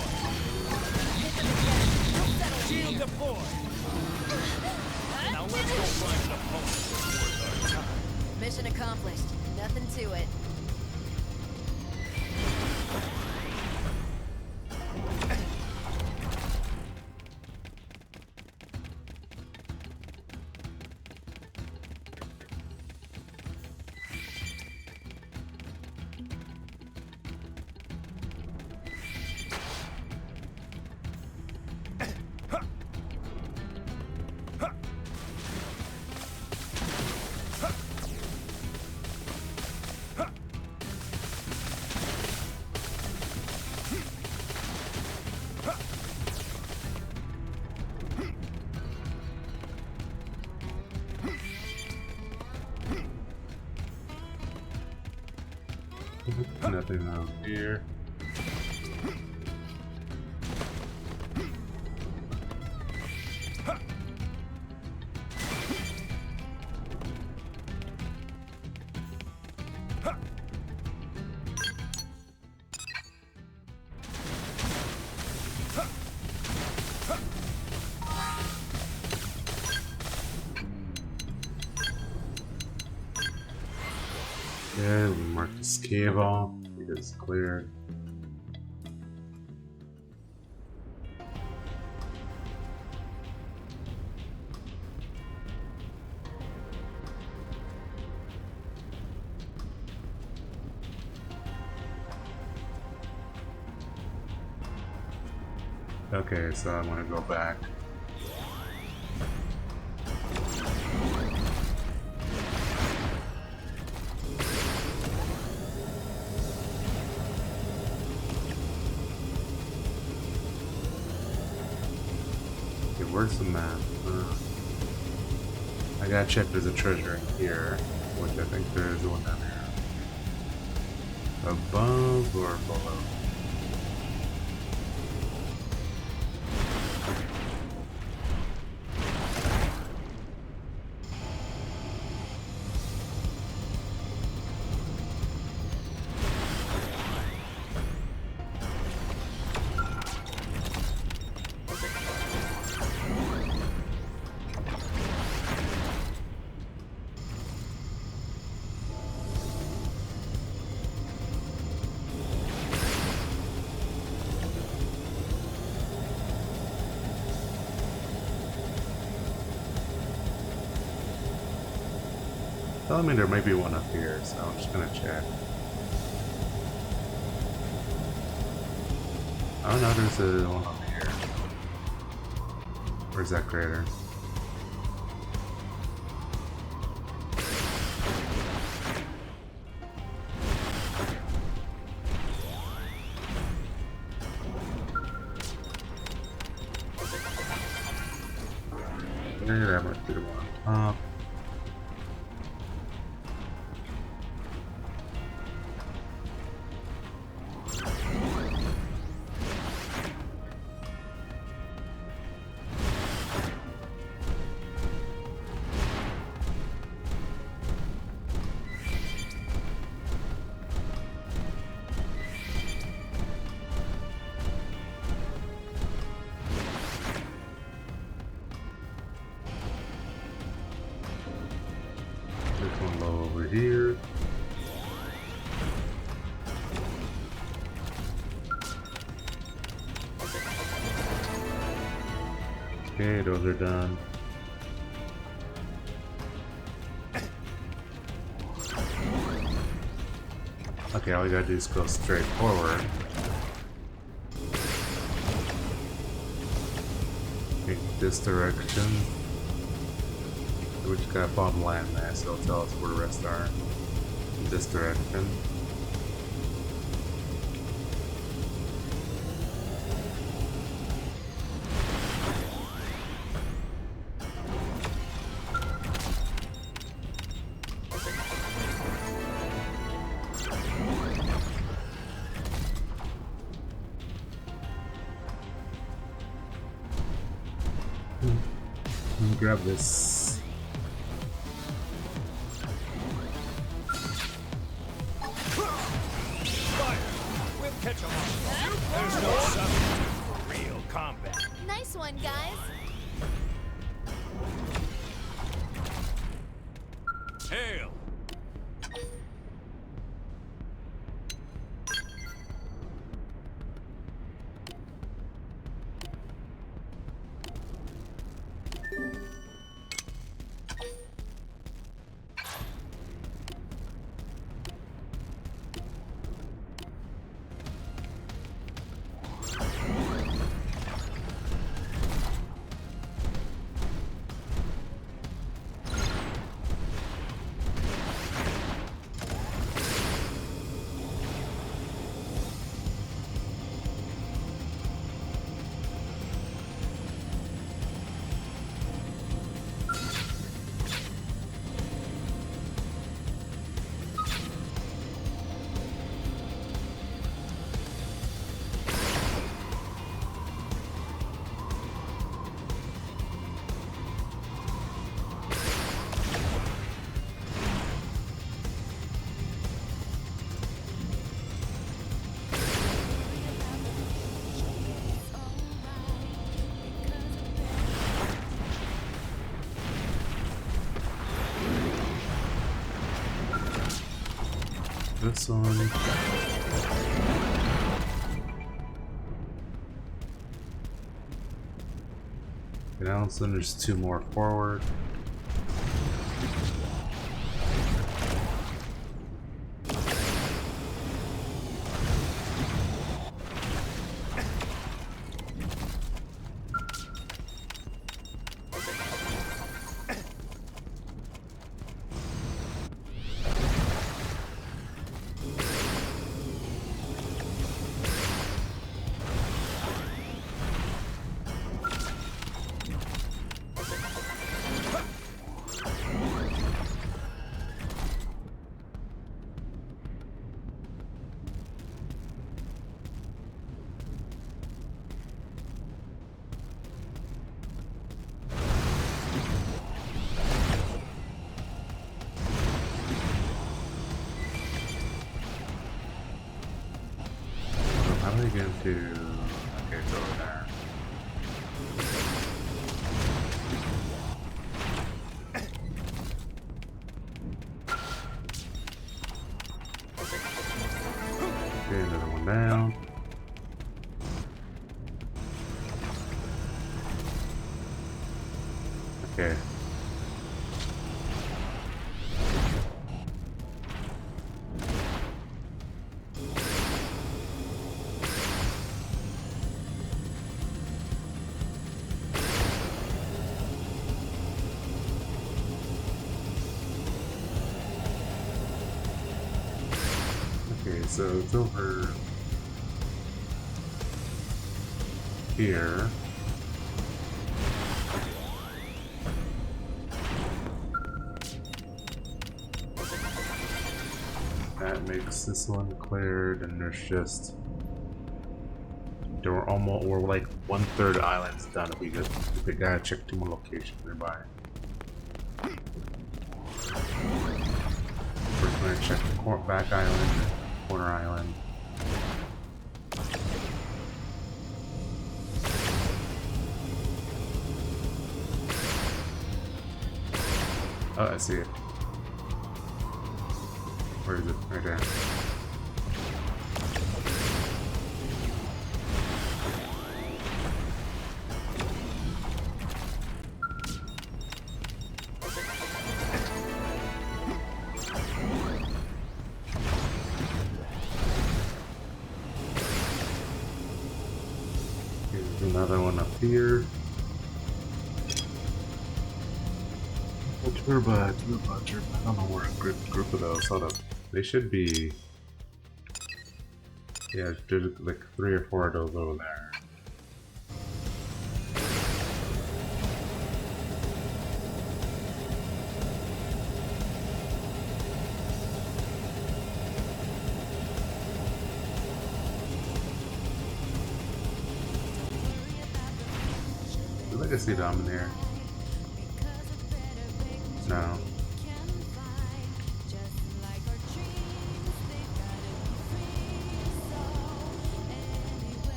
Hit them again. You'll settle. Shield deploy. Now let's go find an opponent that's worth our time. Mission accomplished. Nothing to it. Nothing out here. Yeah, we mark this cave off. It's clear. Okay, so I'm gonna go back. Where's the map? I gotta check there's a treasure in here, which I think there's one down here. Above or below? Telling me there might be one up here, so I'm just gonna check. Oh no, there's a one up here. Where's that crater? Yeah, that might be the one up top. Here. Okay, those are done. Okay, all we gotta do is go straight forward. Okay, this direction. We just got bomb landmass, so it'll tell us where the rest are. In this direction. grab this. Fire! We'll catch 'em all. There's no substitute for real combat. Nice one, guys. Hail! This one. And now there's 2 more forward. How do I get to... Okay, it's over there. Okay, another one down. Okay. Okay, so it's over here. That makes this one cleared, and there's just we're like 1/3 islands done. If we gotta check 2 more locations nearby. First, we're gonna check the back island, corner island. Oh, I see it. Where is it? Right there. Here's another one up here. Turbo. I don't know where a group of those. Hold up. They should be. Yeah, there's like 3 or 4 of those over there. I feel like I see them in there.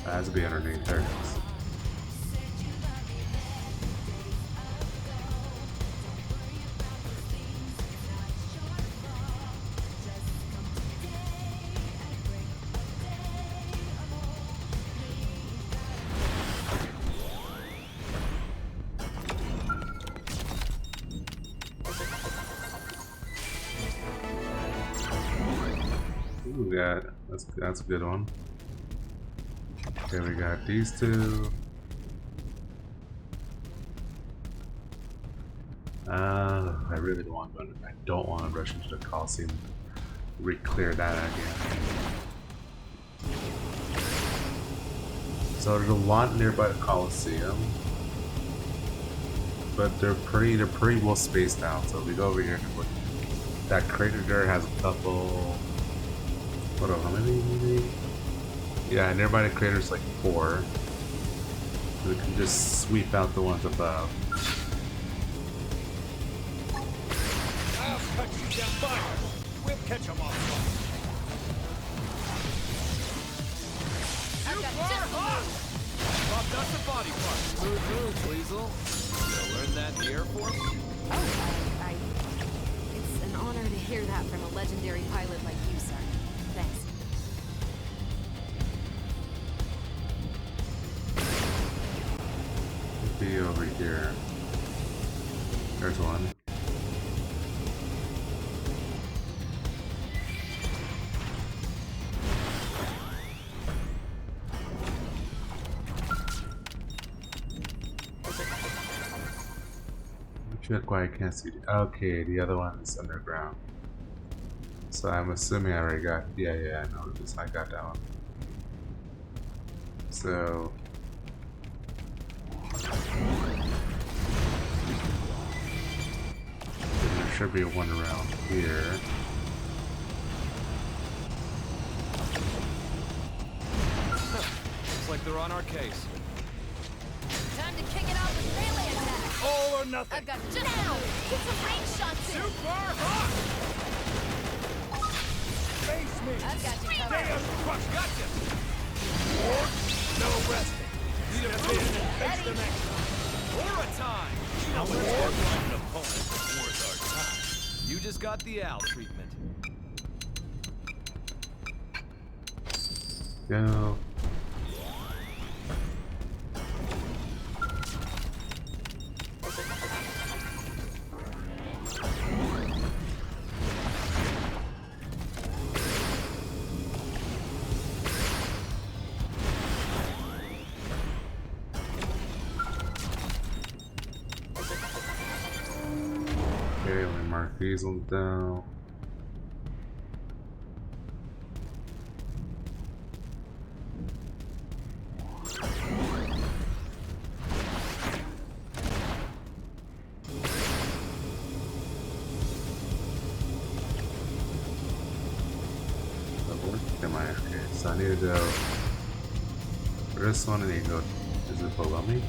Has to be underneath. There it is. We got that's a good one. Okay, we got these two. I really don't want to go. I don't want to rush into the Coliseum. Re-clear that again. So there's a lot nearby the Coliseum, but they're pretty well spaced out. So if we go over here, that crater there has a couple. What else? How many? Yeah, nearby the crater's like 4. So we can just sweep out the ones above. I'll cut you down fire. We'll catch them off. Super hot! Popped us a body part. Smooth moves, Weasel. You learned that in the Air Force? Oh, it's an honor to hear that from a legendary pilot like you, sir. Thanks. Be over here. There's one. Check why I can't see. Okay, the other one is underground. So I'm assuming I already got. Yeah, I know this. I got that one. So. There should be one around here. Looks like they're on our case. Time to kick it off with melee attack. All or nothing. I've got just now. Get some range shots in. Super hot. Face me. I've got you covered. Stay under crush. Gotcha. Or no resting. Step in and face the next one. Aura time. Now let's get an opponent worth our time. You just got the owl treatment. Go. Okay, we mark these ones down. Okay, so I need to go for this one. I need to go. Is it below me?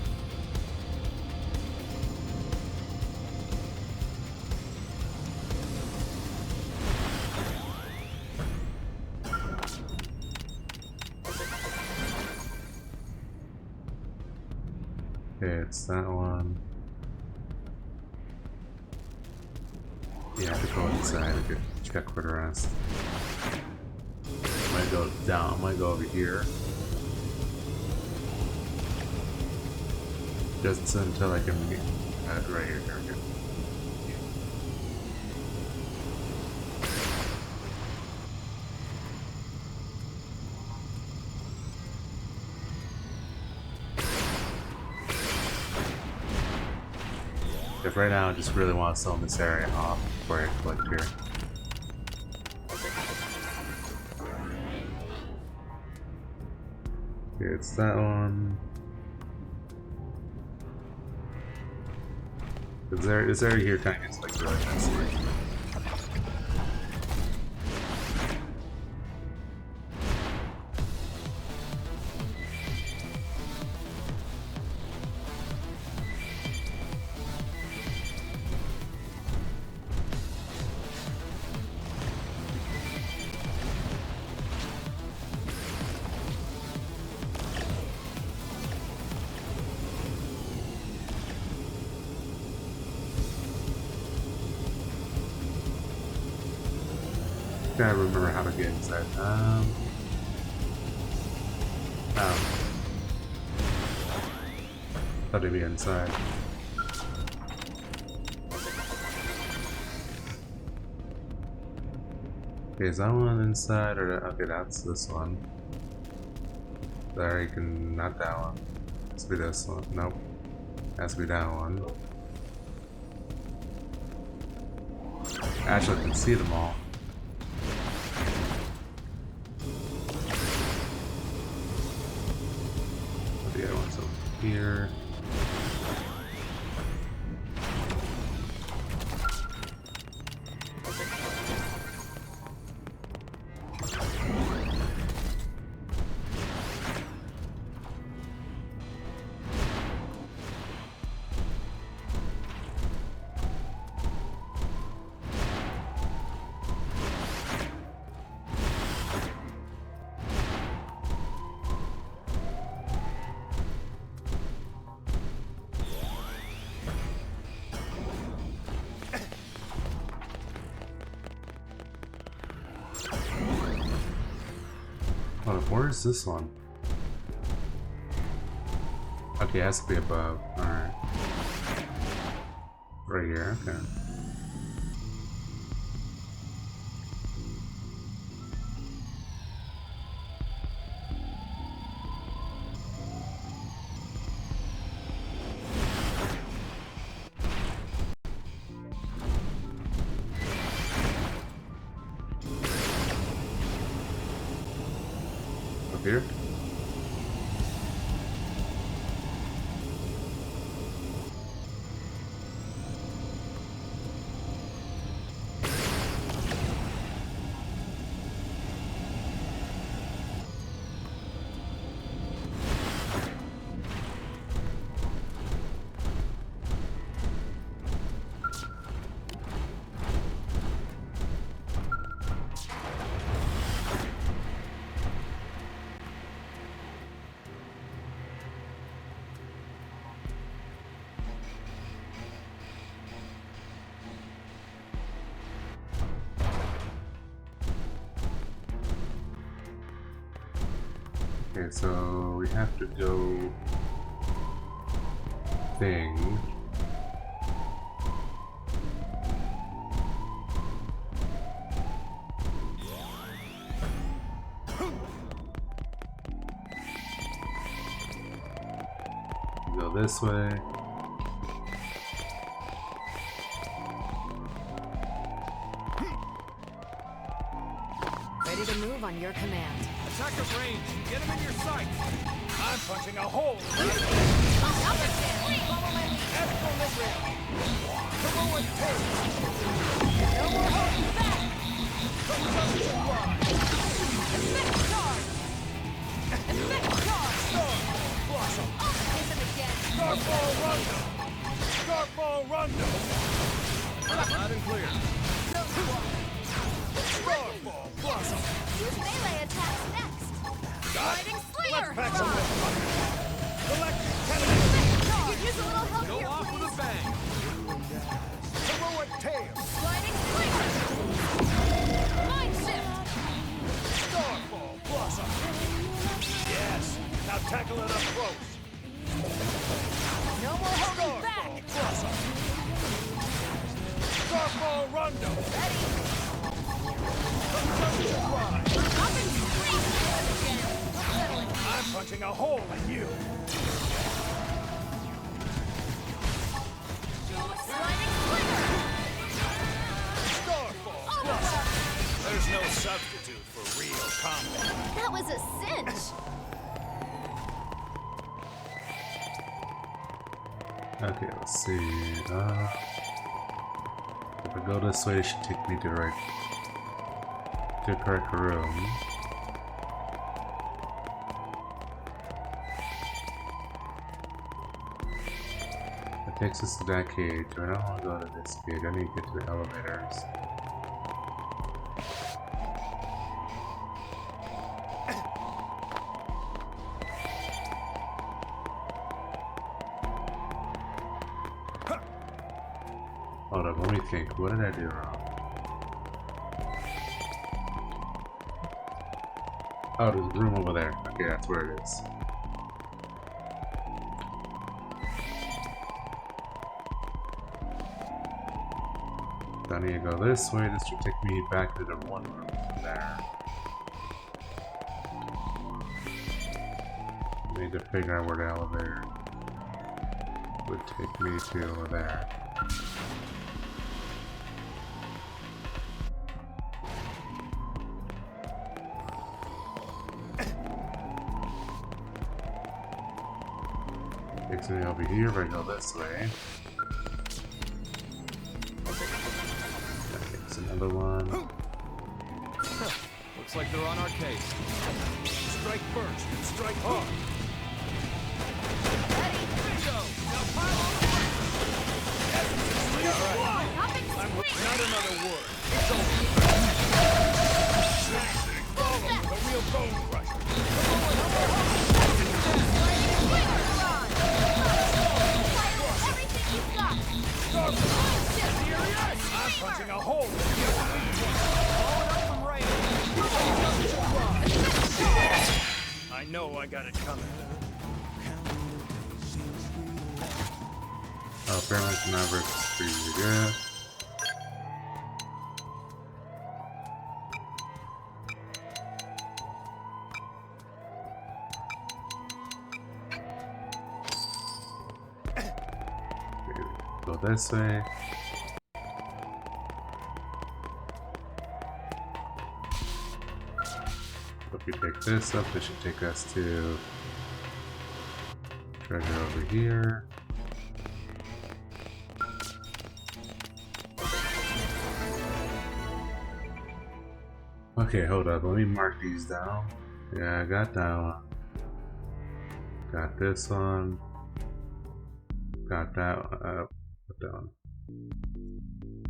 Okay, it's that one. Yeah, I have to go inside. I could check for the rest. I might go down. I might go over here. Just until I can get right here. There we go. If right now I just really want to zone this area off before I click here. Okay, it's that one. This area here kind of gets like really messy. Gotta remember how to get inside. Oh. Thought it'd be inside. Okay, is that one inside or okay? That's this one. There, you can not that one. Has to be this one. Nope. Has to be that one. Actually, I can see them all. The other one's over here. Where's this one? Okay, it has to be above. Alright. Right here, okay. Here. Okay, so we have to go thing. Go this way. Ready to move on your command. Attack of range. Get him in your sight. I'm punching a hole. Heroic tail. No more holding back. Effect charge. Effect charge. Blossom. Hit them again. Starfall Rondo. Starfall Rondo. Loud and clear. Starfall Blossom. Use melee attacks next. Sliding Slinger! Let's pack some Electric Cannon! Could use a little help Go here, off please. with a bang! Heroic Tail! Sliding Slinger! Mind Shift! Starfall Blossom! Yes! Now tackle it up close! No more holding back! Blossom! Starfall Rondo! Ready! I'm punching a hole in you! Sliding Slinger! Starfall Blossom! There's no substitute for real combat. That was a cinch! Okay, let's see. If I go this way, it should take me to the correct room. It takes us to that cage. I don't want to go to this cage. I need to get to the elevators. Hold on, let me think. What did I do wrong? Oh, there's a room over there. Okay, that's where it is. I need to go this way. This should take me back to the one room there. I need to figure out where the elevator would take me to over there. Takes me over here if I go this way. That takes another one. Looks like they're on our case. Strike first and strike hard. Ready? Bingo! Now pile on the way! Not another word. It's over. The real bone crusher. Everything you've got! I'm punching a hole in the other I know I got it coming. Oh, apparently it's never pretty good. Go this way. If we take this up, this should take us to treasure over here. Okay, hold up. Let me mark these down. Yeah, I got that one. Got this one. Got that one. Put that one.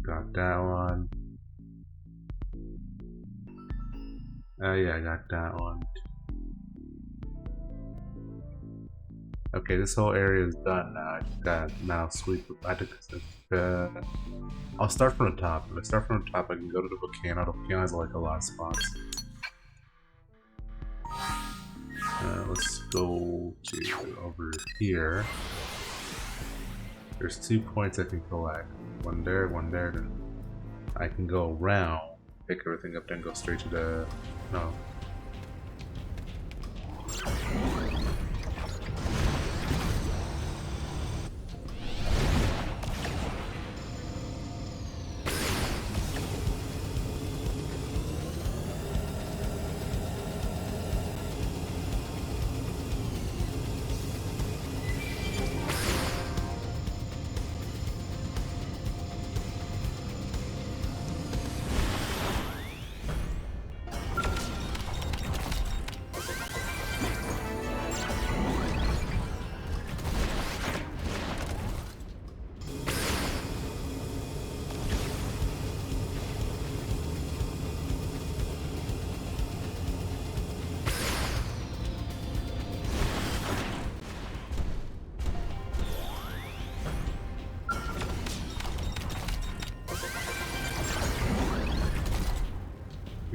Got that one. Yeah, I got that one. Okay, this whole area is done now. I just got now sweep. I'll start from the top. If I start from the top, I can go to the volcano. The volcano has like a lot of spots. Let's go to over here. There's 2 points I can collect. One there, then I can go around, pick everything up, then go straight to the... no.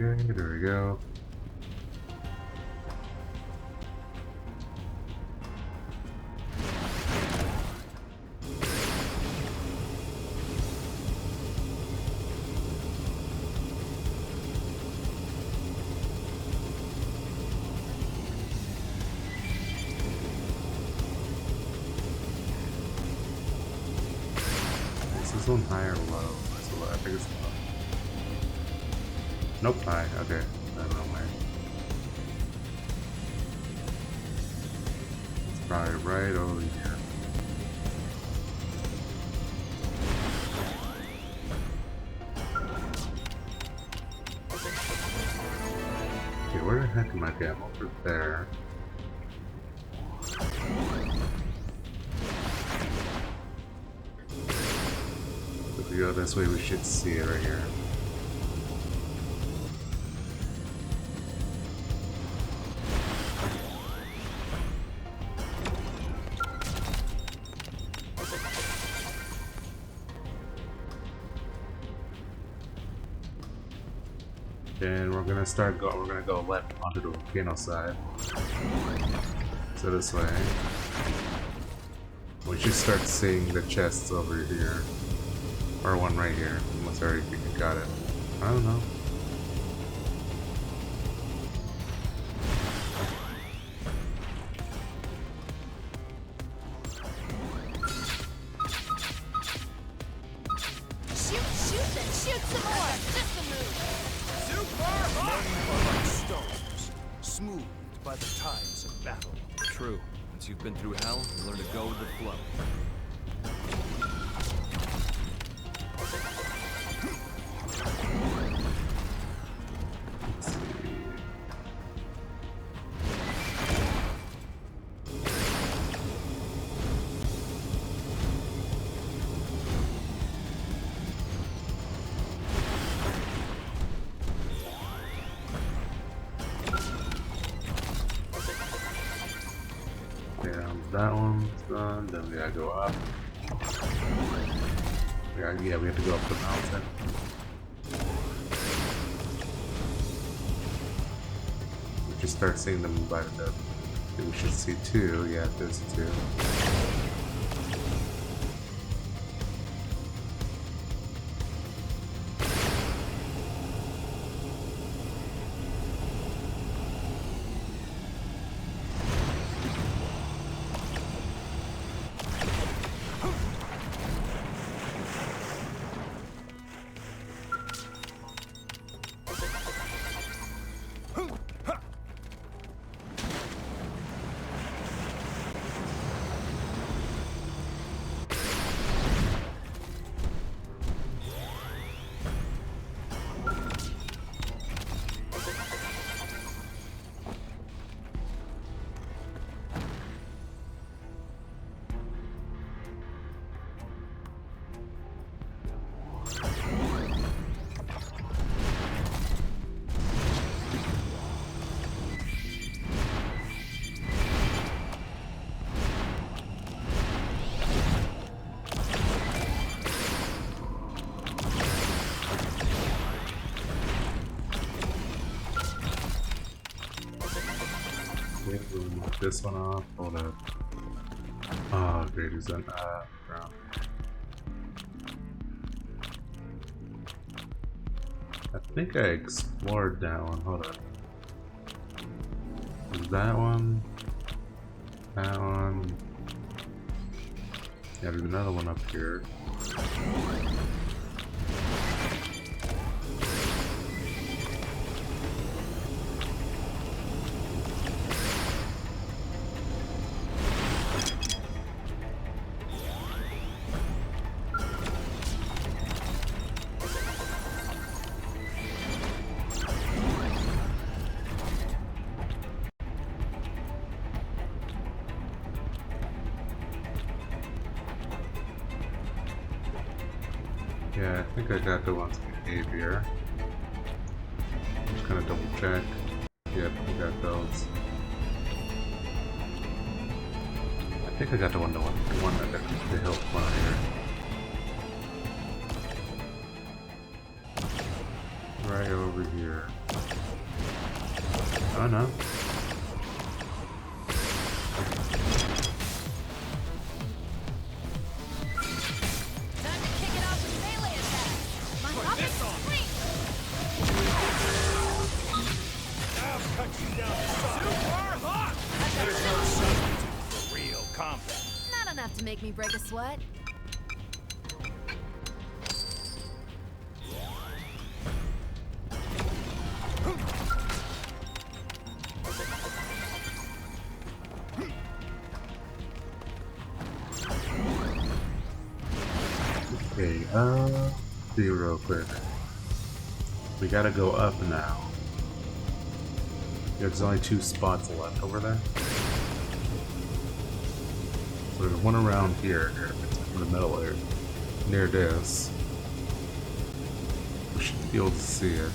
Okay, there we go. Is this one high or low? So I think it's low. Nope, high. Okay. I don't know why. It's probably right over here. Okay, where the heck am I? Okay, I'm over there. If we go this way, we should see it right here. Then we're gonna we're gonna go left onto the volcano side. So this way. We should start seeing the chests over here. Or one right here. Unless I already got it. I don't know. Shoot some more! Just a move! Super hot! Men are like stones, smoothed by the tides of battle. True. Once you've been through hell, you learn to go with the flow. That one's done, then we gotta go up. Yeah, we have to go up the mountain. We should start seeing them light up. We should see two, yeah, there's two. This one off, hold up. Oh, great, is that ground. I think I explored that one, hold up. Is that one? That one? Yeah, there's another one up here. Yeah, I think I got the ones in the cave here. Just gonna double check. Yep, I got those. I think I got the one that got the hill climb here. Right over here. Oh no. Not enough to make me break a sweat. Okay, see real quick. We gotta go up now. There's only 2 spots left over there. So there's one around here, in the middle there, near this. We should be able to see it.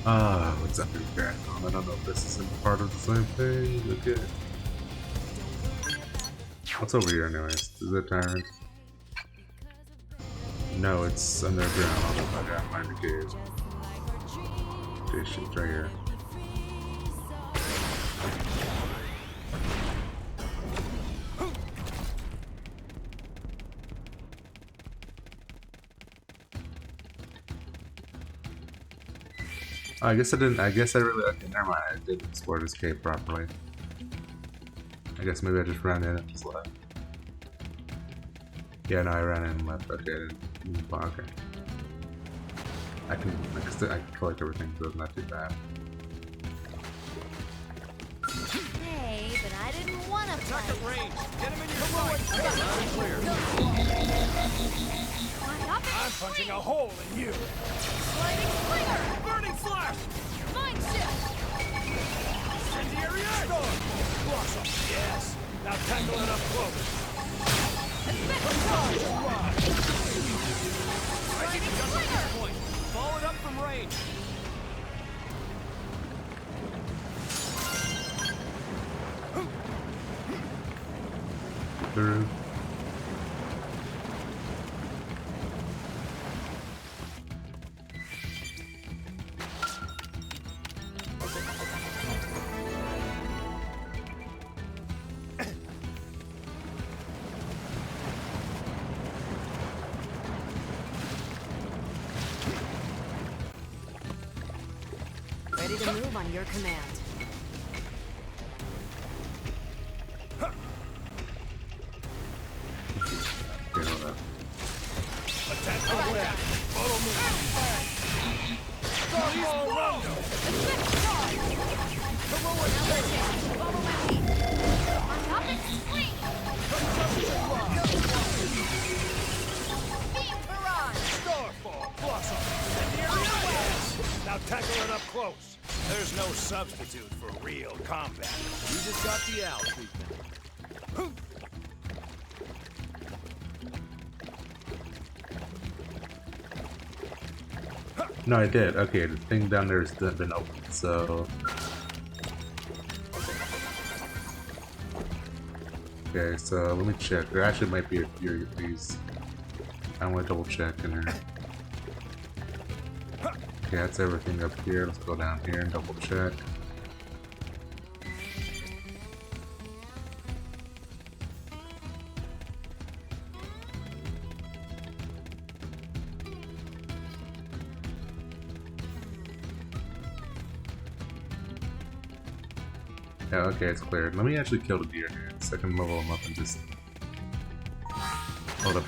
Ah, what's up here? I don't know if this isn't part of the same thing. Okay. What's over here anyways? Is it tyrant? No, it's underground. I'll just gotta find the cave. Okay, shit's right here. Oh, I guess I didn't. I guess I really. Okay, never mind. I didn't explore this cave properly. I guess maybe I just ran in and just left. Yeah, no, I ran in and left. Okay, I didn't. Okay. I can collect everything, so it's not too bad. Hey, but I didn't want to Attack fight. at range. Get him in your sight. Clear. I'm punching a hole in you. Sliding slinger. Burning flash. Mind shift. Incendiary storm. Blossom. Yes. Now tackle it up close. Striking slinger. Point. Follow it up from range. Through. Ready to move on your command. Okay, hold up. Attack from the back. Follow me. Starfall Rondo. Follow my lead. On top and swing. Beam barrage. Starfall. Blossom. Incendiary yes. Now tackle it up close. There's no substitute for real combat. You just got the owl treatment. No, I did. Okay, the thing down there has been opened, so. Okay, so let me check. There actually might be a few of these. I want to double check in here. Okay, that's everything up here. Let's go down here and double check. Yeah, okay, it's cleared. Let me actually kill the deer here, so I can level him up and just... Hold up,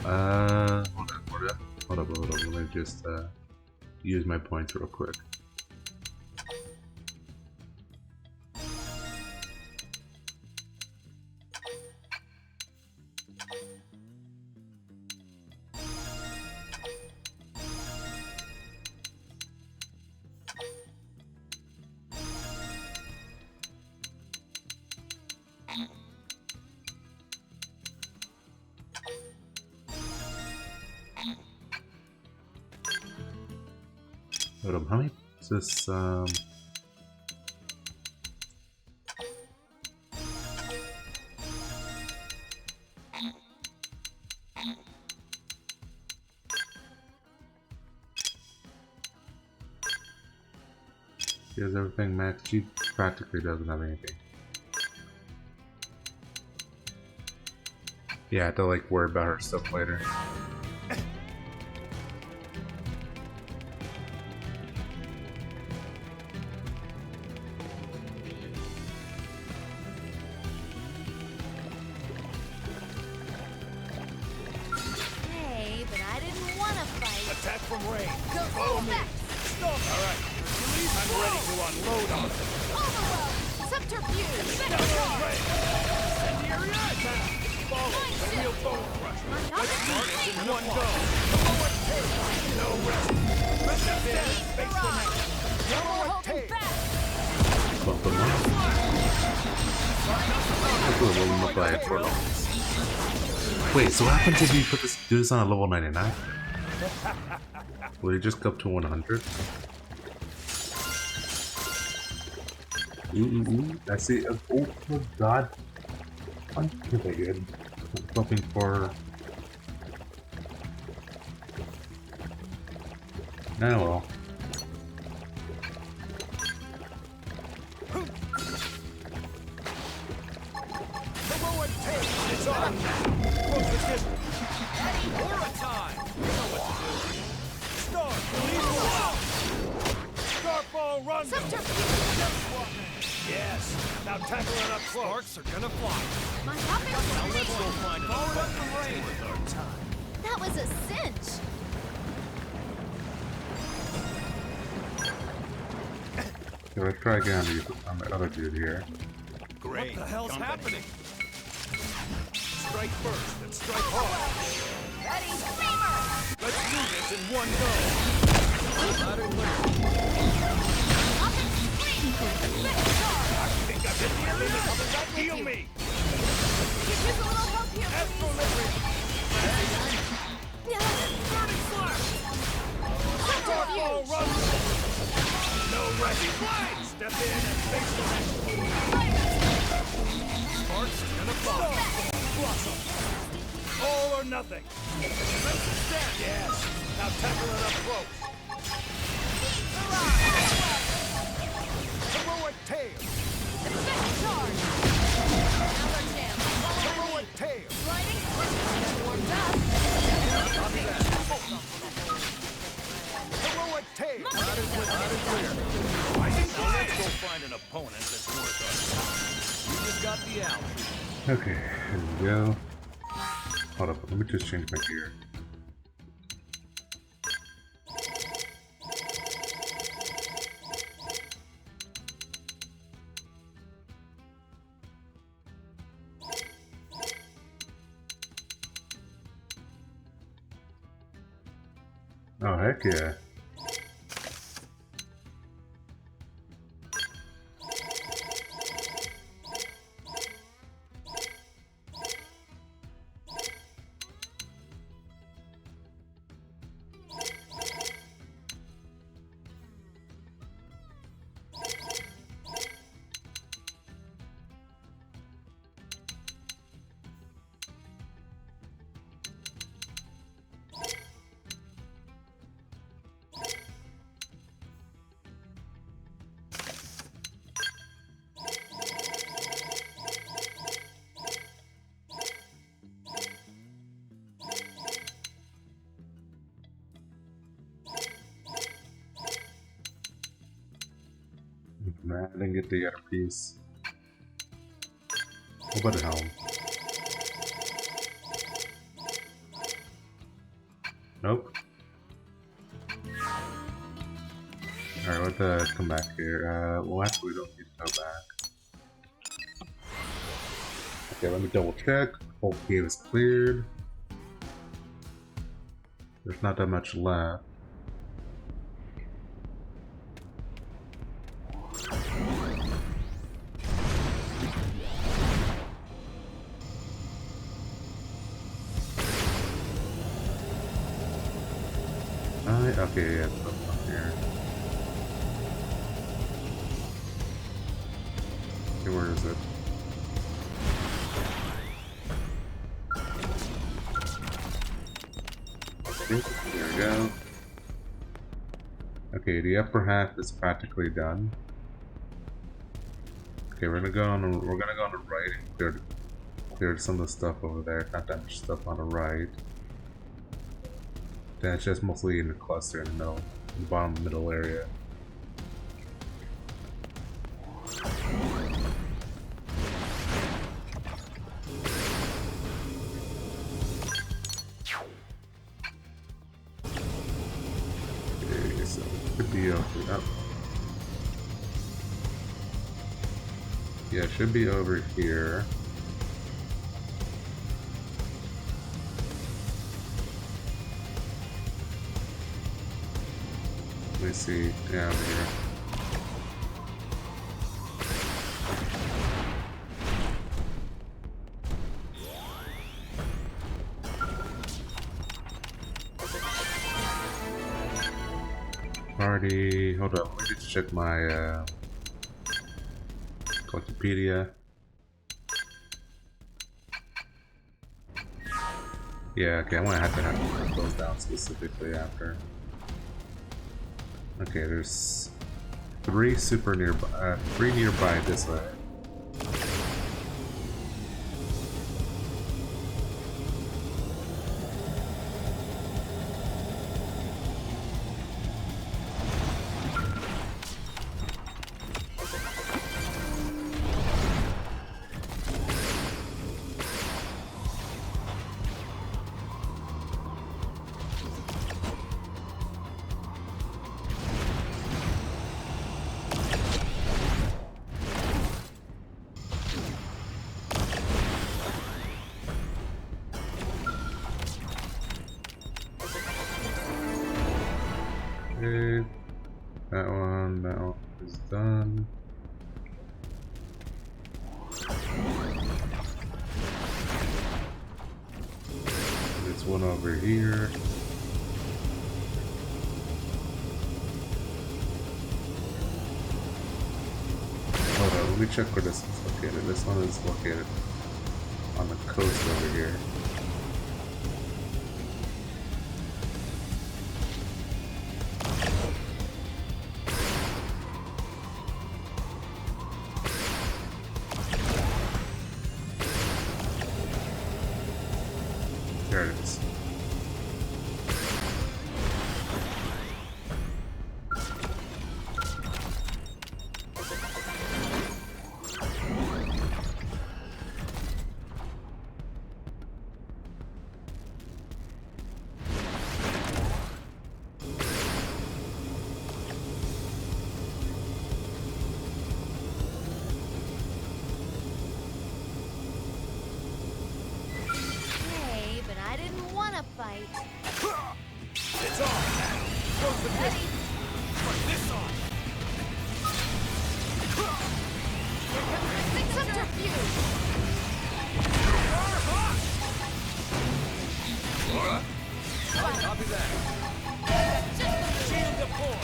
hold up. Let me just, use my points real quick. Hold up, how many is this, She has everything maxed. She practically doesn't have anything. Yeah, I have to like worry about her stuff later. Hey, but I didn't want to fight. Attack from range. Go Follow me. back. Stop. All right. I'm ready to unload on them. Overload. Subterfuge. Incendiary attack. Follow the real bone crusher. Let's do this in one go. No rest. Let them down. Face the next. Yellow tail. Wait, so what happens if you put this, do this on a level 99? Will it just go up to 100? Ooh. I see. Oh my god. Okay, good. Hoping for. Oh well. It's on now. Close the distance. Aura time. You know what to do. Start. Starfall, run. Yes. Now tackle it up close. Sparks are gonna fly. My topic Now let's go find forward up the rain with our time. That was a cinch. Okay, let's try again on the other dude here. Great. What the hell's happening? Strike first and strike hard. Ready, Screamer! Let's do this in one go. Ladder clear. Up and scream! Let's go! I think I've hit the limit. Heal me. Could use a little help here, please. Burning flash. Starfall, run. No ready. Step in and face the Sparks are gonna fly. Blossom. All or nothing. Let's stand. Yes. Now tackle it up close. Heroic tail. Defense charge. Now let's jam. Heroic tail. Sliding. Warmed up. Copy that. Heroic tail. Not as clear. Now let's go find an opponent that's worth our time. You just got the out. Okay, here we go. Hold up, let me just change my gear. Oh, heck yeah. Man, I didn't get the other piece. What about the helm? Nope. Alright, let's come back here. Well, actually, we don't need to go back. Okay, let me double check. Whole cave is cleared. There's not that much left. Okay, yeah, it's up here. Okay, where is it? There we go. Okay, the upper half is practically done. Okay, we're gonna go on the right and clear some of the stuff over there. Not that much stuff on the right. Then it's just mostly in the cluster in the middle, in the bottom middle area. Okay, so it could be over. Oh. Yeah, it should be over here. Let me see. Yeah, over here. Party. Hold up. Let me just check my Wikipedia. Yeah, okay, I'm gonna have to hunt those down specifically after. Okay, there's three nearby this way. Okay, that one is done. There's one over here. Hold on, let me check where this is located. This one is located on the coast over here. There it is. Hey, but I didn't want to fight. It's on now. Goes the Ready? Try this on. Here comes the subterfuge. Copy that. Shield deployed.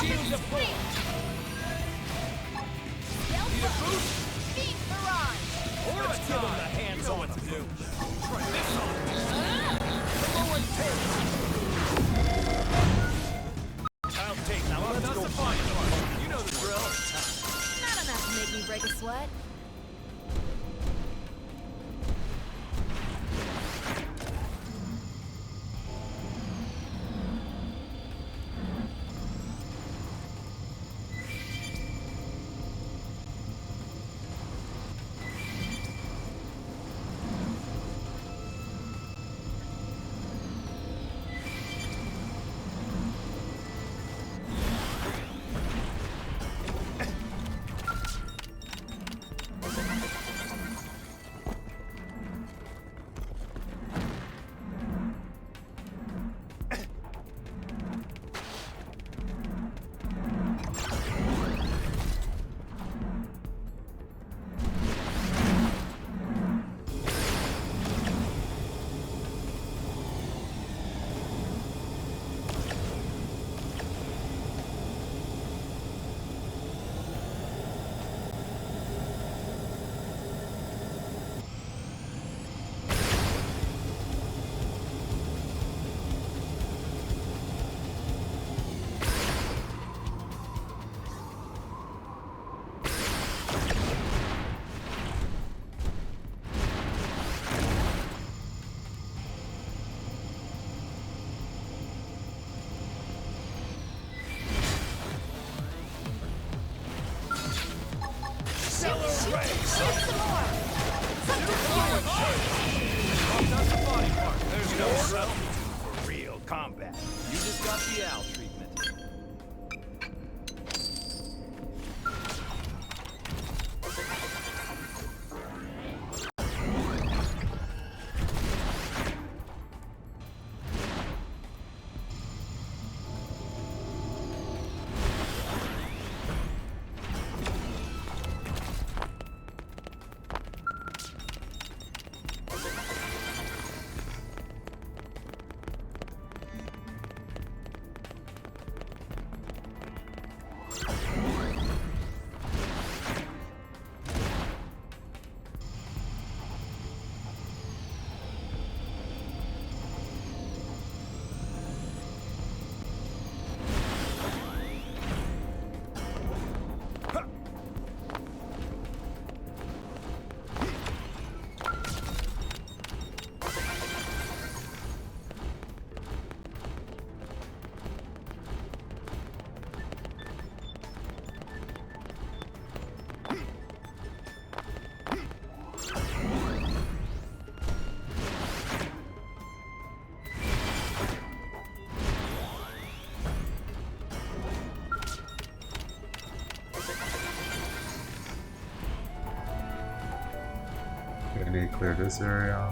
Shield deployed. Need a boost? Beat barrage. Let's give him the hands on what to do. Try this on. I'll take that. Let's go find one. You know the drill. Not enough to make me break a sweat. There's no substitute for real combat. You just got the owl treatment. I need to clear this area.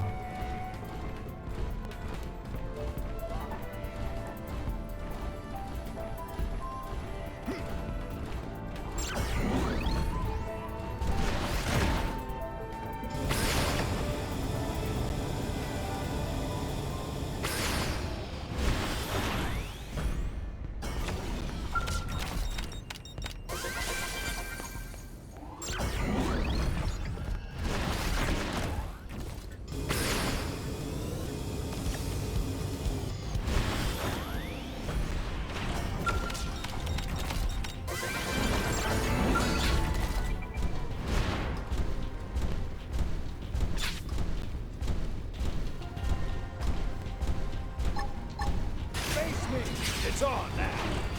It's on now.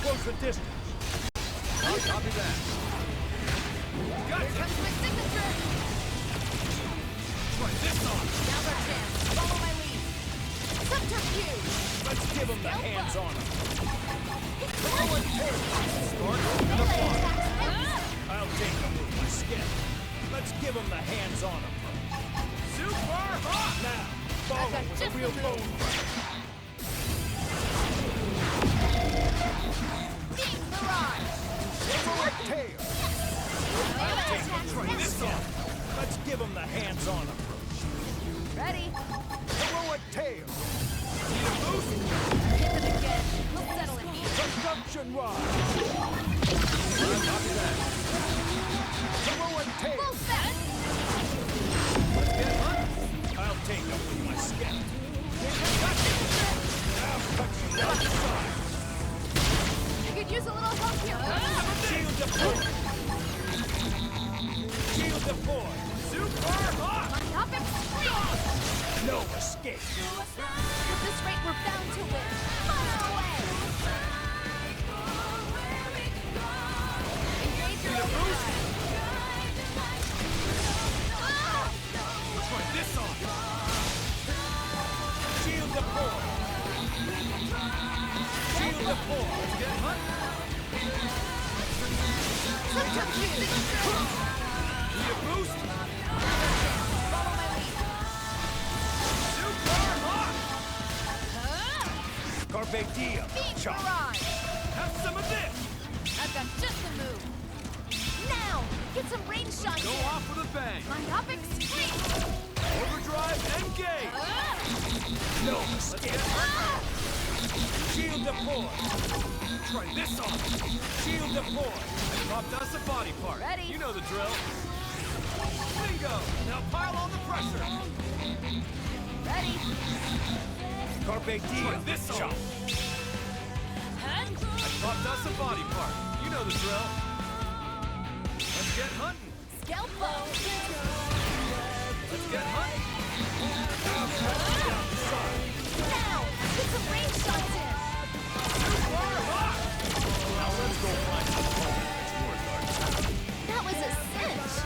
Close the distance. I'll copy that. Here comes my signature! Try this on. Now's our chance. Follow my lead. Subterfuge! Let's give him the hands on him. Throw it Start open the fire. I'll take him with my skin. Let's give him the hands on him. Super hot! Now, follow with a real bone crack. Tail. Try this on. Let's give him the hands-on approach. Ready? Heroic tail. Need a boost? Hit them again. We'll settle it here. Conduction rod. Copy that. Heroic tail. Full set. Let's get hunting. I'll take him with my scout. I'll cut you down the side. You could use a little help here. Shield deployed. Shield deployed. Super hot. Myopic spree. No escape. At this rate, we're bound to win. Fire away. Engage your own side. Try this on. Shield deployed. Shield deployed. Let's get hunting. Need a boost? Follow my lead. Super hot! Carpe diem. Beam Chop. barrage. Have some of this. I've got just the move. Now, get some range shots Go in. off with a bang. Myopic spree. Overdrive engage. No escape. Shield deployed. Try this on. Shield deployed. Dropped us a body part. Ready. You know the drill. Bingo! Now pile on the pressure. Ready. Carpe diem. Try this on. Dropped us a body part. You know the drill. Let's get hunting. Scalpo. Let's get hunting. Now, get some range shots in. Now let's go find some opponent that's worth our time. That was a cinch.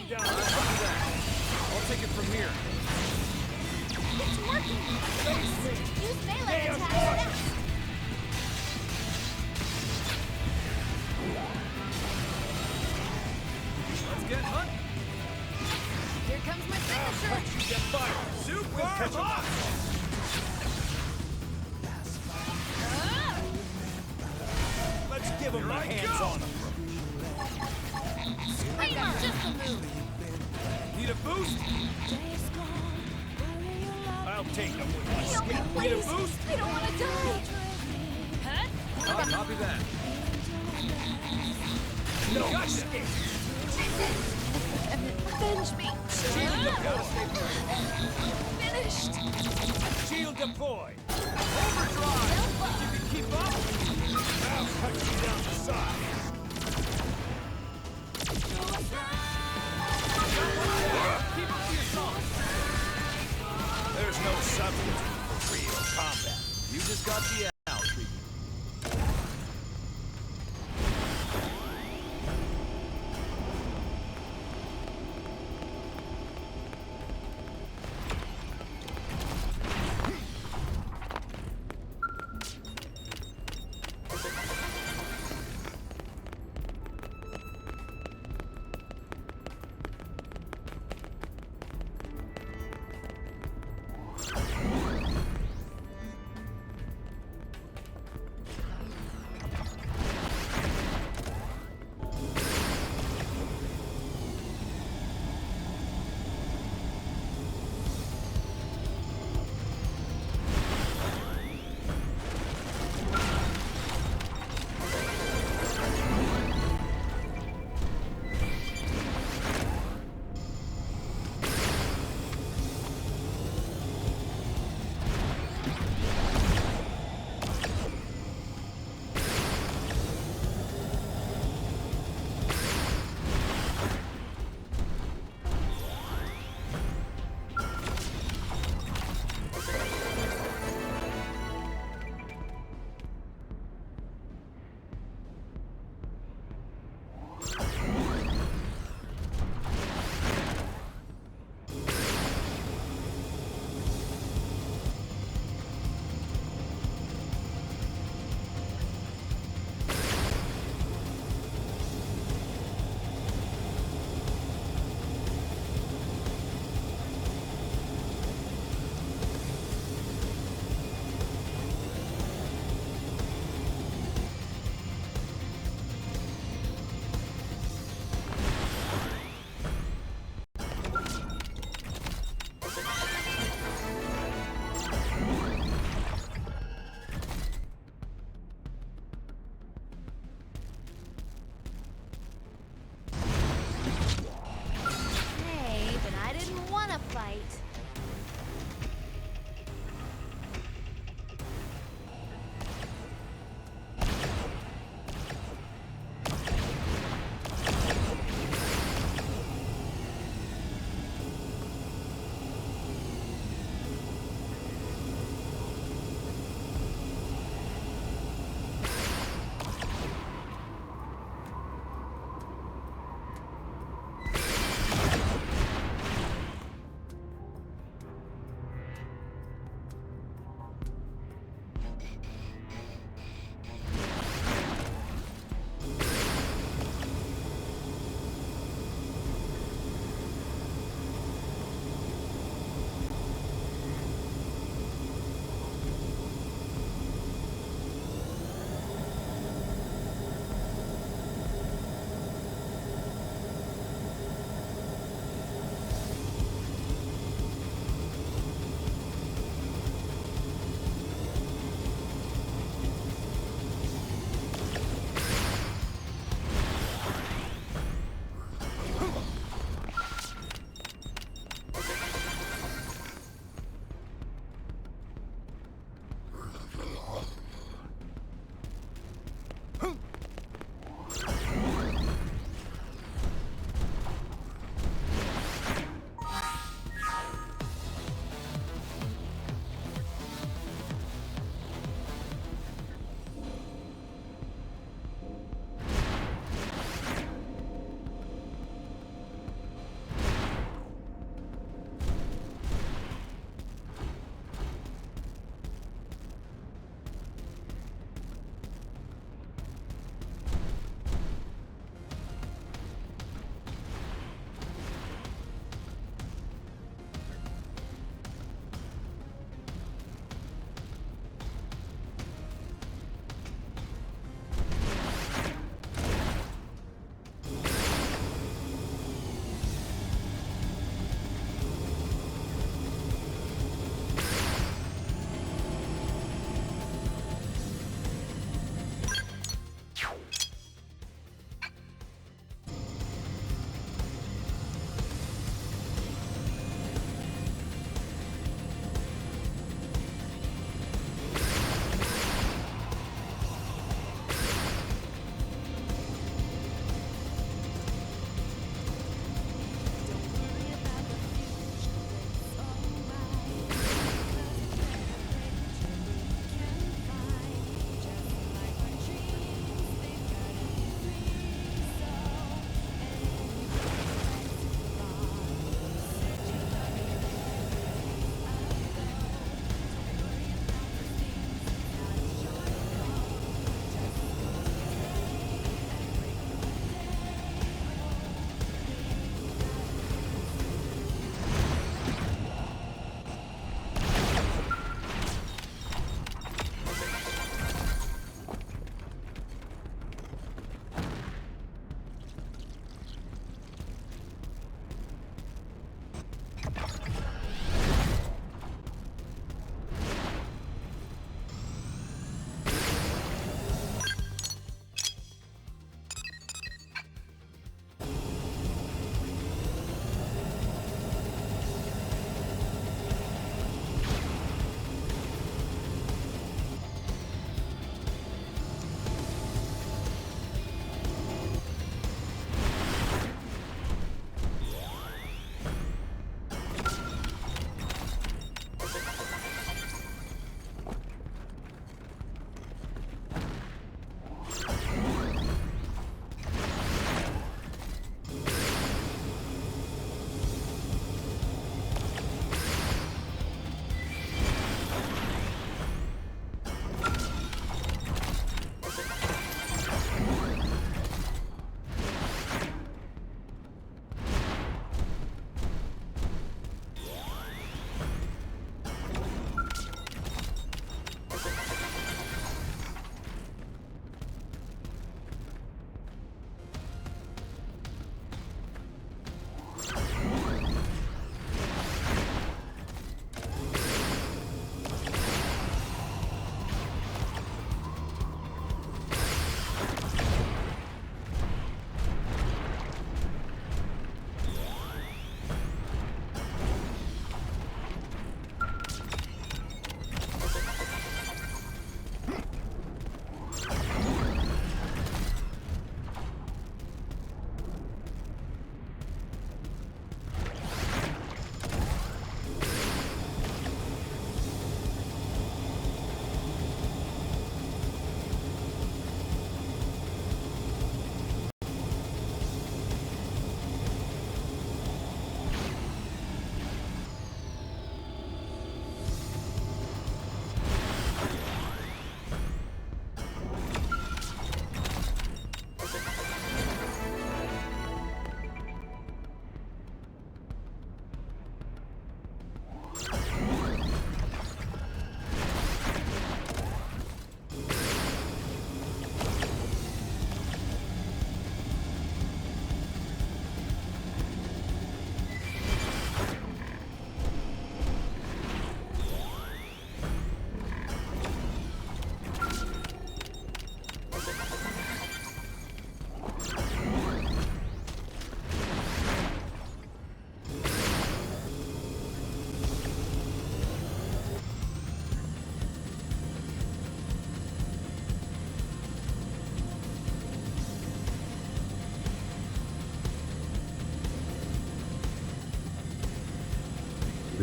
me! I'll take it from here. It's working! Use melee attacks! Let's get hunting. Here comes my finisher! You get fired. Super hot! Let's give him the hands on him. Screamer! Just a move! Need a boost? I'll take him with my Heal me, skill. Need a please! boost? I don't want to die! Huh? I'll copy that. No Gotcha. escape. Avenge me! Gotta stay Finished! Shield deploy. overdrive. You can keep up. I'll cut you down the side. Keep up the assault. There's no substitute for real combat. You just got the out treatment.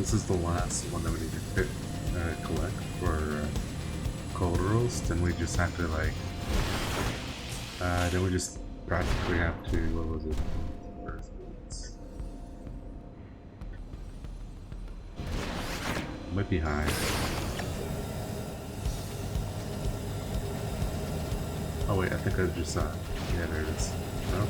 this is the last one that we need to collect for Cauldros. Then we just have to like, then we just practically have to, what was it? Might be high. Oh wait, I think I just saw it. Yeah, there it is. Nope.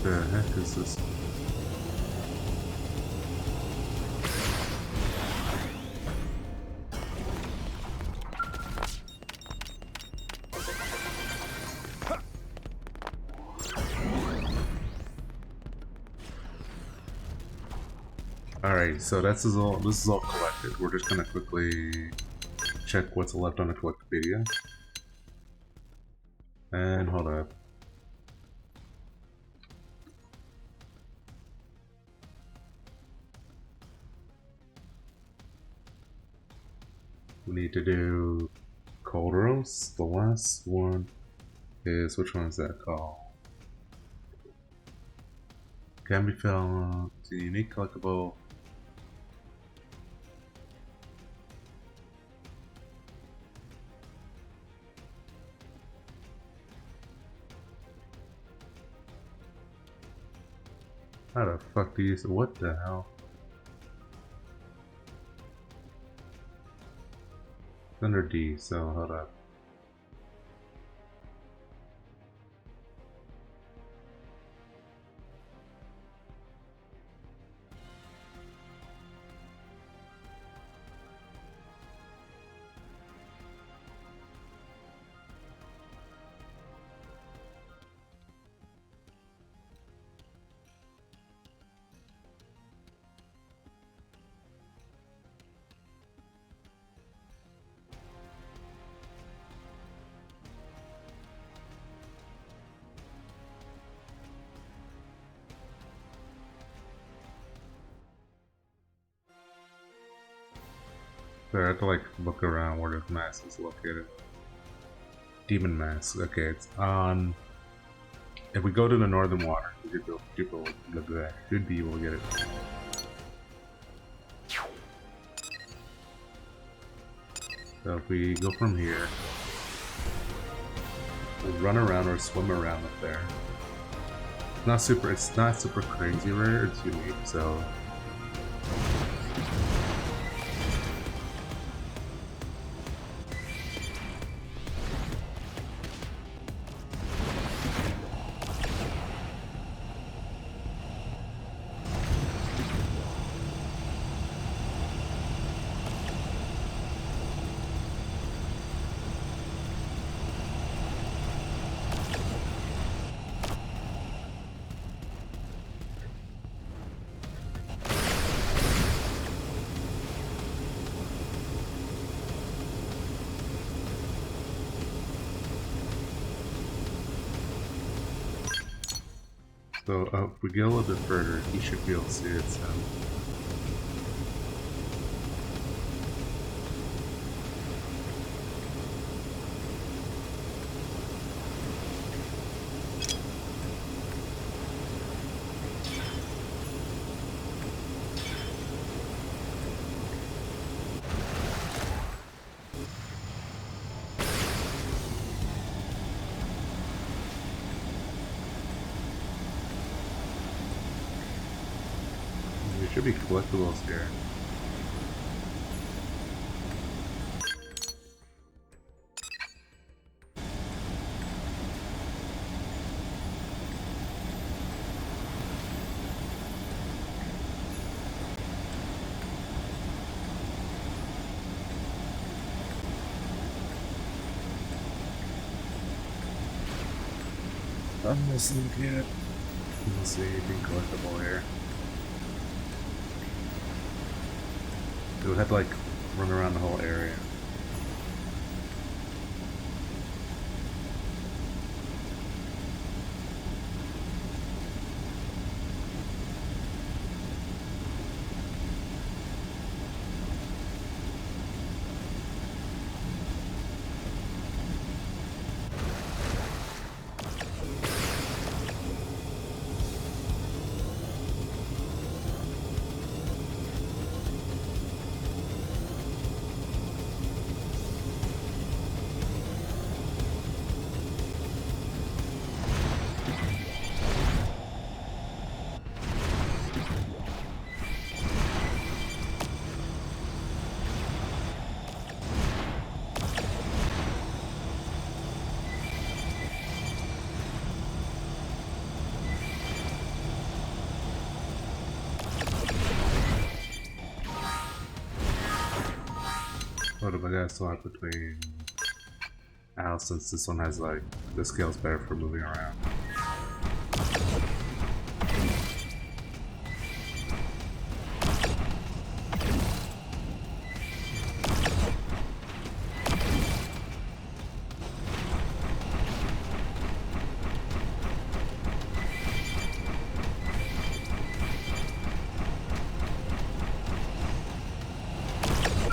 The heck is this? Alright, so this is all collected. We're just gonna quickly check what's left on the Collectopedia. And hold up. We need to do Cauldros. The last one is, which one is that called? Can be found. It's a unique collectible. How the fuck do you? What the hell? It's under D, so hold up. So I have to like look around where the mask is located. Demon mask. Okay, it's on. If we go to the northern water, we should be able to get it. So if we go from here, we'll run around or swim around up there. It's not super crazy rare. It's unique, so. So if we go a little bit further, he should be able to see it soon. Should be collectibles here. I'm listening to it. Let's see anything collectible here. We would have to like run around the whole area. What am I gonna swap between Al, since this one has like the scale's better for moving around.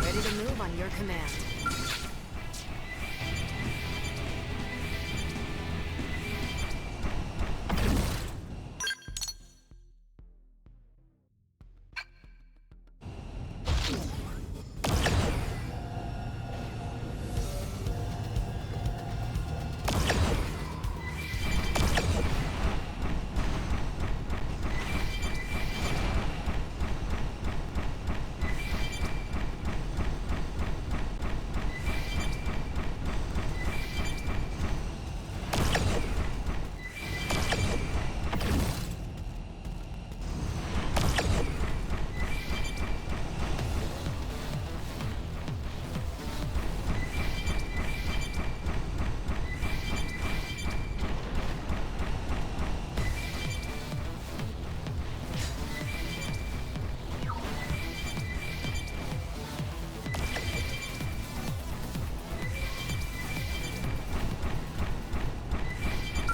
Ready to move on your command.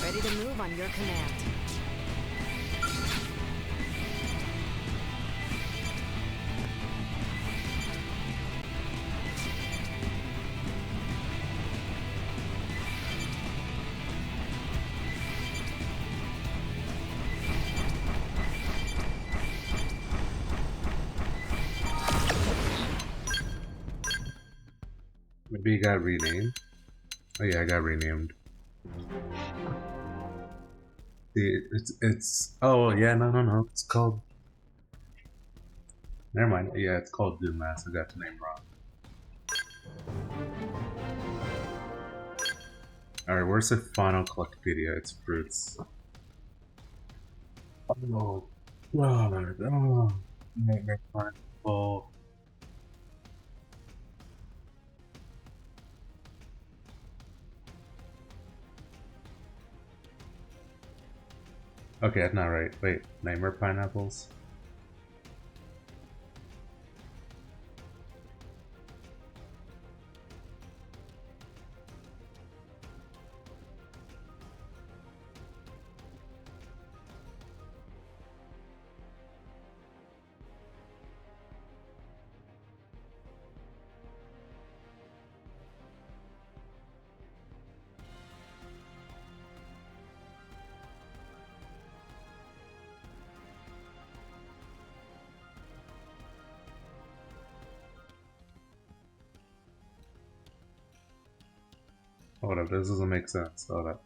Ready to move on your command. Maybe it got renamed. Oh yeah, I got renamed. See, it's oh yeah, no, it's called, never mind, yeah, it's called Doom Mass. I got the name wrong. Alright, where's the final Collectopedia? It's fruits. Oh god, oh, Nightmare Carnival. Okay, that's not right. Wait, Nightmare Pineapples? Hold up, this doesn't make sense. Hold up.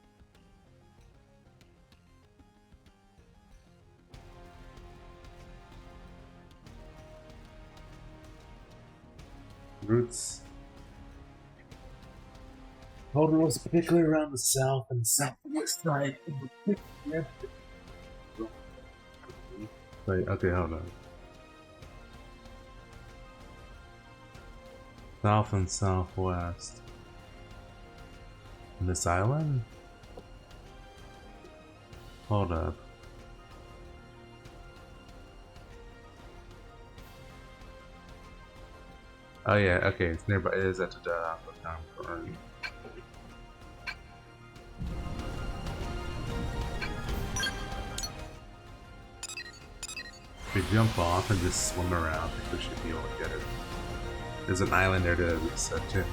Roots. Cauldros, particularly around the south and southwest side. Wait, okay, hold on. South and southwest. This island? Hold up. Oh yeah, okay, it's nearby. It is at the town. If we jump off and just swim around, I think we should be able to get it. There's an island there to reset too.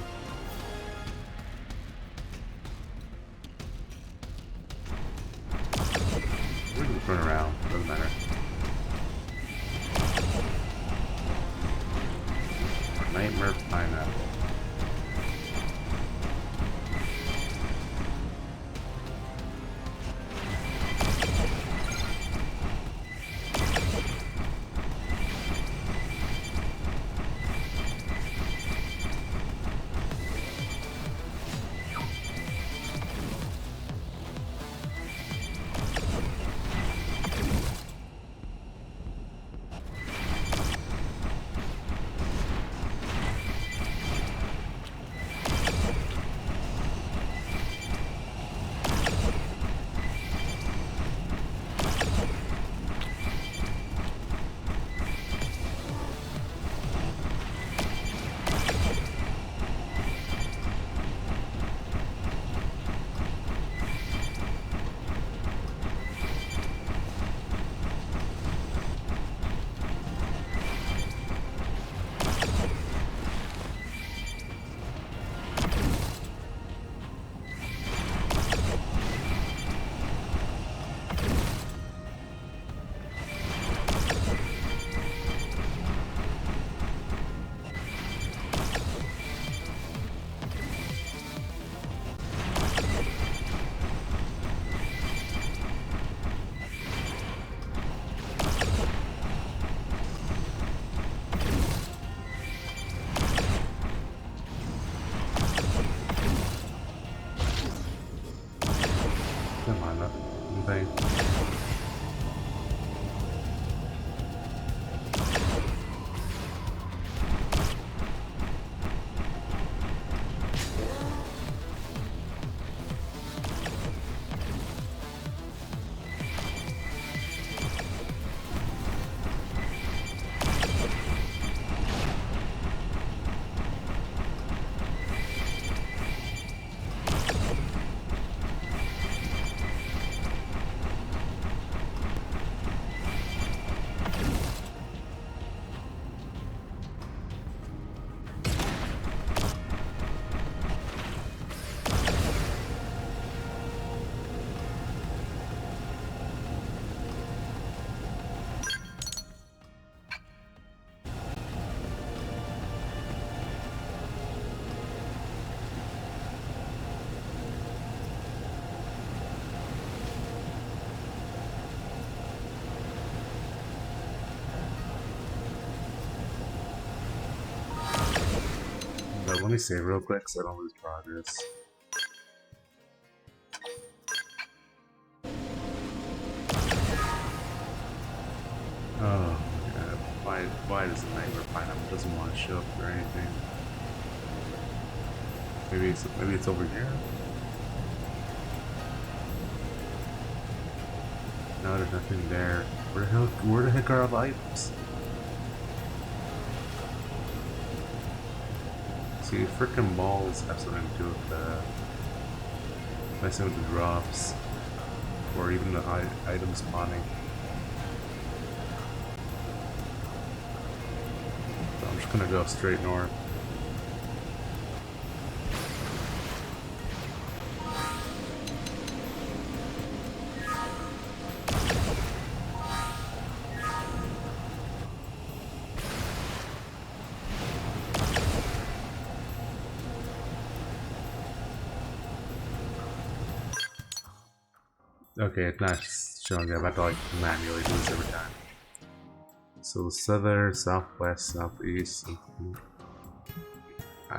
We can run around, doesn't matter. Nightmare Pineapple. let me save real quick so I don't lose progress. Oh my god, why does the Nightmare Pineapple doesn't want to show up or anything? Maybe it's over here? No, there's nothing there. Where the heck are all the items? See, frickin' balls have something to do with messing with the drops, or even the item spawning. So I'm just gonna go straight north. Okay, it's not showing up. I have to like manually do this every time. So southern, southwest, southeast.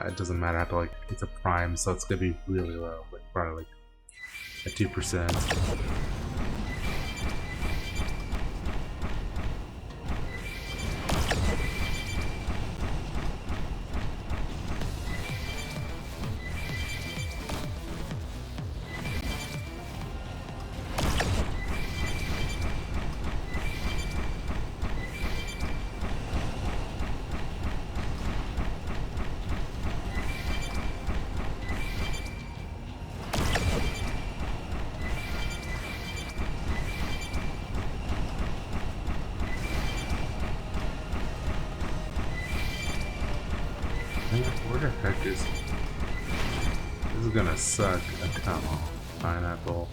It doesn't matter. I have to like, it's a prime, so it's gonna be really low, like probably like at 2%. Where the heck is... This is gonna suck. Come on, pineapple.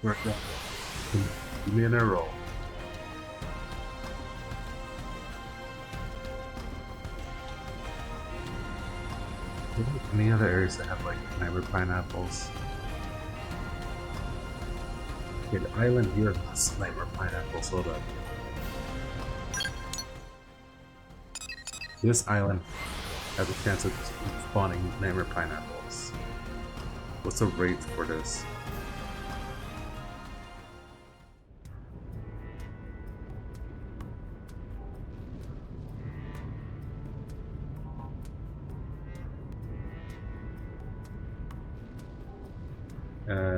Worked out. Give me an arrow. Any other areas that have like nightmare pineapples? Okay, the island here has nightmare pineapples. Hold up. This island has a chance of spawning nightmare pineapples. What's the rate for this?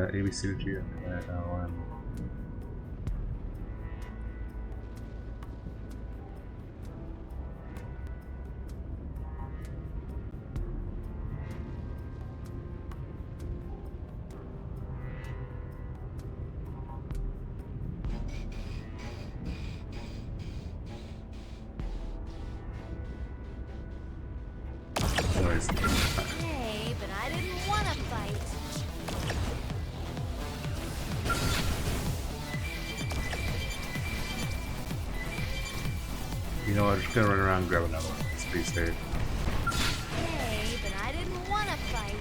ABC LM. nice. Hey, but I didn't want to fight. You know what? I'm just gonna run around and grab another one. It's pretty safe. Hey, but I didn't want to fight.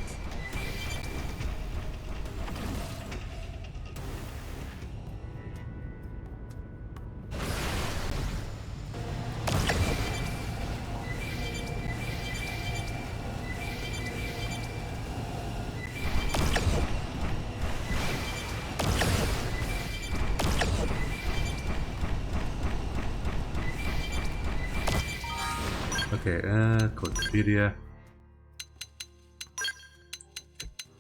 Okay, Wikipedia.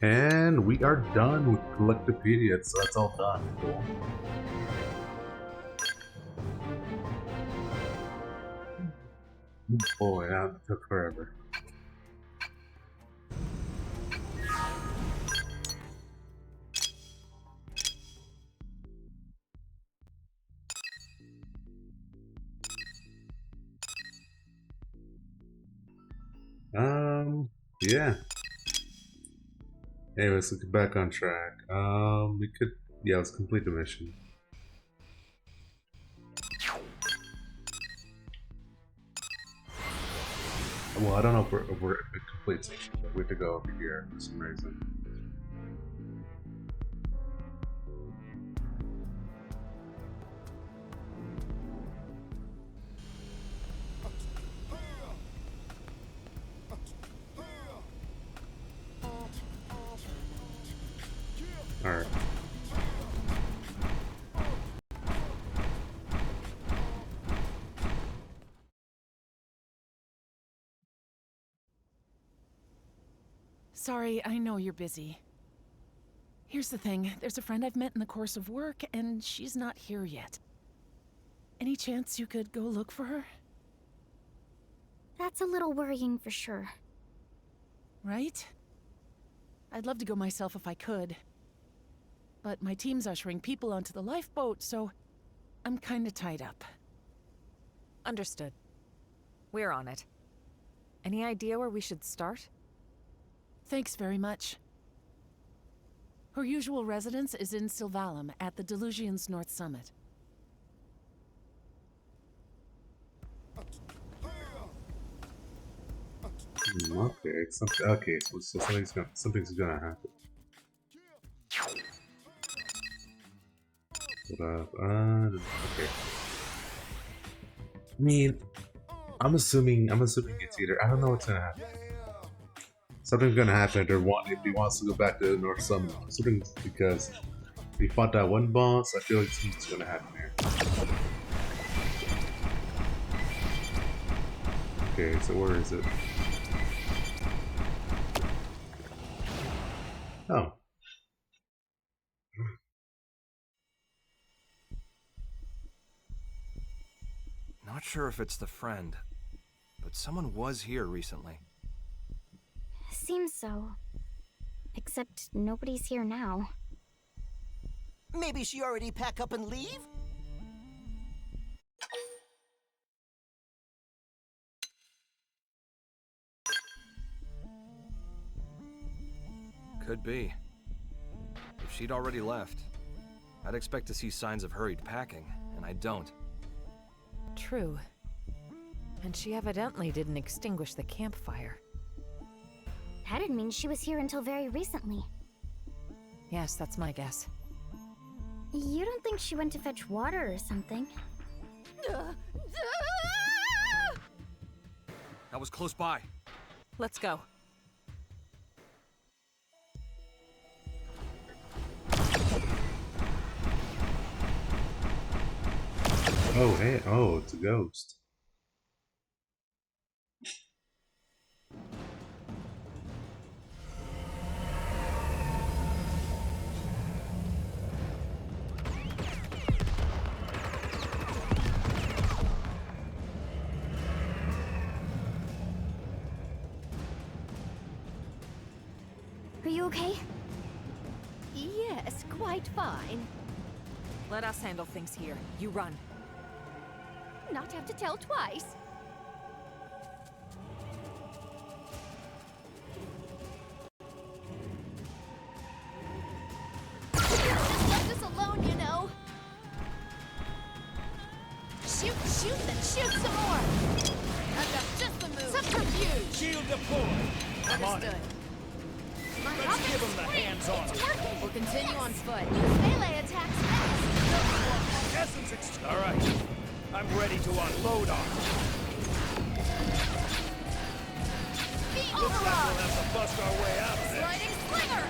And we are done with Collectopedia, so that's all done. Cool. Boy, that took forever. Yeah. Anyways, let's get back on track. Yeah, let's complete the mission. Well, I don't know if we're at the complete section, but we have to go over here for some reason. Alright. Sorry, I know you're busy. Here's the thing, there's a friend I've met in the course of work, and she's not here yet. Any chance you could go look for her? That's a little worrying for sure. Right? I'd love to go myself if I could. But my team's ushering people onto the lifeboat, so I'm kinda tied up. Understood. We're on it. Any idea where we should start? Thanks very much. Her usual residence is in Sylvalum, at the Delusion's North Summit. Okay, so something's gonna happen. Okay. I mean, I'm assuming it's either, I don't know what's gonna happen. Something's gonna happen if he wants to go back to the North Summit. Something, because he fought that one boss, I feel like something's gonna happen here. Okay, so where is it? Oh. Not sure if it's the friend, but someone was here recently. Seems so. Except nobody's here now. Maybe she already pack up and leave? Could be. If she'd already left, I'd expect to see signs of hurried packing, and I don't. True. And she evidently didn't extinguish the campfire. That'd mean she was here until very recently. Yes, that's my guess. You don't think she went to fetch water or something? That was close by. Let's go. Oh, hey, oh, it's a ghost. Are you okay? Yes, quite fine. Let us handle things here. You run. Not have to tell twice. Shoot, then shoot some more! I've got just the move! Subterfuge! Shield deployed! I'm on it. Understood. My Let's rocket's give 'em the free. hands-on. It's working! We'll continue on foot. Use melee attacks next! Essence All right. I'm ready to unload on them. Looks like we'll have to bust our way out of this. Sliding slinger!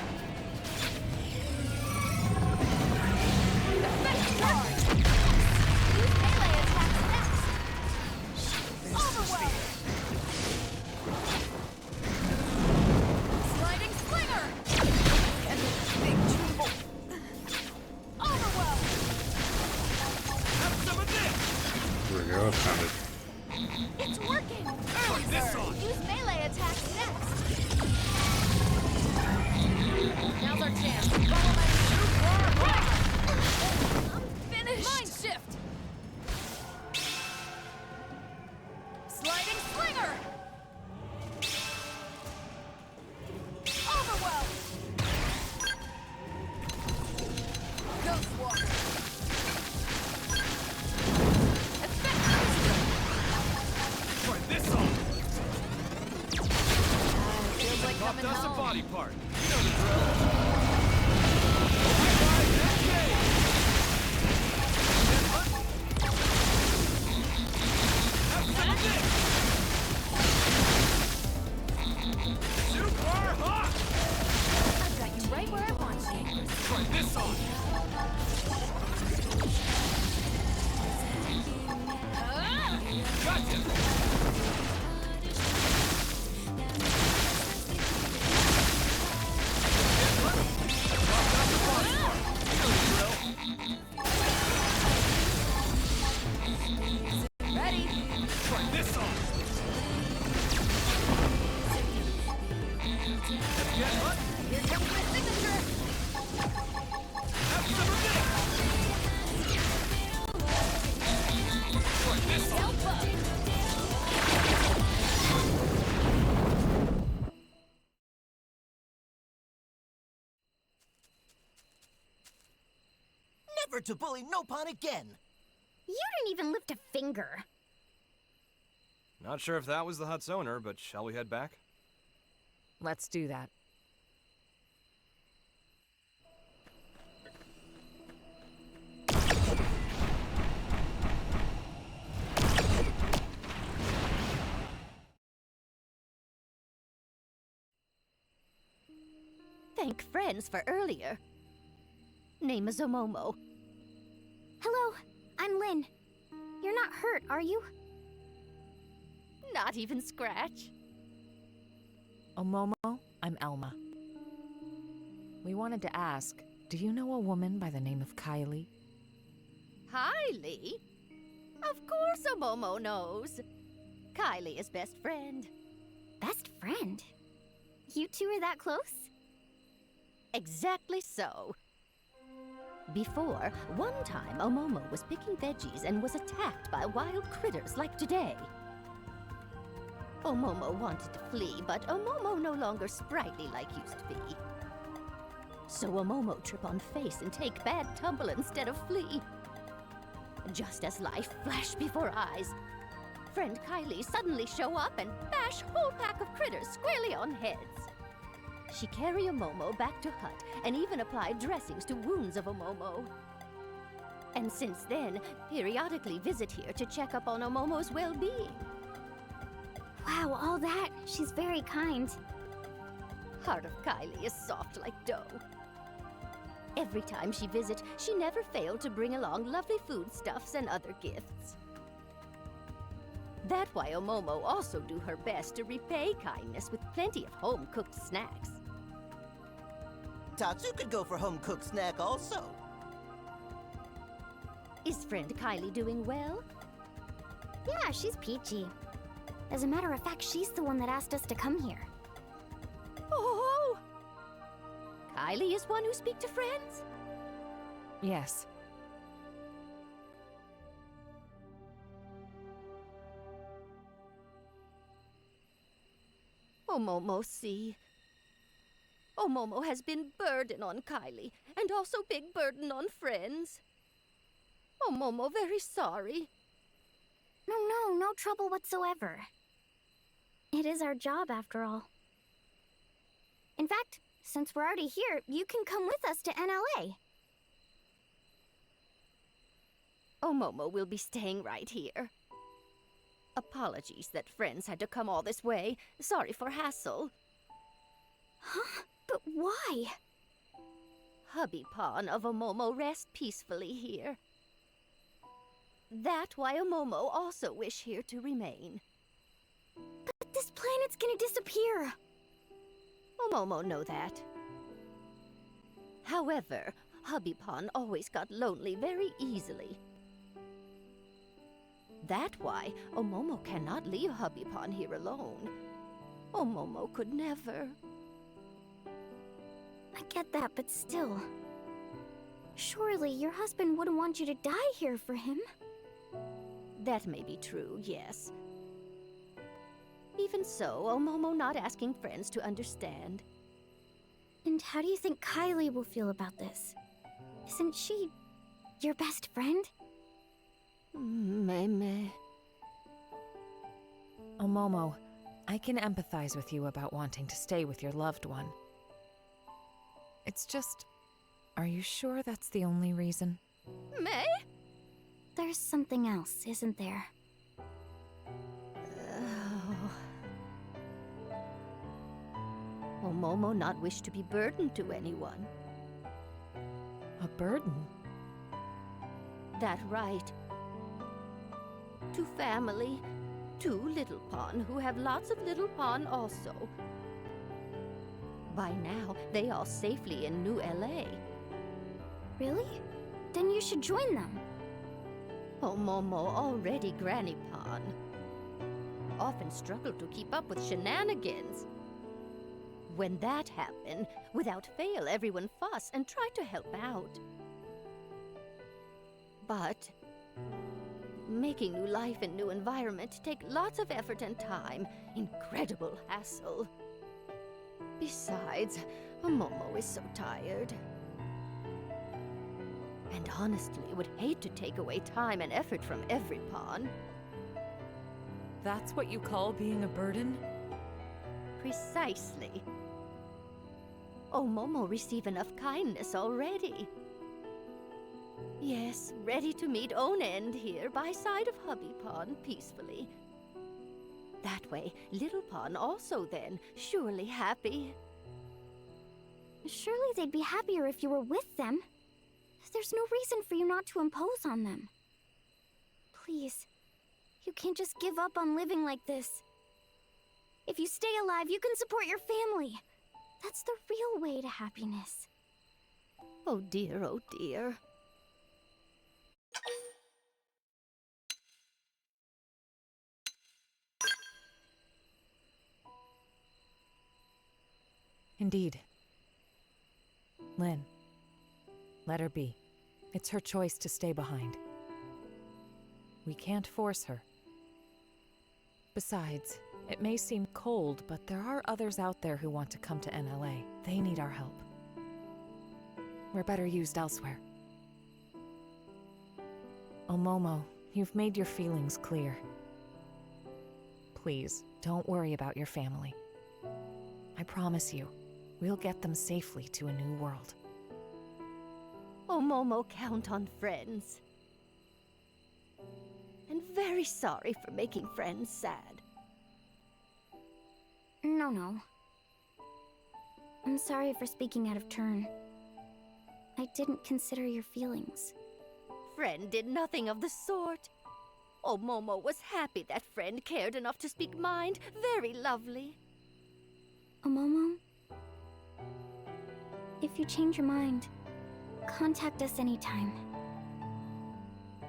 Effect charge! Use melee attacks next! Overwhelm! Sliding slinger! And big trouble! Overwhelm! Have some of this! There we go, found it. It's working! Try this on! Use melee attacks next! Now's our chance. Follow my I'm finished! Mind shift! Sliding slinger! Overwhelm! Ghost walker! Try this on! Feels like coming Toss a home. body part. You know the drill. Super hot! I've got you right where I want you. Try this on! Gotcha! Ready? Try this on! Get hot! Here comes my signature! Have some of this! Try this on! Help up! Never to bully Nopon again! You didn't even lift a finger. Not sure if that was the hut's owner, but shall we head back? Let's do that. Thank friends for earlier. Name is Omomo. Hello, I'm Lynn. You're not hurt, are you? Not even scratch. Omomo, I'm Elma. We wanted to ask, do you know a woman by the name of Kylie? Kylie? Of course Omomo knows. Kylie is best friend. Best friend? You two are that close? Exactly so. Before, one time Omomo was picking veggies and was attacked by wild critters like today. Omomo wanted to flee, but Omomo no longer sprightly like used to be. So Omomo trip on face and take bad tumble instead of flee. Just as life flashed before eyes, friend Kylie suddenly show up and bash whole pack of critters squarely on heads. She carry Omomo back to hut and even apply dressings to wounds of Omomo. And since then, periodically visit here to check up on Omomo's well-being. Wow, all that. She's very kind. Heart of Kylie is soft like dough. Every time she visits, she never failed to bring along lovely foodstuffs and other gifts. That's why Omomo also do her best to repay kindness with plenty of home-cooked snacks. Tatsu could go for home-cooked snack also. Is friend Kylie doing well? Yeah, she's peachy. As a matter of fact, she's the one that asked us to come here. Oh! Kylie is one who speak to friends? Yes. Omomo see. Omomo has been burden on Kylie, and also big burden on friends. Omomo very sorry. No trouble whatsoever. It is our job, after all. In fact, since we're already here, you can come with us to NLA. Omomo will be staying right here. Apologies that friends had to come all this way. Sorry for hassle. Huh? But why? Hubby Pawn of Omomo rest peacefully here. That why Omomo also wish here to remain. But this planet's gonna disappear. Omomo know that. However, Hubby Pawn always got lonely very easily. That why Omomo cannot leave Hubby Pawn here alone. Omomo could never. I get that, but still. Surely your husband wouldn't want you to die here for him. That may be true, yes. Even so, Omomo not asking friends to understand. And how do you think Kylie will feel about this? Isn't she your best friend? Meme. Omomo, I can empathize with you about wanting to stay with your loved one. It's just, are you sure that's the only reason? May? There's something else, isn't there? Omomo not wish to be burdened to anyone. A burden? That right. To family, to Little Pawn, who have lots of Little Pawn also. By now, they all safely in New LA. Really? Then you should join them. Omomo already Granny Pawn. Often struggle to keep up with shenanigans. When that happened, without fail, everyone fuss and try to help out. But making new life in new environment take lots of effort and time. Incredible hassle. Besides, Omomo is so tired. And honestly, would hate to take away time and effort from every pawn. That's what you call being a burden? Precisely. Omomo receive enough kindness already. Yes, ready to meet own end here by side of Hubby Pawn peacefully. That way, Little Pawn also then, surely happy. Surely they'd be happier if you were with them. There's no reason for you not to impose on them. Please, you can't just give up on living like this. If you stay alive, you can support your family. That's the real way to happiness. Oh dear, oh dear. Indeed. Lynn, let her be. It's her choice to stay behind. We can't force her. Besides, it may seem cold, but there are others out there who want to come to NLA. They need our help. We're better used elsewhere. Omomo, you've made your feelings clear. Please, don't worry about your family. I promise you, we'll get them safely to a new world. Omomo count on friends. And very sorry for making friends sad. No. I'm sorry for speaking out of turn. I didn't consider your feelings. Friend did nothing of the sort. Omomo was happy that friend cared enough to speak mind. Very lovely. Omomo, if you change your mind, contact us anytime.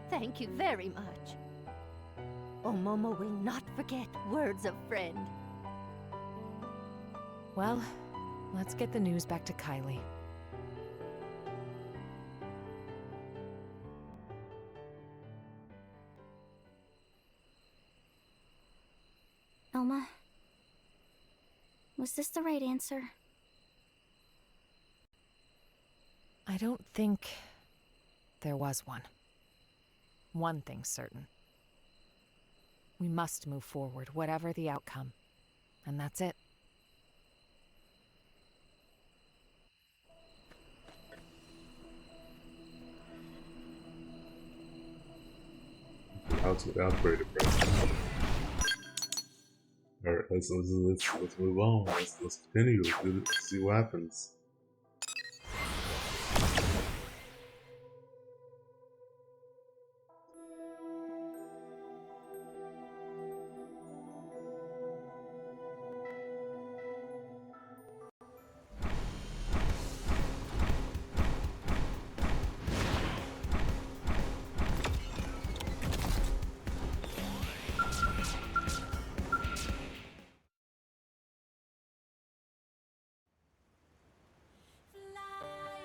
Thank you very much. Omomo will not forget words of friend. Well, let's get the news back to Kylie. Elma, was this the right answer? I don't think there was one. One thing's certain. We must move forward, whatever the outcome. And that's it. How to upgrade it, bro. Alright, let's move on. Let's continue. Let's see what happens.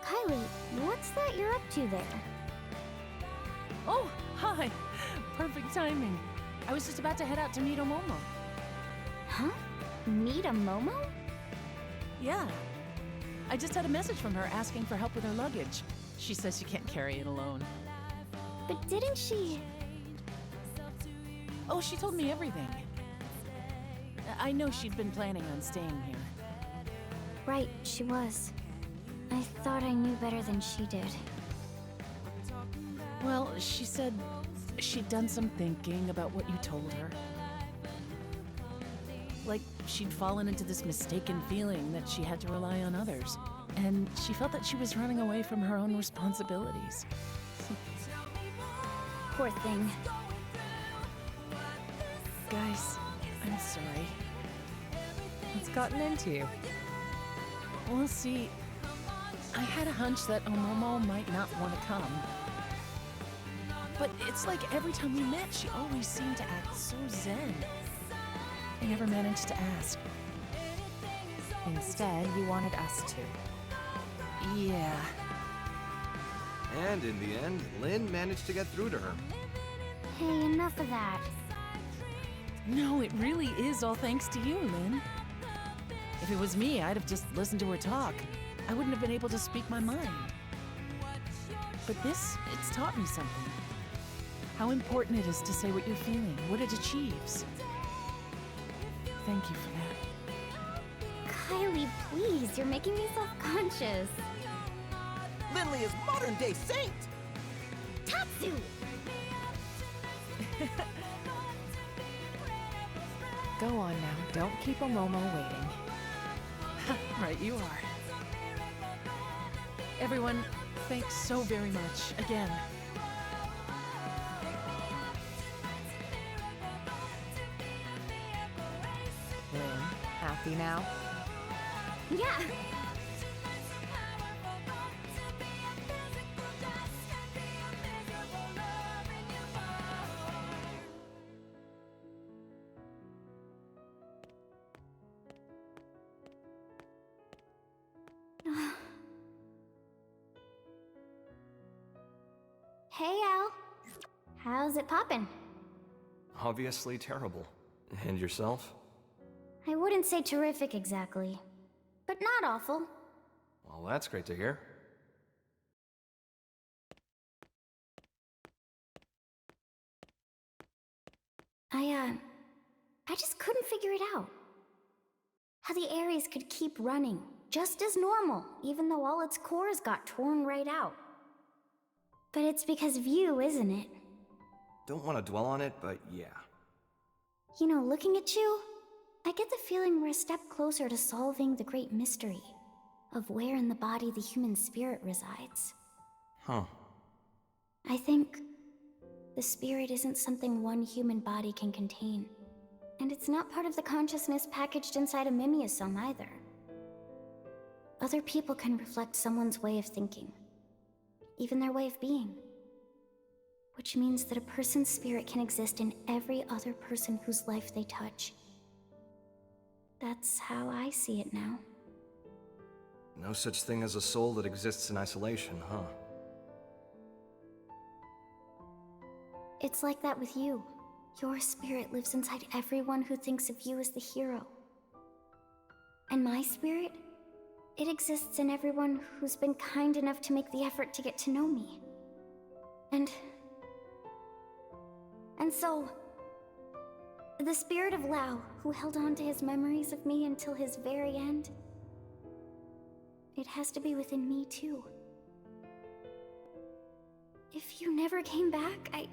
Kylie, what's that you're up to there? Oh, hi. Perfect timing. I was just about to head out to meet Momo. Huh? Meet a Momo? Yeah. I just had a message from her asking for help with her luggage. She says she can't carry it alone. But didn't she... Oh, she told me everything. I know she'd been planning on staying here. Right, she was. I thought I knew better than she did. Well, she said she'd done some thinking about what you told her. Like, she'd fallen into this mistaken feeling that she had to rely on others. And she felt that she was running away from her own responsibilities. Poor thing. Guys, I'm sorry. What's gotten into you? We'll see. I had a hunch that Momo might not want to come. But it's like every time we met, she always seemed to act so zen. I never managed to ask. Instead, you wanted us to. Yeah. And in the end, Lynn managed to get through to her. Hey, enough of that. No, it really is all thanks to you, Lynn. If it was me, I'd have just listened to her talk. I wouldn't have been able to speak my mind. But this, it's taught me something. How important it is to say what you're feeling, what it achieves. Thank you for that. Kylie, please, you're making me self-conscious. Lindley is modern-day saint! Tatsu! Go on now, don't keep a Momo waiting. Right, you are. Everyone, thanks so very much, again. Lynn, happy now? Yeah! Hey, Al. How's it poppin'? Obviously terrible. And yourself? I wouldn't say terrific exactly, but not awful. Well, that's great to hear. I just couldn't figure it out. How the Ares could keep running, just as normal, even though all its cores got torn right out. But it's because of you, isn't it? Don't want to dwell on it, but yeah. You know, looking at you, I get the feeling we're a step closer to solving the great mystery of where in the body the human spirit resides. Huh. I think the spirit isn't something one human body can contain. And it's not part of the consciousness packaged inside a mimeosome either. Other people can reflect someone's way of thinking, even their way of being. Which means that a person's spirit can exist in every other person whose life they touch. That's how I see it now. No such thing as a soul that exists in isolation, huh? It's like that with you. Your spirit lives inside everyone who thinks of you as the hero. And my spirit? It exists in everyone who's been kind enough to make the effort to get to know me. And so, the spirit of Lao, who held on to his memories of me until his very end, it has to be within me too. If you never came back, I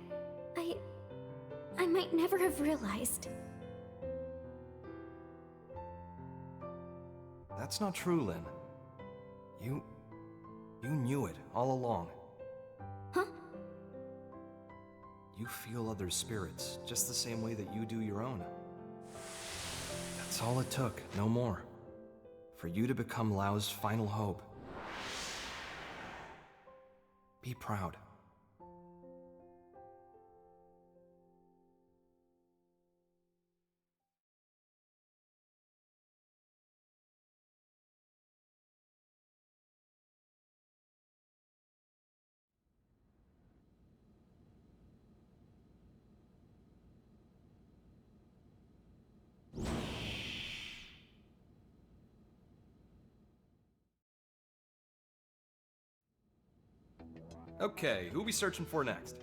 might never have realized. That's not true, Lynn. You knew it all along. Huh? You feel other spirits, just the same way that you do your own. That's all it took, no more. For you to become Lao's final hope. Be proud. Okay, who we searching for next?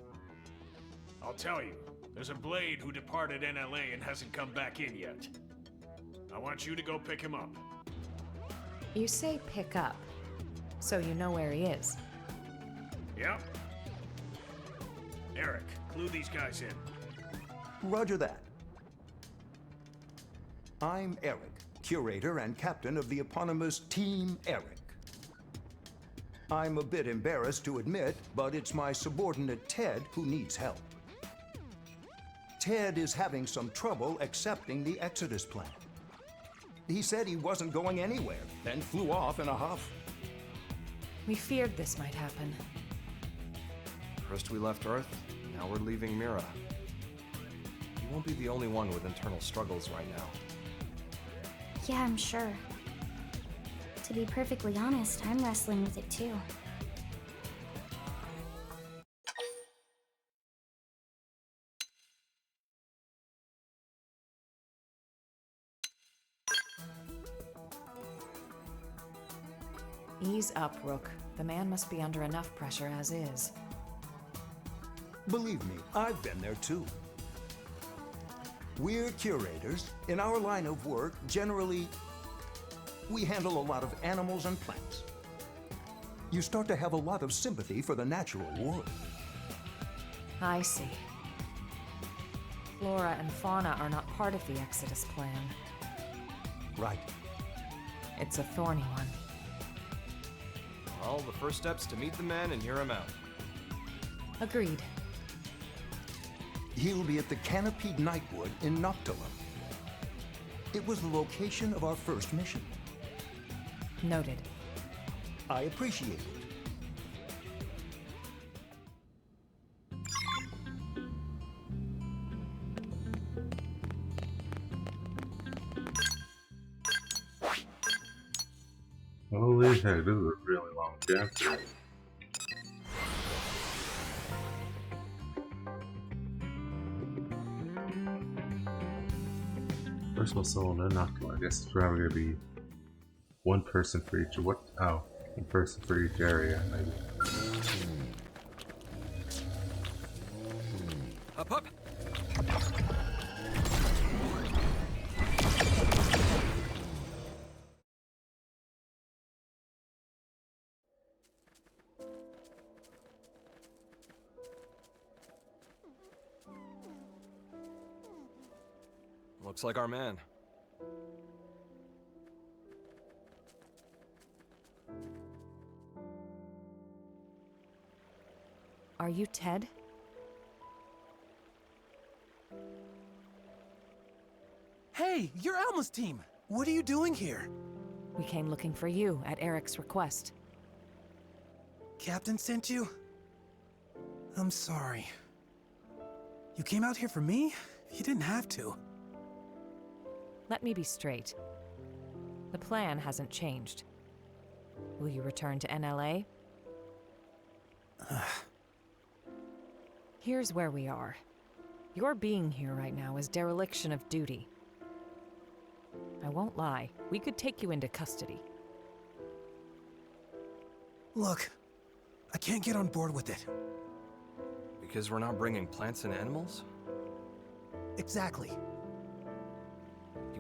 I'll tell you. There's a Blade who departed NLA and hasn't come back in yet. I want you to go pick him up. You say pick up, so you know where he is. Yep. Eric, clue these guys in. Roger that. I'm Eric, curator and captain of the eponymous Team Eric. I'm a bit embarrassed to admit, but it's my subordinate Ted who needs help. Ted is having some trouble accepting the Exodus plan. He said he wasn't going anywhere, then flew off in a huff. We feared this might happen. First we left Earth, now we're leaving Mira. You won't be the only one with internal struggles right now. Yeah, I'm sure. To be perfectly honest, I'm wrestling with it too. Ease up, Rook. The man must be under enough pressure as is. Believe me, I've been there too. We're curators. In our line of work, generally, we handle a lot of animals and plants. You start to have a lot of sympathy for the natural world. I see. Flora and fauna are not part of the Exodus plan. Right. It's a thorny one. Well, the first step's to meet the man and hear him out. Agreed. He'll be at the Canopied Nightwood in Noctilum. It was the location of our first mission. Noted. I appreciate it. Holy heck, this is a really long chapter. First one solo and Noctilum. I guess it's probably gonna be one person for each. What? Oh, one person for each area, maybe. Up, up. Looks like our man. Are you Ted? Hey, you're Alma's team. What are you doing here? We came looking for you at Eric's request. Captain sent you? I'm sorry. You came out here for me? You didn't have to. Let me be straight. The plan hasn't changed. Will you return to NLA? Here's where we are. Your being here right now is dereliction of duty. I won't lie, we could take you into custody. Look, I can't get on board with it. Because we're not bringing plants and animals? Exactly.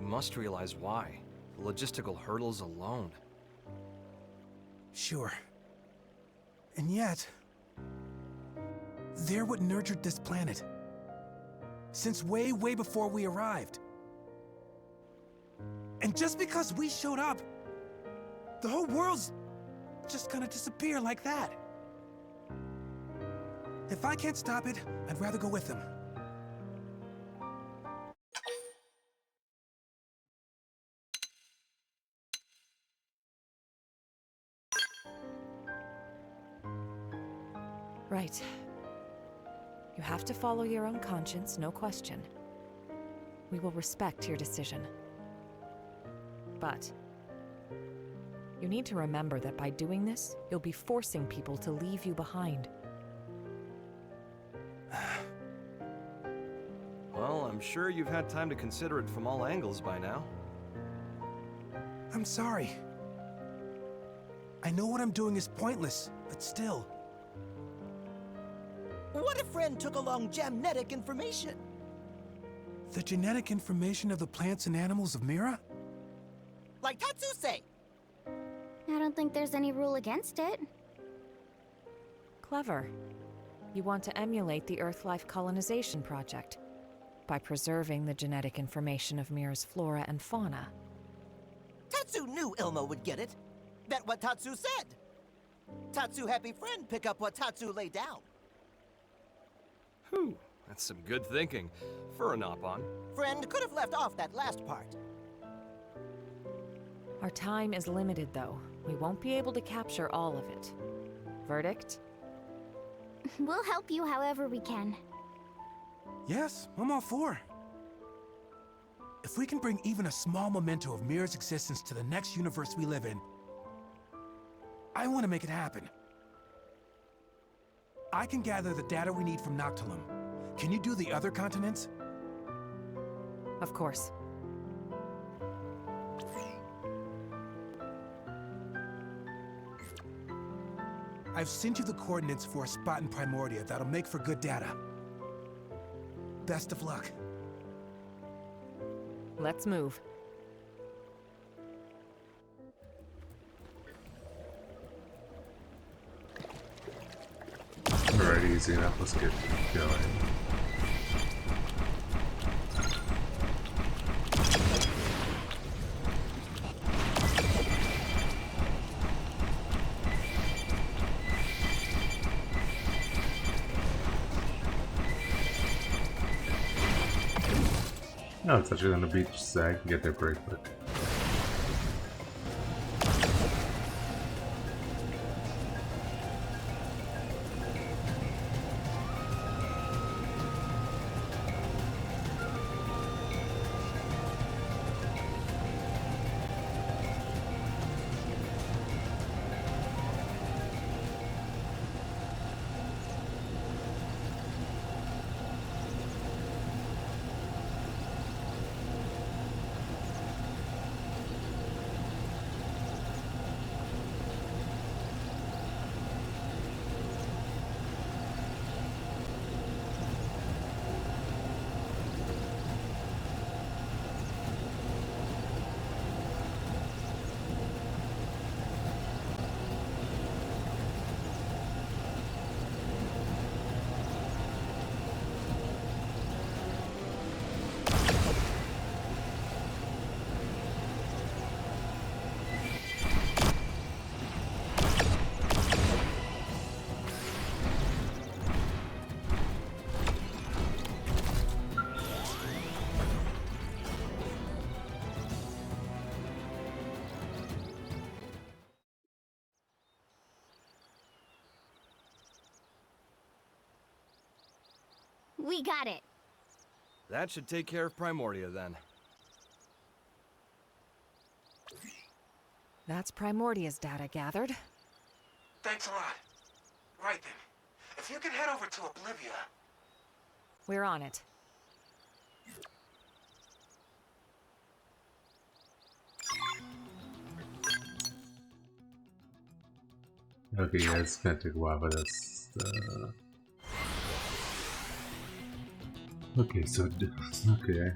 must realize why. The logistical hurdles alone. Sure. And yet, they're what nurtured this planet. Since way, way before we arrived. And just because we showed up, the whole world's just gonna disappear like that. If I can't stop it, I'd rather go with them. Right. You have to follow your own conscience, no question. We will respect your decision. But you need to remember that by doing this, you'll be forcing people to leave you behind. Well, I'm sure you've had time to consider it from all angles by now. I'm sorry. I know what I'm doing is pointless, but still. What if Ren took along genetic information? The genetic information of the plants and animals of Mira? Like Tatsuse! I don't think there's any rule against it. Clever. You want to emulate the Earth-life colonization project by preserving the genetic information of Mira's flora and fauna. Tatsu knew Ilmo would get it. That's what Tatsu said. Tatsu happy friend pick up what Tatsu laid down. Whew, that's some good thinking for a Nopon. Friend could have left off that last part. Our time is limited, though. We won't be able to capture all of it. Verdict? We'll help you however we can. Yes, I'm all for. If we can bring even a small memento of Mira's existence to the next universe we live in, I want to make it happen. I can gather the data we need from Noctilum. Can you do the other continents? Of course. I've sent you the coordinates for a spot in Primordia that'll make for good data. Best of luck. Let's move. Alright, easy enough. Let's get going. No, it's actually on the beach, so I can get there pretty quick. We got it. That should take care of Primordia then. That's Primordia's data gathered. Thanks a lot. Right then. If you can head over to Oblivia. We're on it. Okay, yeah, it's gonna take a while, but that's okay, so okay.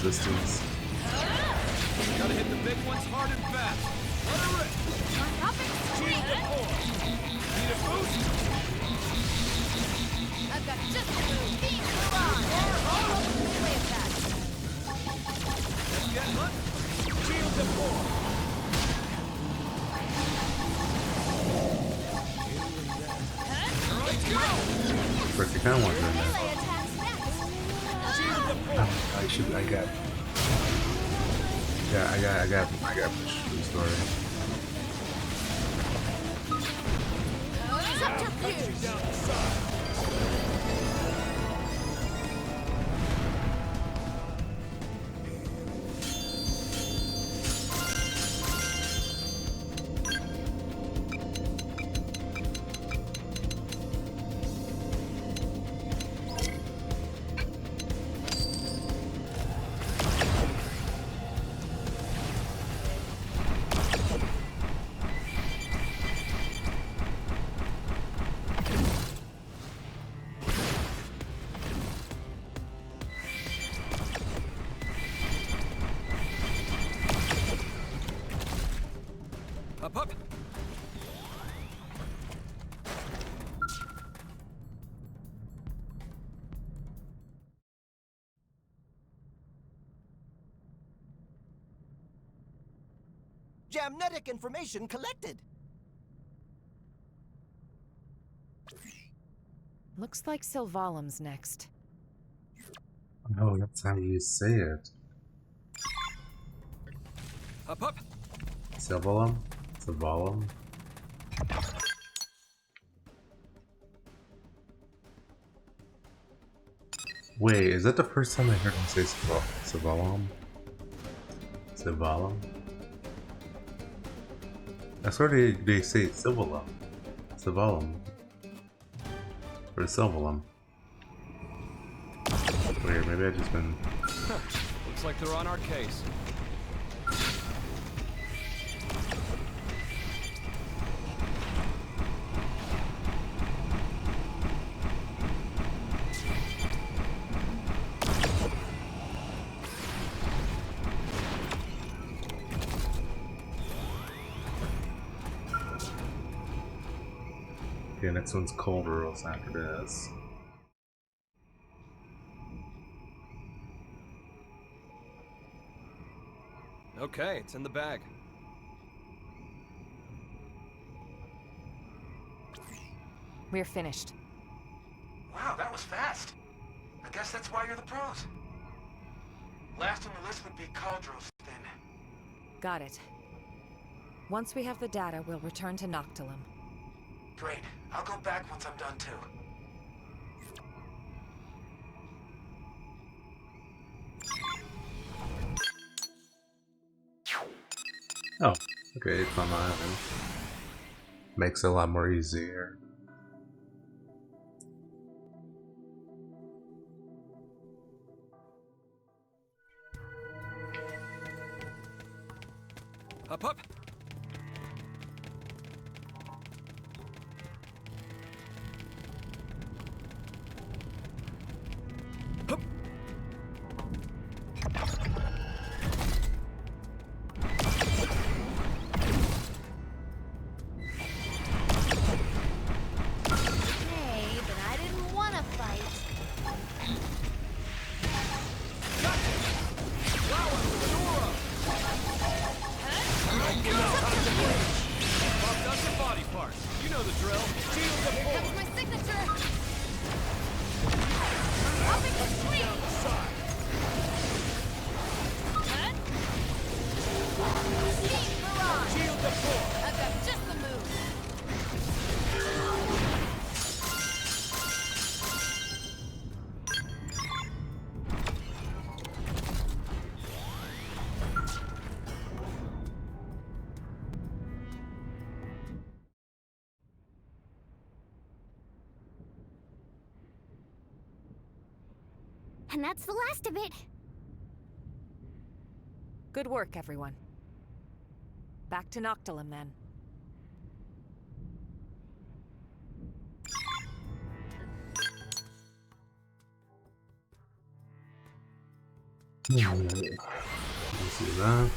Resistance. Gotta hit the big ones hard and fast. Let her rip. Shield deploy. Need a boost? I've got just the move. Beam Mulan. All over the melee attack. Get hunt. Shield deploy. Let's go. Frick, I kind of want to do that. Melee attacks next. I got push through the story. Up, up. Jamnetic information collected. Looks like Sylvalim's next. Oh, that's how you say it. Up, up. Sylvalim? Sylvalim? Wait, is that the first time I heard him say Sylvalim? Sylvalim? I swear they say Sylvalim. Sylvalim. Or Sylvalim. Wait, maybe I've just been... Looks like they're on our case. Okay, next one's Cauldros after this. Okay, it's in the bag. We're finished. Wow, that was fast. I guess that's why you're the pros. Last on the list would be Cauldros, then. Got it. Once we have the data, we'll return to Noctilum. Great. I'll go back once I'm done, too. Oh, okay, it's on the island. Makes it a lot more easier. Up, up. And that's the last of it. Good work, everyone. Back to Noctilum, then. Let's see that.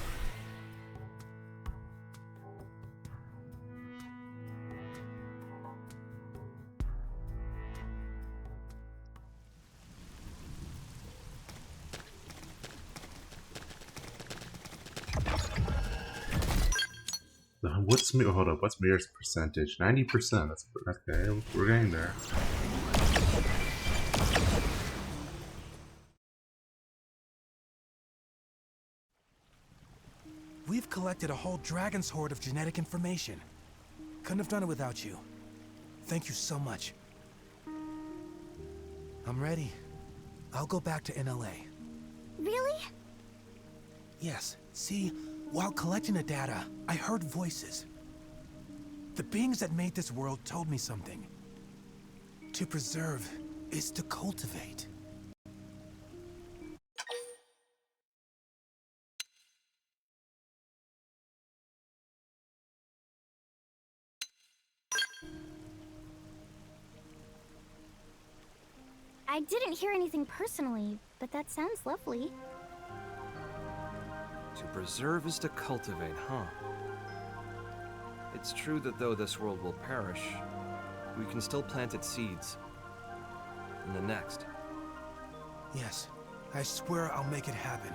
What's hold up? What's Mir's percentage? 90%. That's okay. We're getting there. We've collected a whole dragon's hoard of genetic information. Couldn't have done it without you. Thank you so much. I'm ready. I'll go back to NLA. Really? Yes. See, while collecting the data, I heard voices. The beings that made this world told me something. To preserve is to cultivate. I didn't hear anything personally, but that sounds lovely. To preserve is to cultivate, huh? It's true that though this world will perish, we can still plant its seeds. In the next. Yes, I swear I'll make it happen.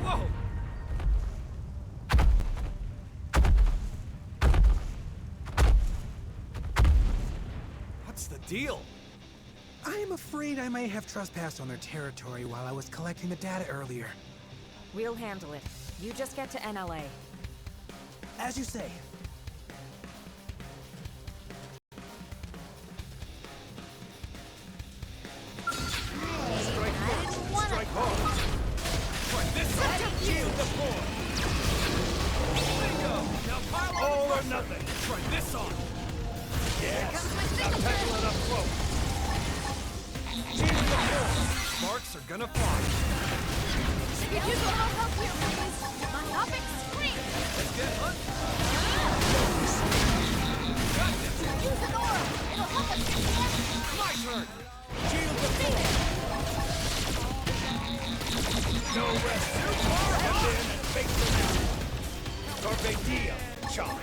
Whoa! What's the deal? I am afraid I may have trespassed on their territory while I was collecting the data earlier. We'll handle it. You just get to NLA. As you say. Strike first, strike hard. Try this on. Shield the board. Bingo! Now pile on all or nothing. Try this on. Yes. Now tackle it up close. Shield the board. Sparks are gonna fly. If you use a little help here, please. My topic scream. Let's get hunt. Use an aura. It'll help us get together. My turn. Shield the board. No rest too far. Head in and face the mountain. Carpe diem, chop.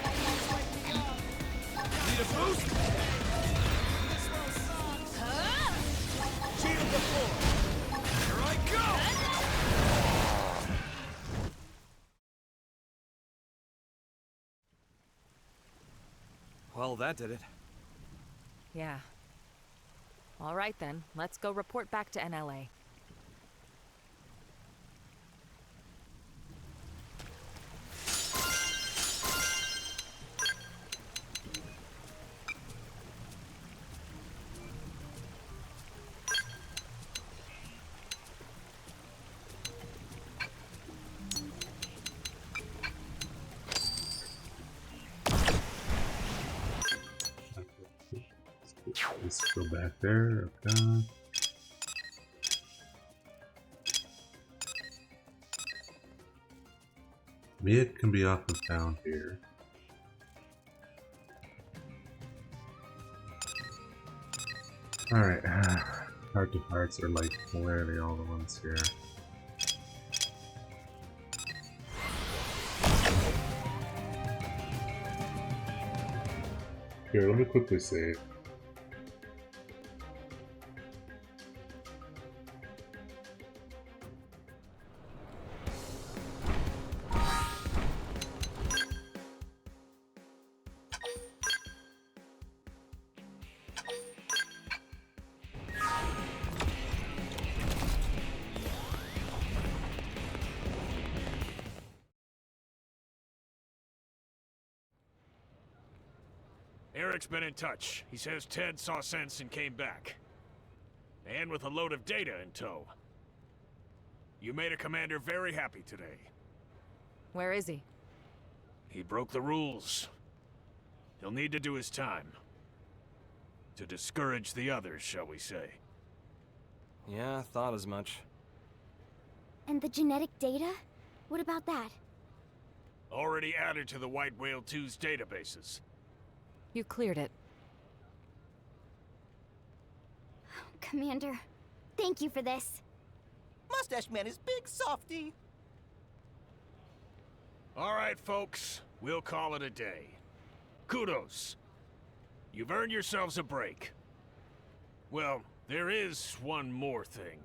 Need a boost? Shield the board. Here I go. Well, that did it. Yeah. All right, then. Let's go report back to NLA. Let's go back there. Okay. Mid can be often found here. Alright, heart to hearts are like clearly all the ones here. Here, let me quickly save. Eric's been in touch. He says Ted saw sense and came back. And with a load of data in tow. You made a commander very happy today. Where is he? He broke the rules. He'll need to do his time. To discourage the others, shall we say. Yeah, thought as much. And the genetic data? What about that? Already added to the White Whale 2's databases. You cleared it. Commander, thank you for this. Mustache Man is big softy. All right, folks. We'll call it a day. Kudos. You've earned yourselves a break. Well, there is one more thing.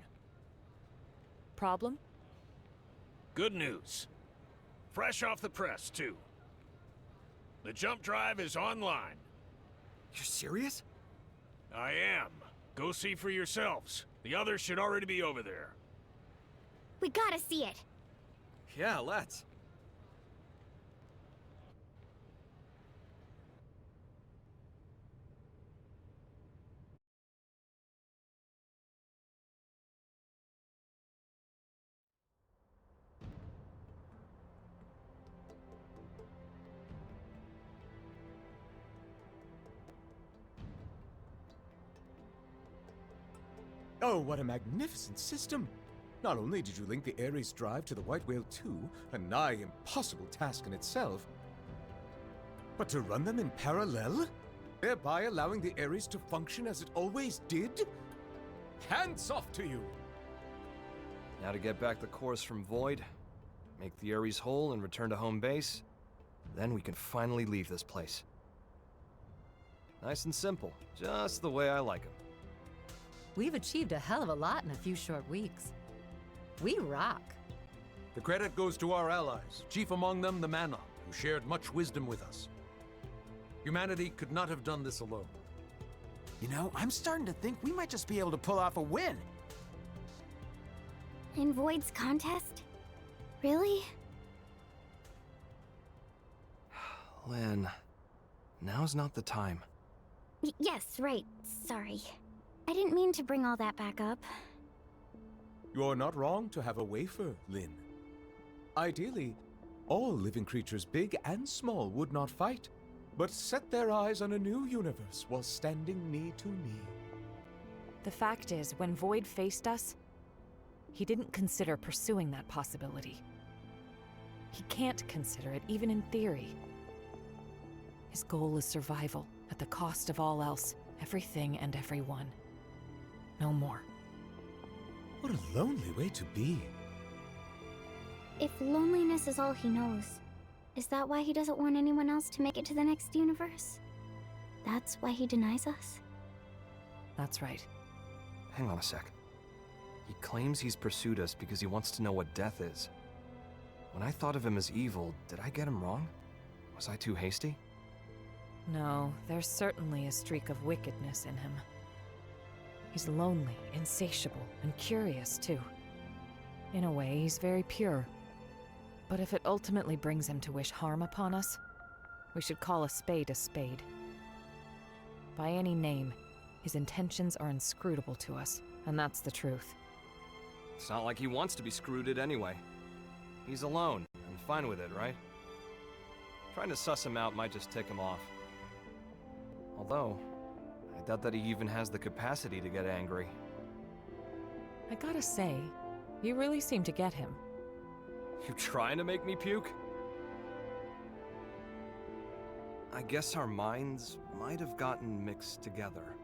Problem? Good news. Fresh off the press, too. The jump drive is online. You're serious? I am. Go see for yourselves. The others should already be over there. We gotta see it. Yeah, let's. Oh, what a magnificent system! Not only did you link the Ares drive to the White Whale 2, a nigh impossible task in itself, but to run them in parallel? Thereby allowing the Ares to function as it always did? Hands off to you! Now to get back the cores from Void, make the Ares whole and return to home base, then we can finally leave this place. Nice and simple, just the way I like them. We've achieved a hell of a lot in a few short weeks. We rock. The credit goes to our allies, chief among them the Manon, who shared much wisdom with us. Humanity could not have done this alone. You know, I'm starting to think we might just be able to pull off a win. In Void's contest? Really? Lynn, now's not the time. Yes, right. Sorry. I didn't mean to bring all that back up. You're not wrong to have a wafer, Lynn. Ideally, all living creatures, big and small, would not fight, but set their eyes on a new universe while standing knee to knee. The fact is, when Void faced us, he didn't consider pursuing that possibility. He can't consider it, even in theory. His goal is survival, at the cost of all else, everything and everyone. No more. What a lonely way to be. If loneliness is all he knows, is that why he doesn't want anyone else to make it to the next universe? That's why he denies us? That's right. Hang on a sec. He claims he's pursued us because he wants to know what death is. When I thought of him as evil, did I get him wrong? Was I too hasty? No, there's certainly a streak of wickedness in him. He's lonely, insatiable, and curious, too. In a way, he's very pure. But if it ultimately brings him to wish harm upon us, we should call a spade a spade. By any name, his intentions are inscrutable to us, and that's the truth. It's not like he wants to be screwed anyway. He's alone, and fine with it, right? Trying to suss him out might just tick him off. Although, I doubt that he even has the capacity to get angry. I gotta say, you really seem to get him. You trying to make me puke? I guess our minds might have gotten mixed together.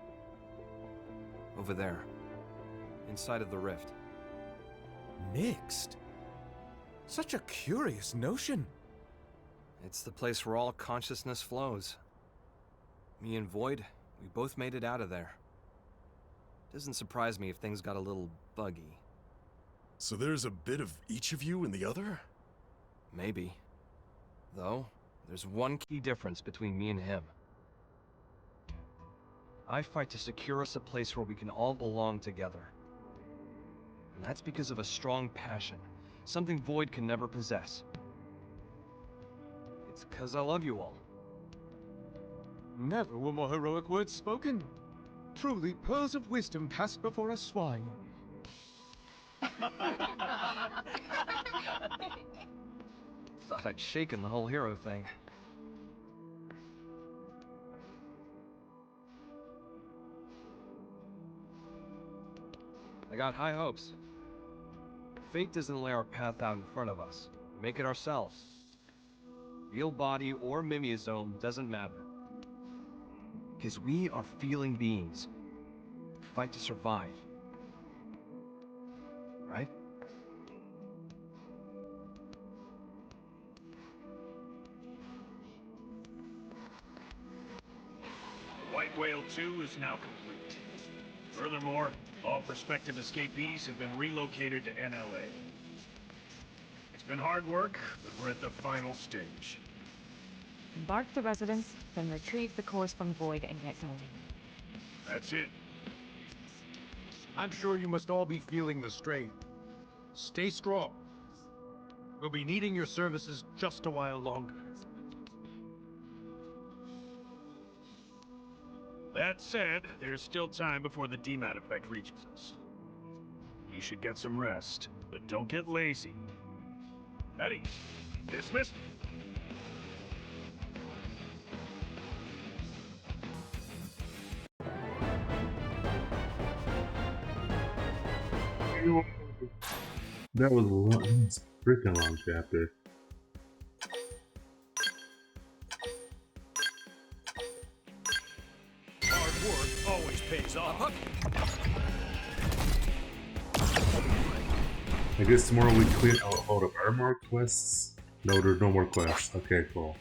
Over there, inside of the rift. Mixed? Such a curious notion. It's the place where all consciousness flows. Me and Void, we both made it out of there. Doesn't surprise me if things got a little buggy. So there's a bit of each of you in the other? Maybe. Though, there's one key difference between me and him. I fight to secure us a place where we can all belong together. And that's because of a strong passion, something Void can never possess. It's because I love you all. Never were more heroic words spoken. Truly, pearls of wisdom passed before a swine. Thought I'd shaken the whole hero thing. I got high hopes. Fate doesn't lay our path out in front of us. We make it ourselves. Real body or mimeosome doesn't matter. Because we are feeling beings. Fight to survive. Right? White Whale 2 is now complete. Furthermore, all prospective escapees have been relocated to NLA. It's been hard work, but we're at the final stage. Embark the residents, then retrieve the cores from Void and get going. That's it. I'm sure you must all be feeling the strain. Stay strong. We'll be needing your services just a while longer. That said, there's still time before the DMAT effect reaches us. You should get some rest, but don't get lazy. Eddie, dismissed. That was a long, freaking long chapter. Hard work always pays off. I guess tomorrow we clean out all of our more quests. No, there's no more quests. Okay, cool.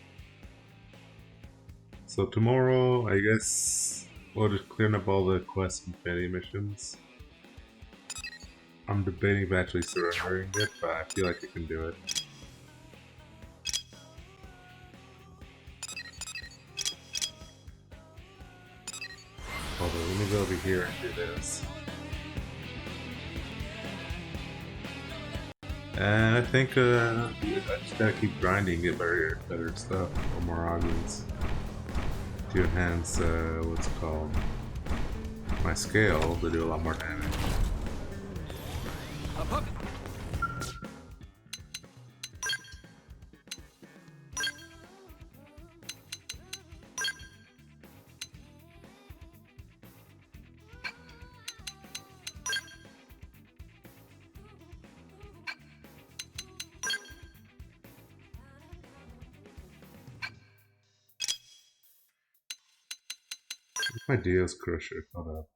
So tomorrow, I guess we'll just clean up all the quests and petty missions. I'm debating if actually surrendering it, but I feel like I can do it. Hold on, let me go over here and do this. And I think I just gotta keep grinding, get better stuff, or more augments to enhance what's it called, my scale to do a lot more damage. My Dios Crusher, hold up.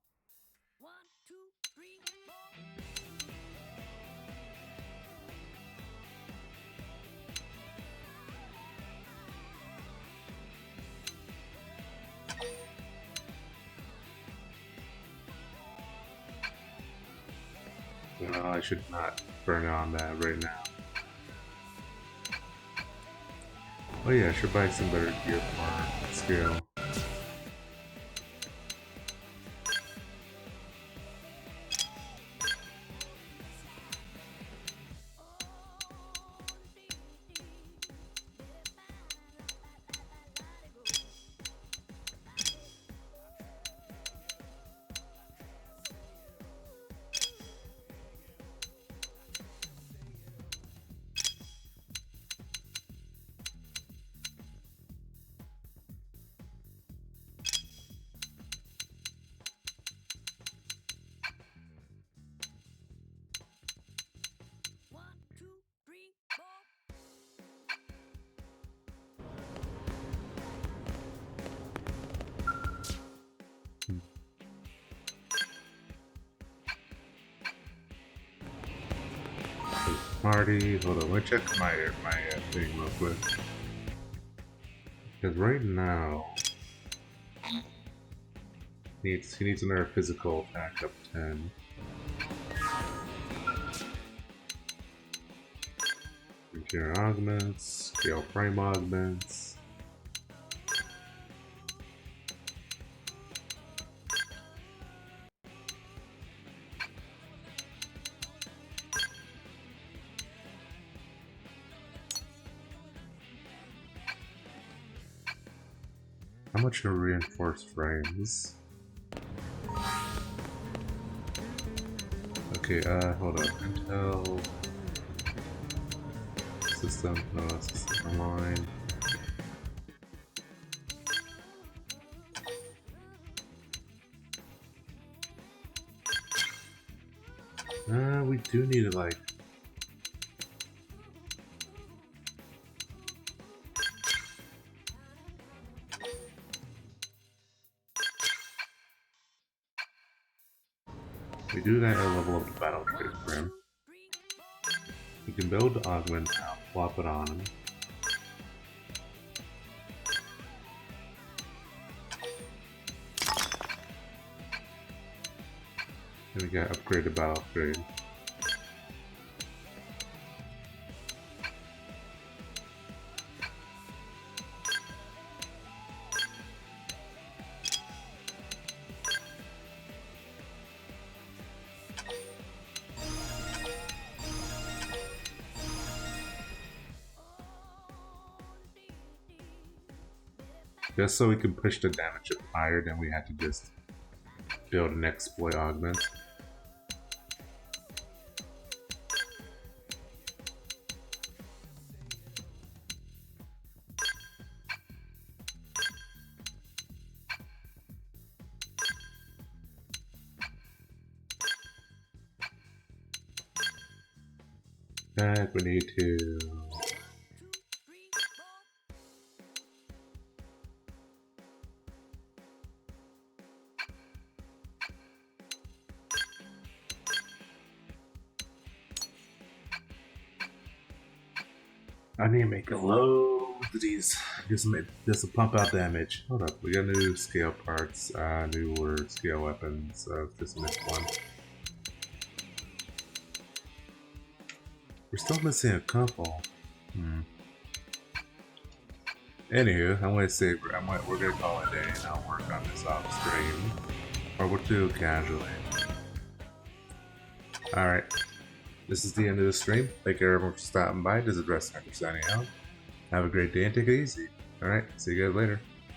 No, I should not burn on that right now. Oh yeah, I should buy some better gear for scale. Party, hold on, let me check my thing real quick. Because right now, he needs another physical attack up 10. Interior augments, scale frame augments. How much are reinforced frames? Okay, hold up. Intel system, no, system online. we do need to like. We do gotta level up the battle trade for him. We can build the augment now, flop it on him. And we got upgraded battle trade. Just so we can push the damage up higher, then we had to just build an exploit augment. Heck, we need to. I need to make a load of these. Just to pump out damage. Hold up, we got new scale parts, newer scale weapons. Just missed one. We're still missing a couple. Anywho, I'm gonna say we're gonna call it a day, and I'll work on this off stream, or we'll do it casually. All right. This is the end of the stream. Thank you everyone for stopping by. This is Dressmaker signing out. Have a great day and take it easy. Alright, see you guys later.